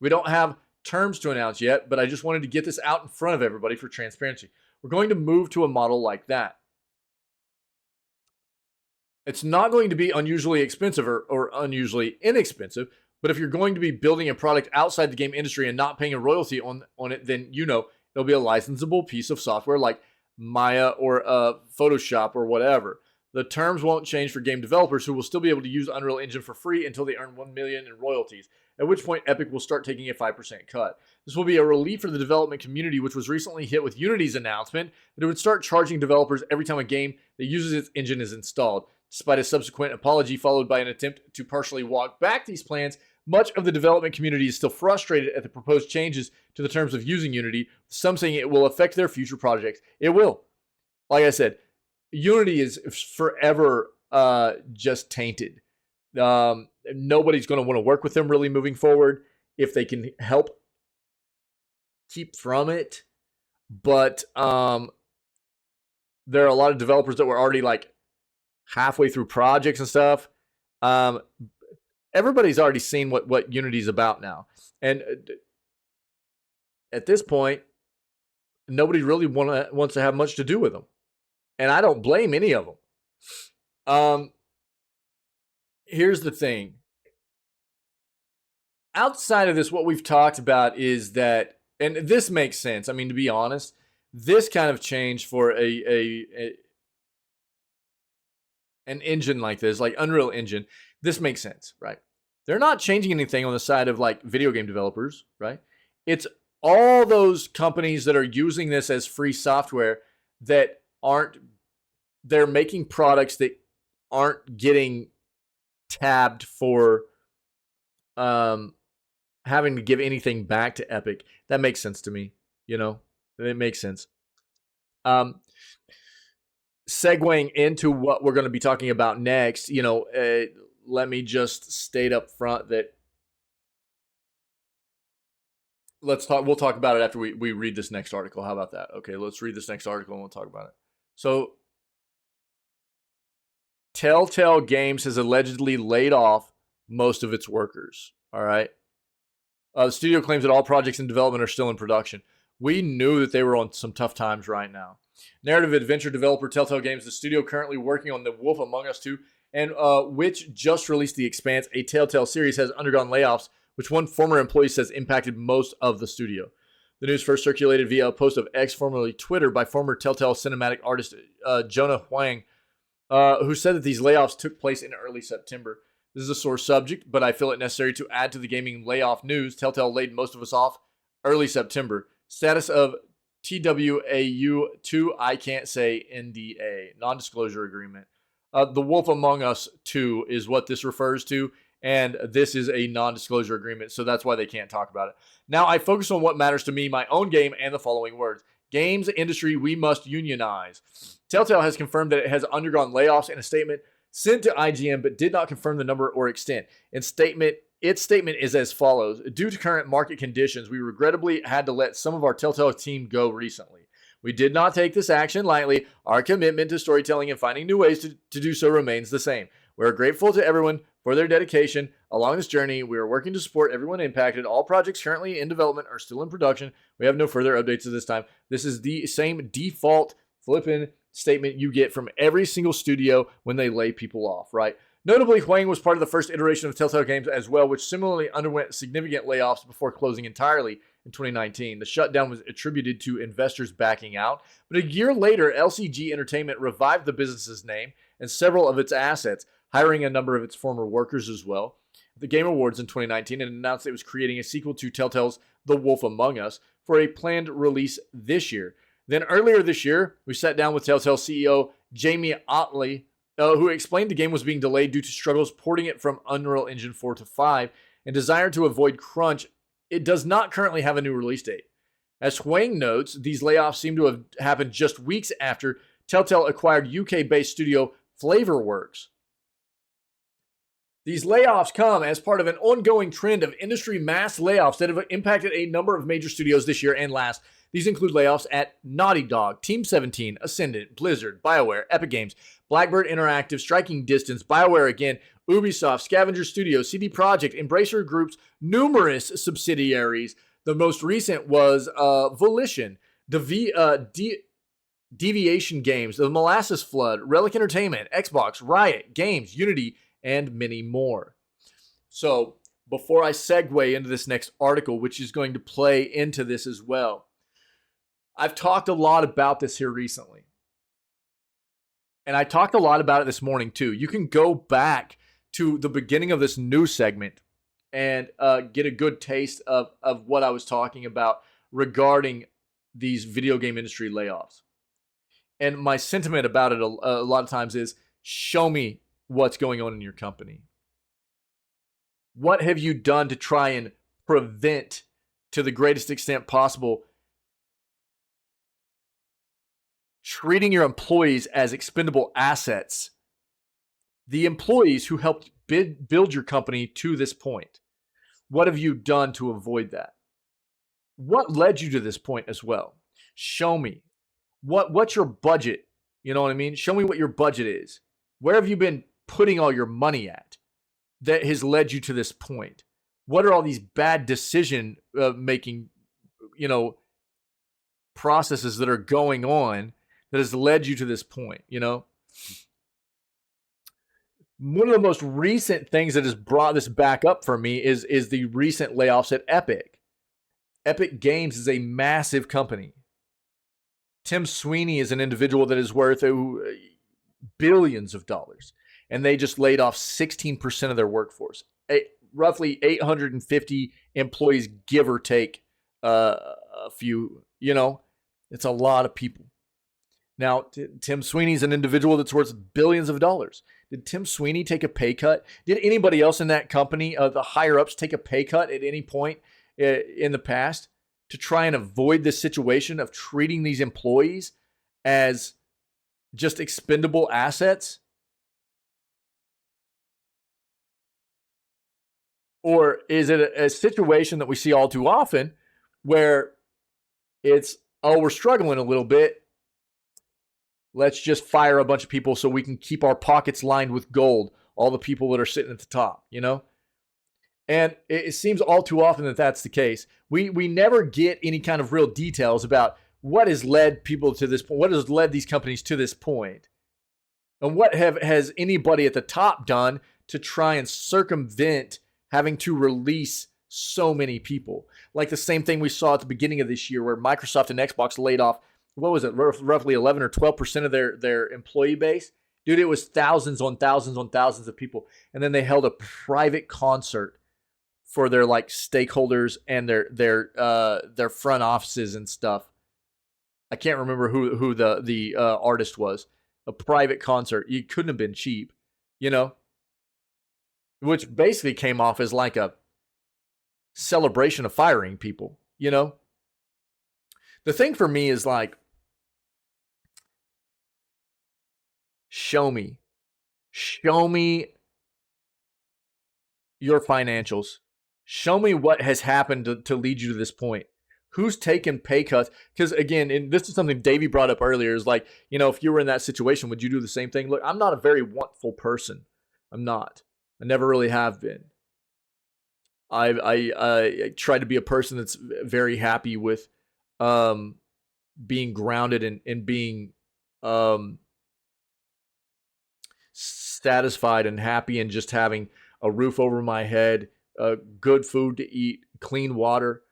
We don't have terms to announce yet, but I just wanted to get this out in front of everybody for transparency. We're going to move to a model like that. It's not going to be unusually expensive or unusually inexpensive, but if you're going to be building a product outside the game industry and not paying a royalty on it, then it'll be a licensable piece of software like Maya or Photoshop or whatever. The terms won't change for game developers, who will still be able to use Unreal Engine for free until they earn $1 million in royalties, at which point Epic will start taking a 5% cut. This will be a relief for the development community, which was recently hit with Unity's announcement that it would start charging developers every time a game that uses its engine is installed. Despite a subsequent apology followed by an attempt to partially walk back these plans, much of the development community is still frustrated at the proposed changes to the terms of using Unity, some saying it will affect their future projects. It will. Like I said, Unity is forever just tainted. Nobody's going to want to work with them really moving forward if they can help keep from it. But there are a lot of developers that were already like halfway through projects and stuff. Everybody's already seen what Unity's about now. And at this point, nobody really wants to have much to do with them. And I don't blame any of them. Here's the thing. Outside of this, what we've talked about is that, and this makes sense. I mean, to be honest, this kind of change for an engine like this, like Unreal Engine, this makes sense, right? They're not changing anything on the side of like video game developers, right? It's all those companies that are using this as free software that aren't, they're making products that aren't getting tabbed for having to give anything back to Epic. That makes sense to me, you know? It makes sense. Segueing into what we're going to be talking about next, you know, let me just state up front that we'll talk about it after we read this next article. How about that? Okay, let's read this next article and we'll talk about it. So, Telltale Games has allegedly laid off most of its workers. All right. The studio claims that all projects in development are still in production. We knew that they were on some tough times right now. Narrative adventure developer Telltale Games, the studio currently working on The Wolf Among Us 2, and which just released The Expanse, a Telltale series, has undergone layoffs, which one former employee says impacted most of the studio. The news first circulated via a post of X, formerly Twitter, by former Telltale cinematic artist Jonah Huang, who said that these layoffs took place in early September. This is a sore subject, but I feel it necessary to add to the gaming layoff news. Telltale laid most of us off early September. Status of TWAU2, I can't say, NDA, non-disclosure agreement. The Wolf Among Us 2 is what this refers to, and this is a non-disclosure agreement, so that's why they can't talk about it. Now, I focus on what matters to me, my own game, and the following words. Games industry, we must unionize. Telltale has confirmed that it has undergone layoffs in a statement sent to IGN, but did not confirm the number or extent. Its statement is as follows. Due to current market conditions, we regrettably had to let some of our Telltale team go recently. We did not take this action lightly. Our commitment to storytelling and finding new ways to do so remains the same. We are grateful to everyone for their dedication along this journey. We are working to support everyone impacted. All projects currently in development are still in production. We have no further updates at this time. This is the same default flippin' statement you get from every single studio when they lay people off, right? Notably, Huang was part of the first iteration of Telltale Games as well, which similarly underwent significant layoffs before closing entirely in 2019. The shutdown was attributed to investors backing out, but a year later, LCG Entertainment revived the business's name and several of its assets, hiring a number of its former workers as well. At the Game Awards in 2019, it announced it was creating a sequel to Telltale's The Wolf Among Us for a planned release this year. Then earlier this year, we sat down with Telltale CEO Jamie Otley, who explained the game was being delayed due to struggles porting it from Unreal Engine 4 to 5 and desire to avoid crunch. It does not currently have a new release date. As Huang notes, these layoffs seem to have happened just weeks after Telltale acquired UK-based studio Flavorworks. These layoffs come as part of an ongoing trend of industry mass layoffs that have impacted a number of major studios this year and last. These include layoffs at Naughty Dog, Team 17, Ascendant, Blizzard, BioWare, Epic Games, Blackbird Interactive, Striking Distance, BioWare again, Ubisoft, Scavenger Studios, CD Projekt, Embracer Group's numerous subsidiaries. The most recent was Volition, Deviation Games, The Molasses Flood, Relic Entertainment, Xbox, Riot Games, Unity, and many more. So, before I segue into this next article, which is going to play into this as well, I've talked a lot about this here recently. And I talked a lot about it this morning too. You can go back to the beginning of this news segment and get a good taste of what I was talking about regarding these video game industry layoffs. And my sentiment about it a lot of times is, show me what's going on in your company. What have you done to try and prevent, to the greatest extent possible, treating your employees as expendable assets? The employees who helped build your company to this point. What have you done to avoid that? What led you to this point as well? Show me. What's your budget? You know what I mean? Show me what your budget is. Where have you been putting all your money at that has led you to this point? What are all these bad decision making, processes that are going on that has led you to this point? One of the most recent things that has brought this back up for me is the recent layoffs at Epic. Epic Games is a massive company. Tim Sweeney is an individual that is worth billions of dollars, and they just laid off 16% of their workforce. roughly 850 employees, give or take a few. It's a lot of people. Now, Tim Sweeney's an individual that's worth billions of dollars. Did Tim Sweeney take a pay cut? Did anybody else in that company, the higher ups, take a pay cut at any point in the past to try and avoid this situation of treating these employees as just expendable assets? Or is it a situation that we see all too often where it's, oh, we're struggling a little bit, let's just fire a bunch of people so we can keep our pockets lined with gold, all the people that are sitting at the top, And it seems all too often that that's the case. We never get any kind of real details about what has led people to this point, what has led these companies to this point, and what has anybody at the top done to try and circumvent having to release so many people. Like the same thing we saw at the beginning of this year where Microsoft and Xbox laid off, what was it, roughly 11 or 12% of their employee base? Dude, it was thousands on thousands on thousands of people. And then they held a private concert for their like stakeholders and their front offices and stuff. I can't remember who the artist was. A private concert. You couldn't have been cheap, which basically came off as like a celebration of firing people, The thing for me is like, show me your financials. Show me what has happened to lead you to this point. Who's taken pay cuts? Because again, and this is something Davey brought up earlier, is like, if you were in that situation, would you do the same thing? Look, I'm not a very wantful person. I'm not. I never really have been. I try to be a person that's very happy with being grounded and being satisfied and happy and just having a roof over my head, good food to eat, clean water,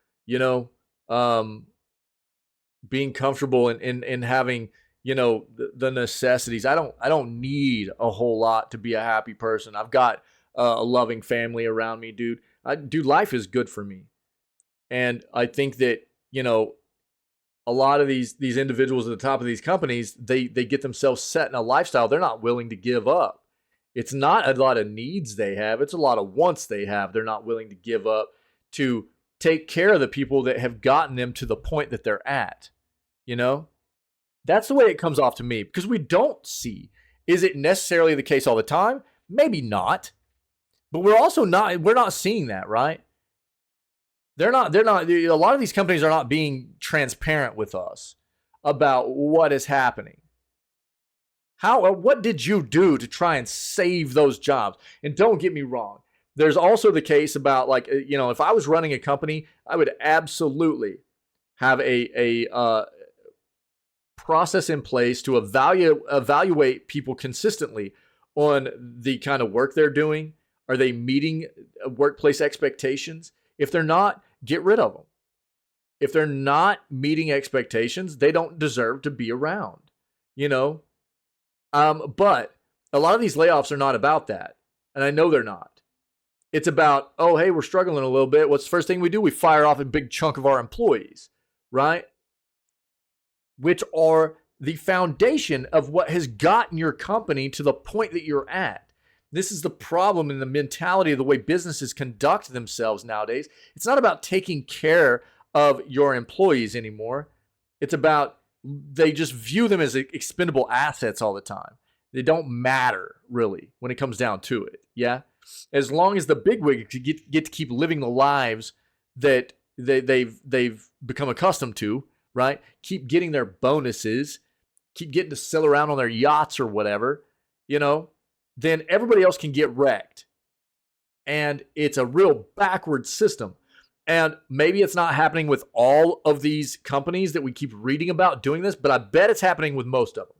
being comfortable and having, the necessities. I don't need a whole lot to be a happy person. I've got a loving family around me, dude. Life is good for me. And I think that, a lot of these individuals at the top of these companies, they get themselves set in a lifestyle they're not willing to give up. It's not a lot of needs they have. It's a lot of wants they have. They're not willing to give up to take care of the people that have gotten them to the point that they're at. That's the way it comes off to me, because we don't see. Is it necessarily the case all the time? Maybe not. But we're not seeing that, right? A lot of these companies are not being transparent with us about what is happening. What did you do to try and save those jobs? And don't get me wrong. There's also the case about, like, if I was running a company, I would absolutely have a process in place to evaluate people consistently on the kind of work they're doing. Are they meeting workplace expectations? If they're not, get rid of them. If they're not meeting expectations, they don't deserve to be around, But a lot of these layoffs are not about that. And I know they're not. It's about, oh, hey, we're struggling a little bit. What's the first thing we do? We fire off a big chunk of our employees, right? Which are the foundation of what has gotten your company to the point that you're at. This is the problem in the mentality of the way businesses conduct themselves nowadays. It's not about taking care of your employees anymore. It's about they just view them as expendable assets all the time. They don't matter, really, when it comes down to it. Yeah? As long as the bigwigs get to keep living the lives that they've become accustomed to, right? Keep getting their bonuses, keep getting to sail around on their yachts or whatever, then everybody else can get wrecked. And it's a real backward system. And maybe it's not happening with all of these companies that we keep reading about doing this, but I bet it's happening with most of them.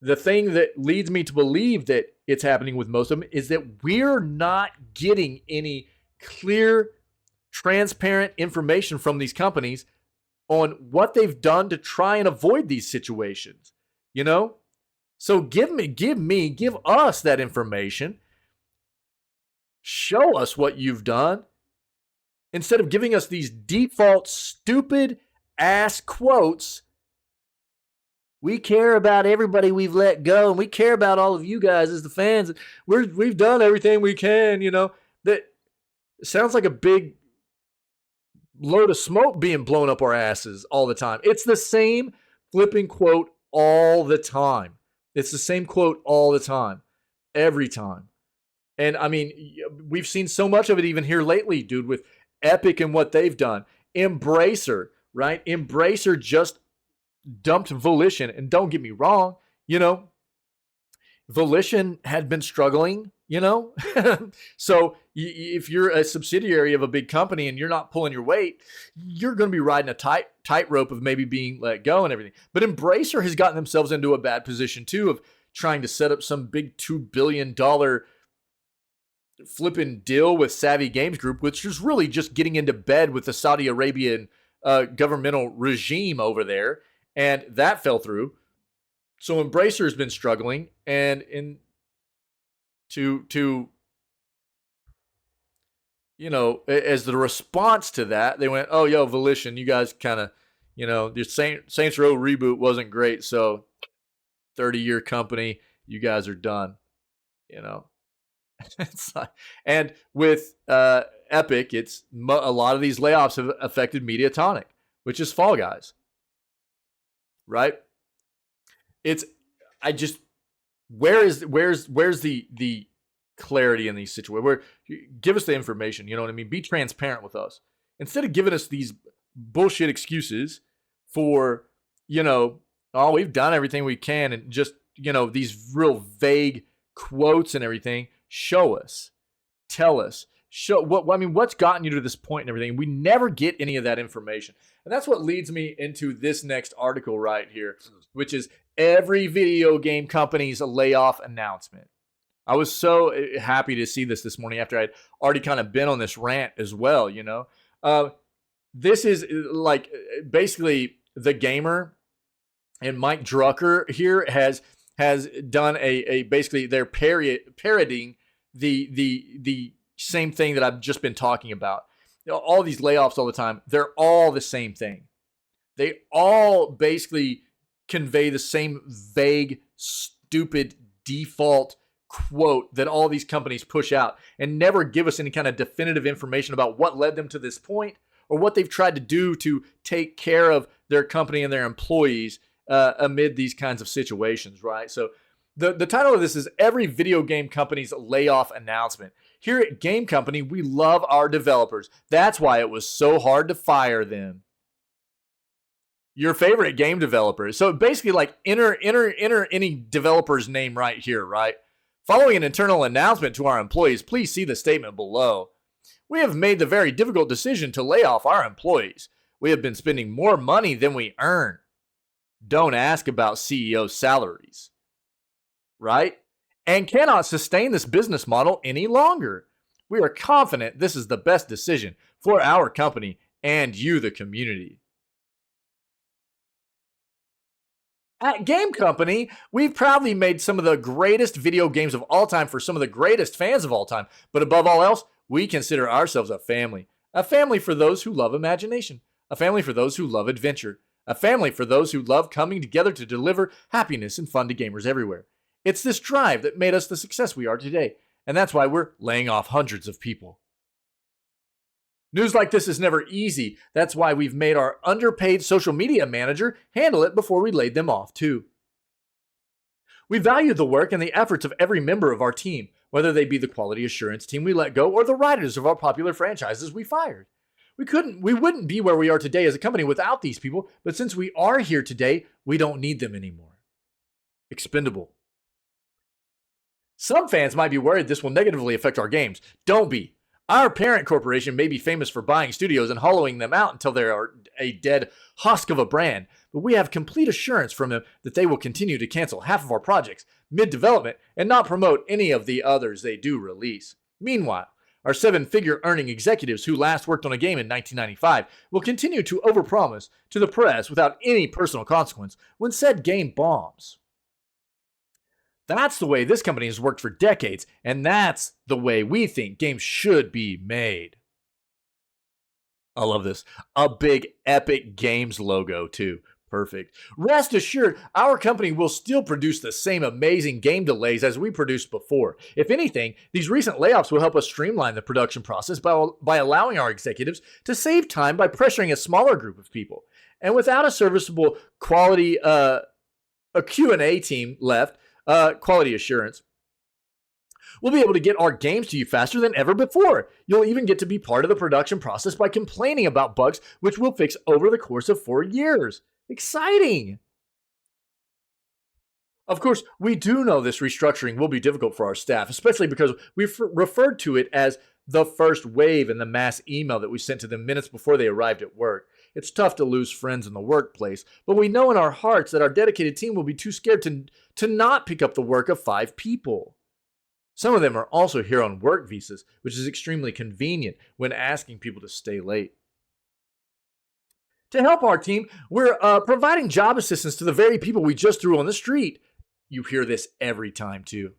The thing that leads me to believe that it's happening with most of them is that we're not getting any clear, transparent information from these companies on what they've done to try and avoid these situations, So give us that information. Show us what you've done. Instead of giving us these default stupid ass quotes, we care about everybody we've let go, and we care about all of you guys as the fans. We've done everything we can, That sounds like a big load of smoke being blown up our asses all the time. It's the same flipping quote all the time. It's the same quote all the time, every time. And I mean, we've seen so much of it even here lately, dude, with Epic and what they've done. Embracer, right? Embracer just dumped Volition. And don't get me wrong, Volition had been struggling, So if you're a subsidiary of a big company and you're not pulling your weight, you're going to be riding a tightrope of maybe being let go and everything. But Embracer has gotten themselves into a bad position too of trying to set up some big $2 billion flipping deal with Savvy Games Group, which is really just getting into bed with the Saudi Arabian governmental regime over there. And that fell through. So Embracer has been struggling, and as the response to that, they went, "Oh, yo, Volition, you guys kind of, your Saints Row reboot wasn't great, so 30-year company, you guys are done." It's like, and with Epic, it's a lot of these layoffs have affected Mediatonic, which is Fall Guys, right? Where's the clarity in these situations? Where give us the information, you know what I mean? Be transparent with us. Instead of giving us these bullshit excuses for, we've done everything we can, and just, these real vague quotes and everything. Show us. Tell us. What's gotten you to this point and everything? We never get any of that information. And that's what leads me into this next article right here, which is every video game company's layoff announcement. I was so happy to see this morning after I'd already kind of been on this rant as well, This is like basically The Gamer and Mike Drucker here has done a basically they're parodying the same thing that I've just been talking about. All these layoffs all the time, they're all the same thing. They all basically convey the same vague, stupid default quote that all these companies push out and never give us any kind of definitive information about what led them to this point or what they've tried to do to take care of their company and their employees amid these kinds of situations, right? So the title of this is Every Video Game Company's Layoff Announcement. Here at Game Company, we love our developers. That's why it was so hard to fire them. Your favorite game developers. So basically like enter any developer's name right here, right? Following an internal announcement to our employees, please see the statement below. We have made the very difficult decision to lay off our employees. We have been spending more money than we earn. Don't ask about CEO salaries. Right? And cannot sustain this business model any longer. We are confident this is the best decision for our company and you, the community. At Game Company, we've proudly made some of the greatest video games of all time for some of the greatest fans of all time. But above all else, we consider ourselves a family. A family for those who love imagination. A family for those who love adventure. A family for those who love coming together to deliver happiness and fun to gamers everywhere. It's this drive that made us the success we are today, and that's why we're laying off hundreds of people. News like this is never easy. That's why we've made our underpaid social media manager handle it before we laid them off, too. We value the work and the efforts of every member of our team, whether they be the quality assurance team we let go or the writers of our popular franchises we fired. We wouldn't be where we are today as a company without these people, but since we are here today, we don't need them anymore. Expendable. Some fans might be worried this will negatively affect our games. Don't be. Our parent corporation may be famous for buying studios and hollowing them out until they are a dead husk of a brand, but we have complete assurance from them that they will continue to cancel half of our projects mid-development and not promote any of the others they do release. Meanwhile, our seven-figure earning executives who last worked on a game in 1995 will continue to overpromise to the press without any personal consequence when said game bombs. That's the way this company has worked for decades, and that's the way we think games should be made. I love this. A big Epic Games logo, too. Perfect. Rest assured, our company will still produce the same amazing game delays as we produced before. If anything, these recent layoffs will help us streamline the production process by allowing our executives to save time by pressuring a smaller group of people. And without a serviceable quality, a Q&A team left, quality assurance, we'll be able to get our games to you faster than ever before. You'll even get to be part of the production process by complaining about bugs, which we'll fix over the course of 4 years. Exciting! Of course, we do know this restructuring will be difficult for our staff, especially because we've referred to it as the first wave in the mass email that we sent to them minutes before they arrived at work. It's tough to lose friends in the workplace, but we know in our hearts that our dedicated team will be too scared to not pick up the work of 5 people. Some of them are also here on work visas, which is extremely convenient when asking people to stay late. To help our team, we're providing job assistance to the very people we just threw on the street. You hear this every time, too.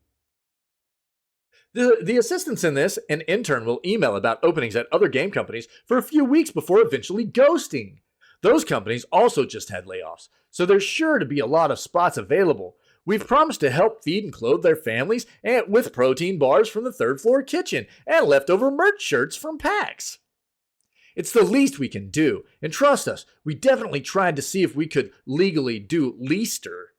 The assistants in this, an intern will email about openings at other game companies for a few weeks before eventually ghosting. Those companies also just had layoffs, so there's sure to be a lot of spots available. We've promised to help feed and clothe their families and with protein bars from the 3rd floor kitchen and leftover merch shirts from PAX. It's the least we can do, and trust us, we definitely tried to see if we could legally do leaster.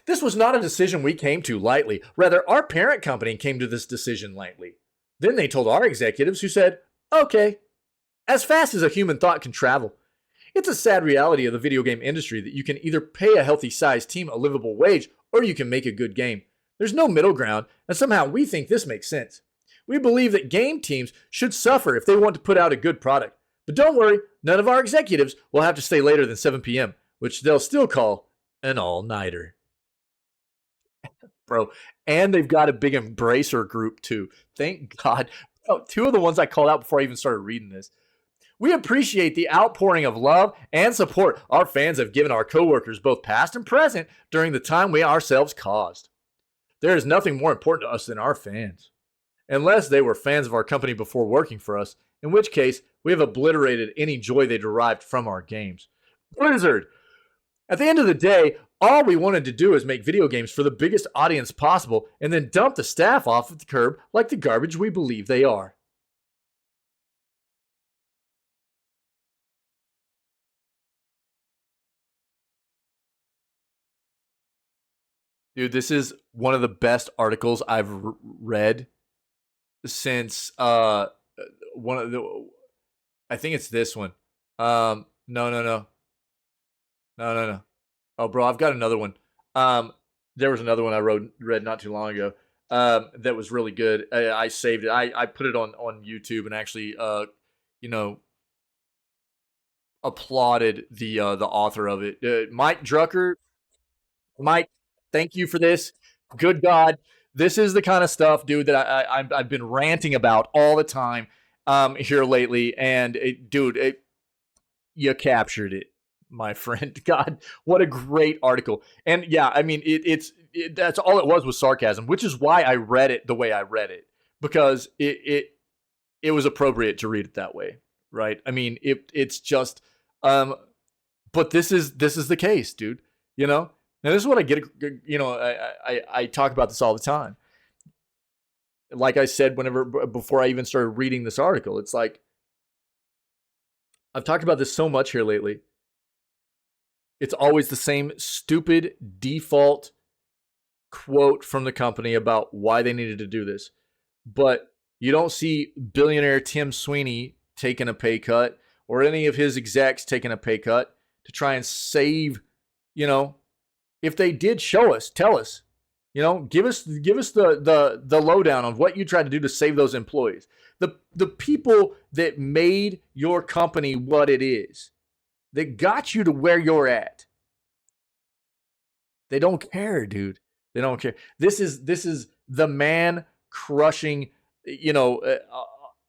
This was not a decision we came to lightly. Rather, our parent company came to this decision lightly. Then they told our executives, who said, okay, as fast as a human thought can travel. It's a sad reality of the video game industry that you can either pay a healthy-sized team a livable wage or you can make a good game. There's no middle ground, and somehow we think this makes sense. We believe that game teams should suffer if they want to put out a good product. But don't worry, none of our executives will have to stay later than 7 p.m., which they'll still call an all-nighter. Bro, and they've got a big embracer group too. Thank God. Oh, 2 of the ones I called out before I even started reading this. We appreciate the outpouring of love and support our fans have given our coworkers, both past and present, during the time we ourselves caused. There is nothing more important to us than our fans. Unless they were fans of our company before working for us, in which case we have obliterated any joy they derived from our games. Blizzard! At the end of the day, all we wanted to do is make video games for the biggest audience possible and then dump the staff off at the curb like the garbage we believe they are. Dude, this is one of the best articles I've read since I think it's this one. No. Oh, bro, I've got another one. There was another one I read not too long ago that was really good. I saved it. I put it on YouTube and actually, applauded the author of it. Mike Drucker. Mike, thank you for this. Good God. This is the kind of stuff, dude, that I've been ranting about all the time here lately. And, you captured it, my friend. God, what a great article. And, yeah, I mean, that's all it was sarcasm, which is why I read it the way I read it. Because it was appropriate to read it that way, right? I mean, it's just but this is the case, dude, you know? Now, this is what I get, I talk about this all the time. Like I said, before I even started reading this article, it's like, I've talked about this so much here lately. It's always the same stupid default quote from the company about why they needed to do this. But you don't see billionaire Tim Sweeney taking a pay cut or any of his execs taking a pay cut to try and save, if they did show us, tell us, give us the lowdown on what you tried to do to save those employees. The people that made your company what it is, that got you to where you're at. They don't care, dude. They don't care. This is the man crushing,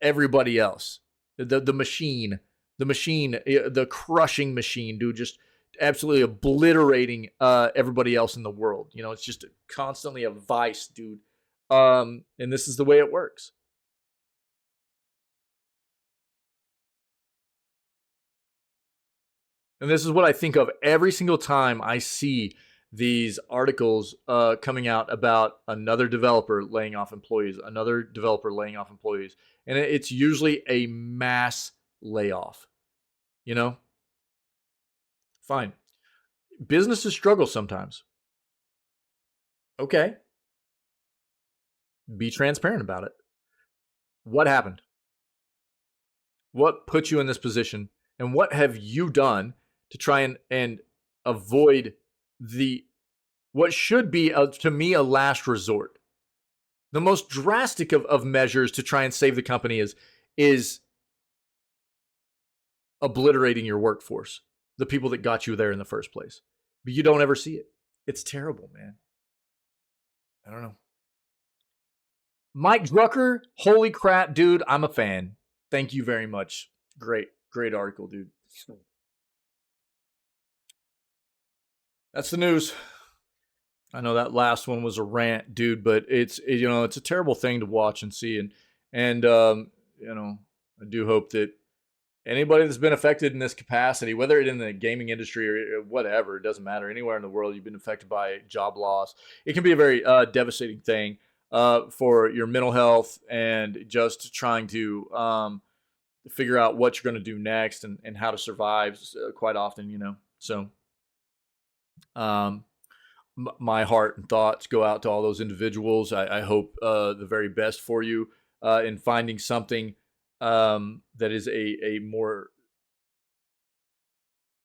everybody else. The machine, the crushing machine, dude. Just absolutely obliterating everybody else in the world. You know, it's just constantly a vice, dude. And this is the way it works. And this is what I think of every single time I see these articles coming out about another developer laying off employees, another developer laying off employees. And it's usually a mass layoff, you know? Fine. Businesses struggle sometimes. Okay. Be transparent about it. What happened? What put you in this position? And what have you done to try and avoid what should be, to me, a last resort? The most drastic of measures to try and save the company is obliterating your workforce, the people that got you there in the first place. But you don't ever see it. It's terrible, man. I don't know. Mike Drucker, holy crap, dude, I'm a fan. Thank you very much. Great article, dude. That's the news. I know that last one was a rant, dude, but it's a terrible thing to watch and see, and I do hope that anybody that's been affected in this capacity, whether it's in the gaming industry or whatever, it doesn't matter. Anywhere in the world you've been affected by job loss, it can be a very devastating thing for your mental health and just trying to figure out what you're going to do next and how to survive quite often, So my heart and thoughts go out to all those individuals. I hope the very best for you in finding something that is a more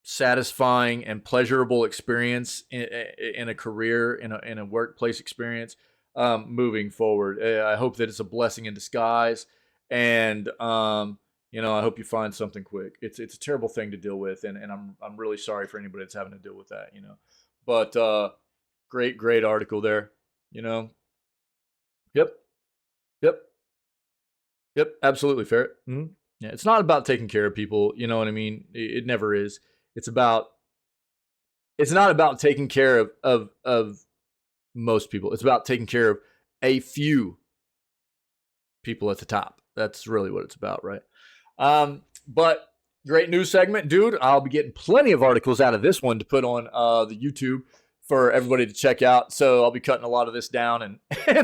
satisfying and pleasurable experience in a career, in a workplace experience moving forward. I hope that it's a blessing in disguise, and I hope you find something quick. It's a terrible thing to deal with, and I'm really sorry for anybody that's having to deal with that. But great article there. Yep, absolutely fair. Mm-hmm. Yeah, it's not about taking care of people. You know what I mean? It never is. It's not about taking care of most people. It's about taking care of a few people at the top. That's really what it's about, right? But great news segment, dude. I'll be getting plenty of articles out of this one to put on the YouTube for everybody to check out. So I'll be cutting a lot of this down and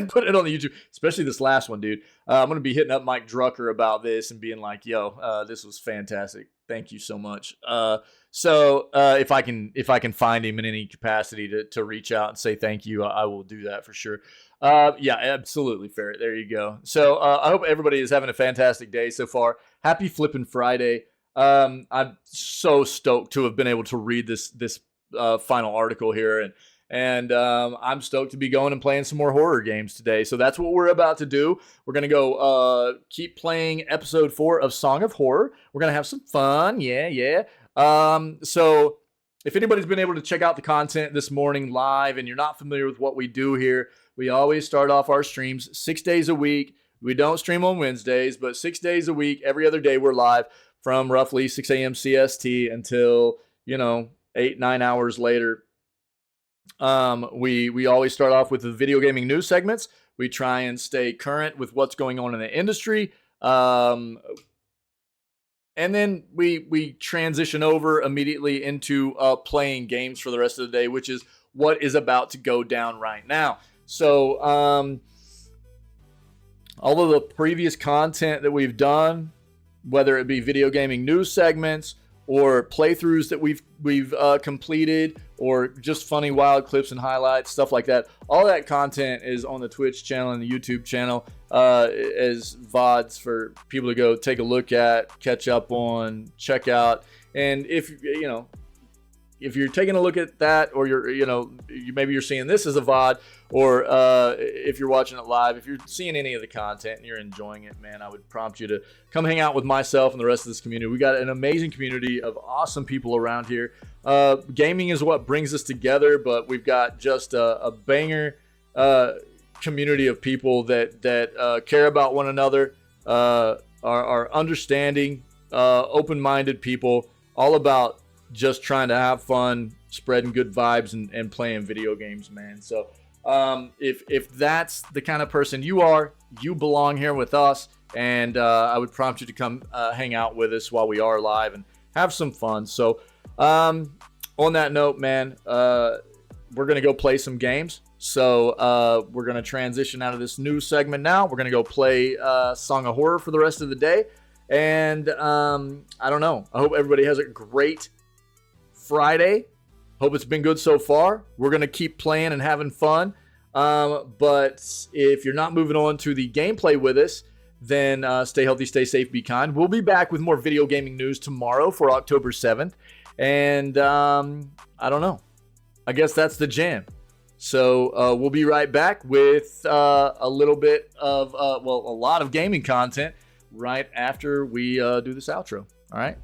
putting it on the YouTube, especially this last one, dude. I'm going to be hitting up Mike Drucker about this and being like, yo, this was fantastic. Thank you so much. So if I can find him in any capacity to reach out and say thank you, I will do that for sure. Yeah, absolutely fair. There you go. So I hope everybody is having a fantastic day so far. Happy flipping Friday. I'm so stoked to have been able to read this final article here, and I'm stoked to be going and playing some more horror games today. So that's what we're about to do. We're gonna go keep playing episode 4 of Song of Horror. We're gonna have some fun. Yeah. So if anybody's been able to check out the content this morning live and you're not familiar with what we do here, we always start off our streams 6 days a week. We don't stream on Wednesdays, but 6 days a week, every other day we're live from roughly 6 a.m. CST until 8-9 hours later. We always start off with the video gaming news segments. We try and stay current with what's going on in the industry. And then we transition over immediately into playing games for the rest of the day, which is what is about to go down right now. So all of the previous content that we've done, whether it be video gaming news segments or playthroughs that we've completed, or just funny wild clips and highlights, stuff like that, all that content is on the Twitch channel and the YouTube channel as VODs for people to go take a look at, catch up on, check out. And if you're taking a look at that, or maybe you're seeing this as a VOD, or if you're watching it live, if you're seeing any of the content and you're enjoying it, man, I would prompt you to come hang out with myself and the rest of this community. We got an amazing community of awesome people around here. Gaming is what brings us together, but we've got just a banger community of people that care about one another, are understanding, open-minded people, all about just trying to have fun, spreading good vibes, and playing video games, man. So if that's the kind of person you are, you belong here with us. And I would prompt you to come hang out with us while we are live and have some fun. So on that note, man, we're going to go play some games. So we're going to transition out of this news segment now. We're going to go play Song of Horror for the rest of the day. And I don't know. I hope everybody has a great Friday. Hope it's been good so far. We're going to keep playing and having fun. But if you're not moving on to the gameplay with us, then stay healthy, stay safe, be kind. We'll be back with more video gaming news tomorrow for October 7th. And I don't know. I guess that's the jam. So we'll be right back with a little bit of, a lot of gaming content right after we do this outro. All right.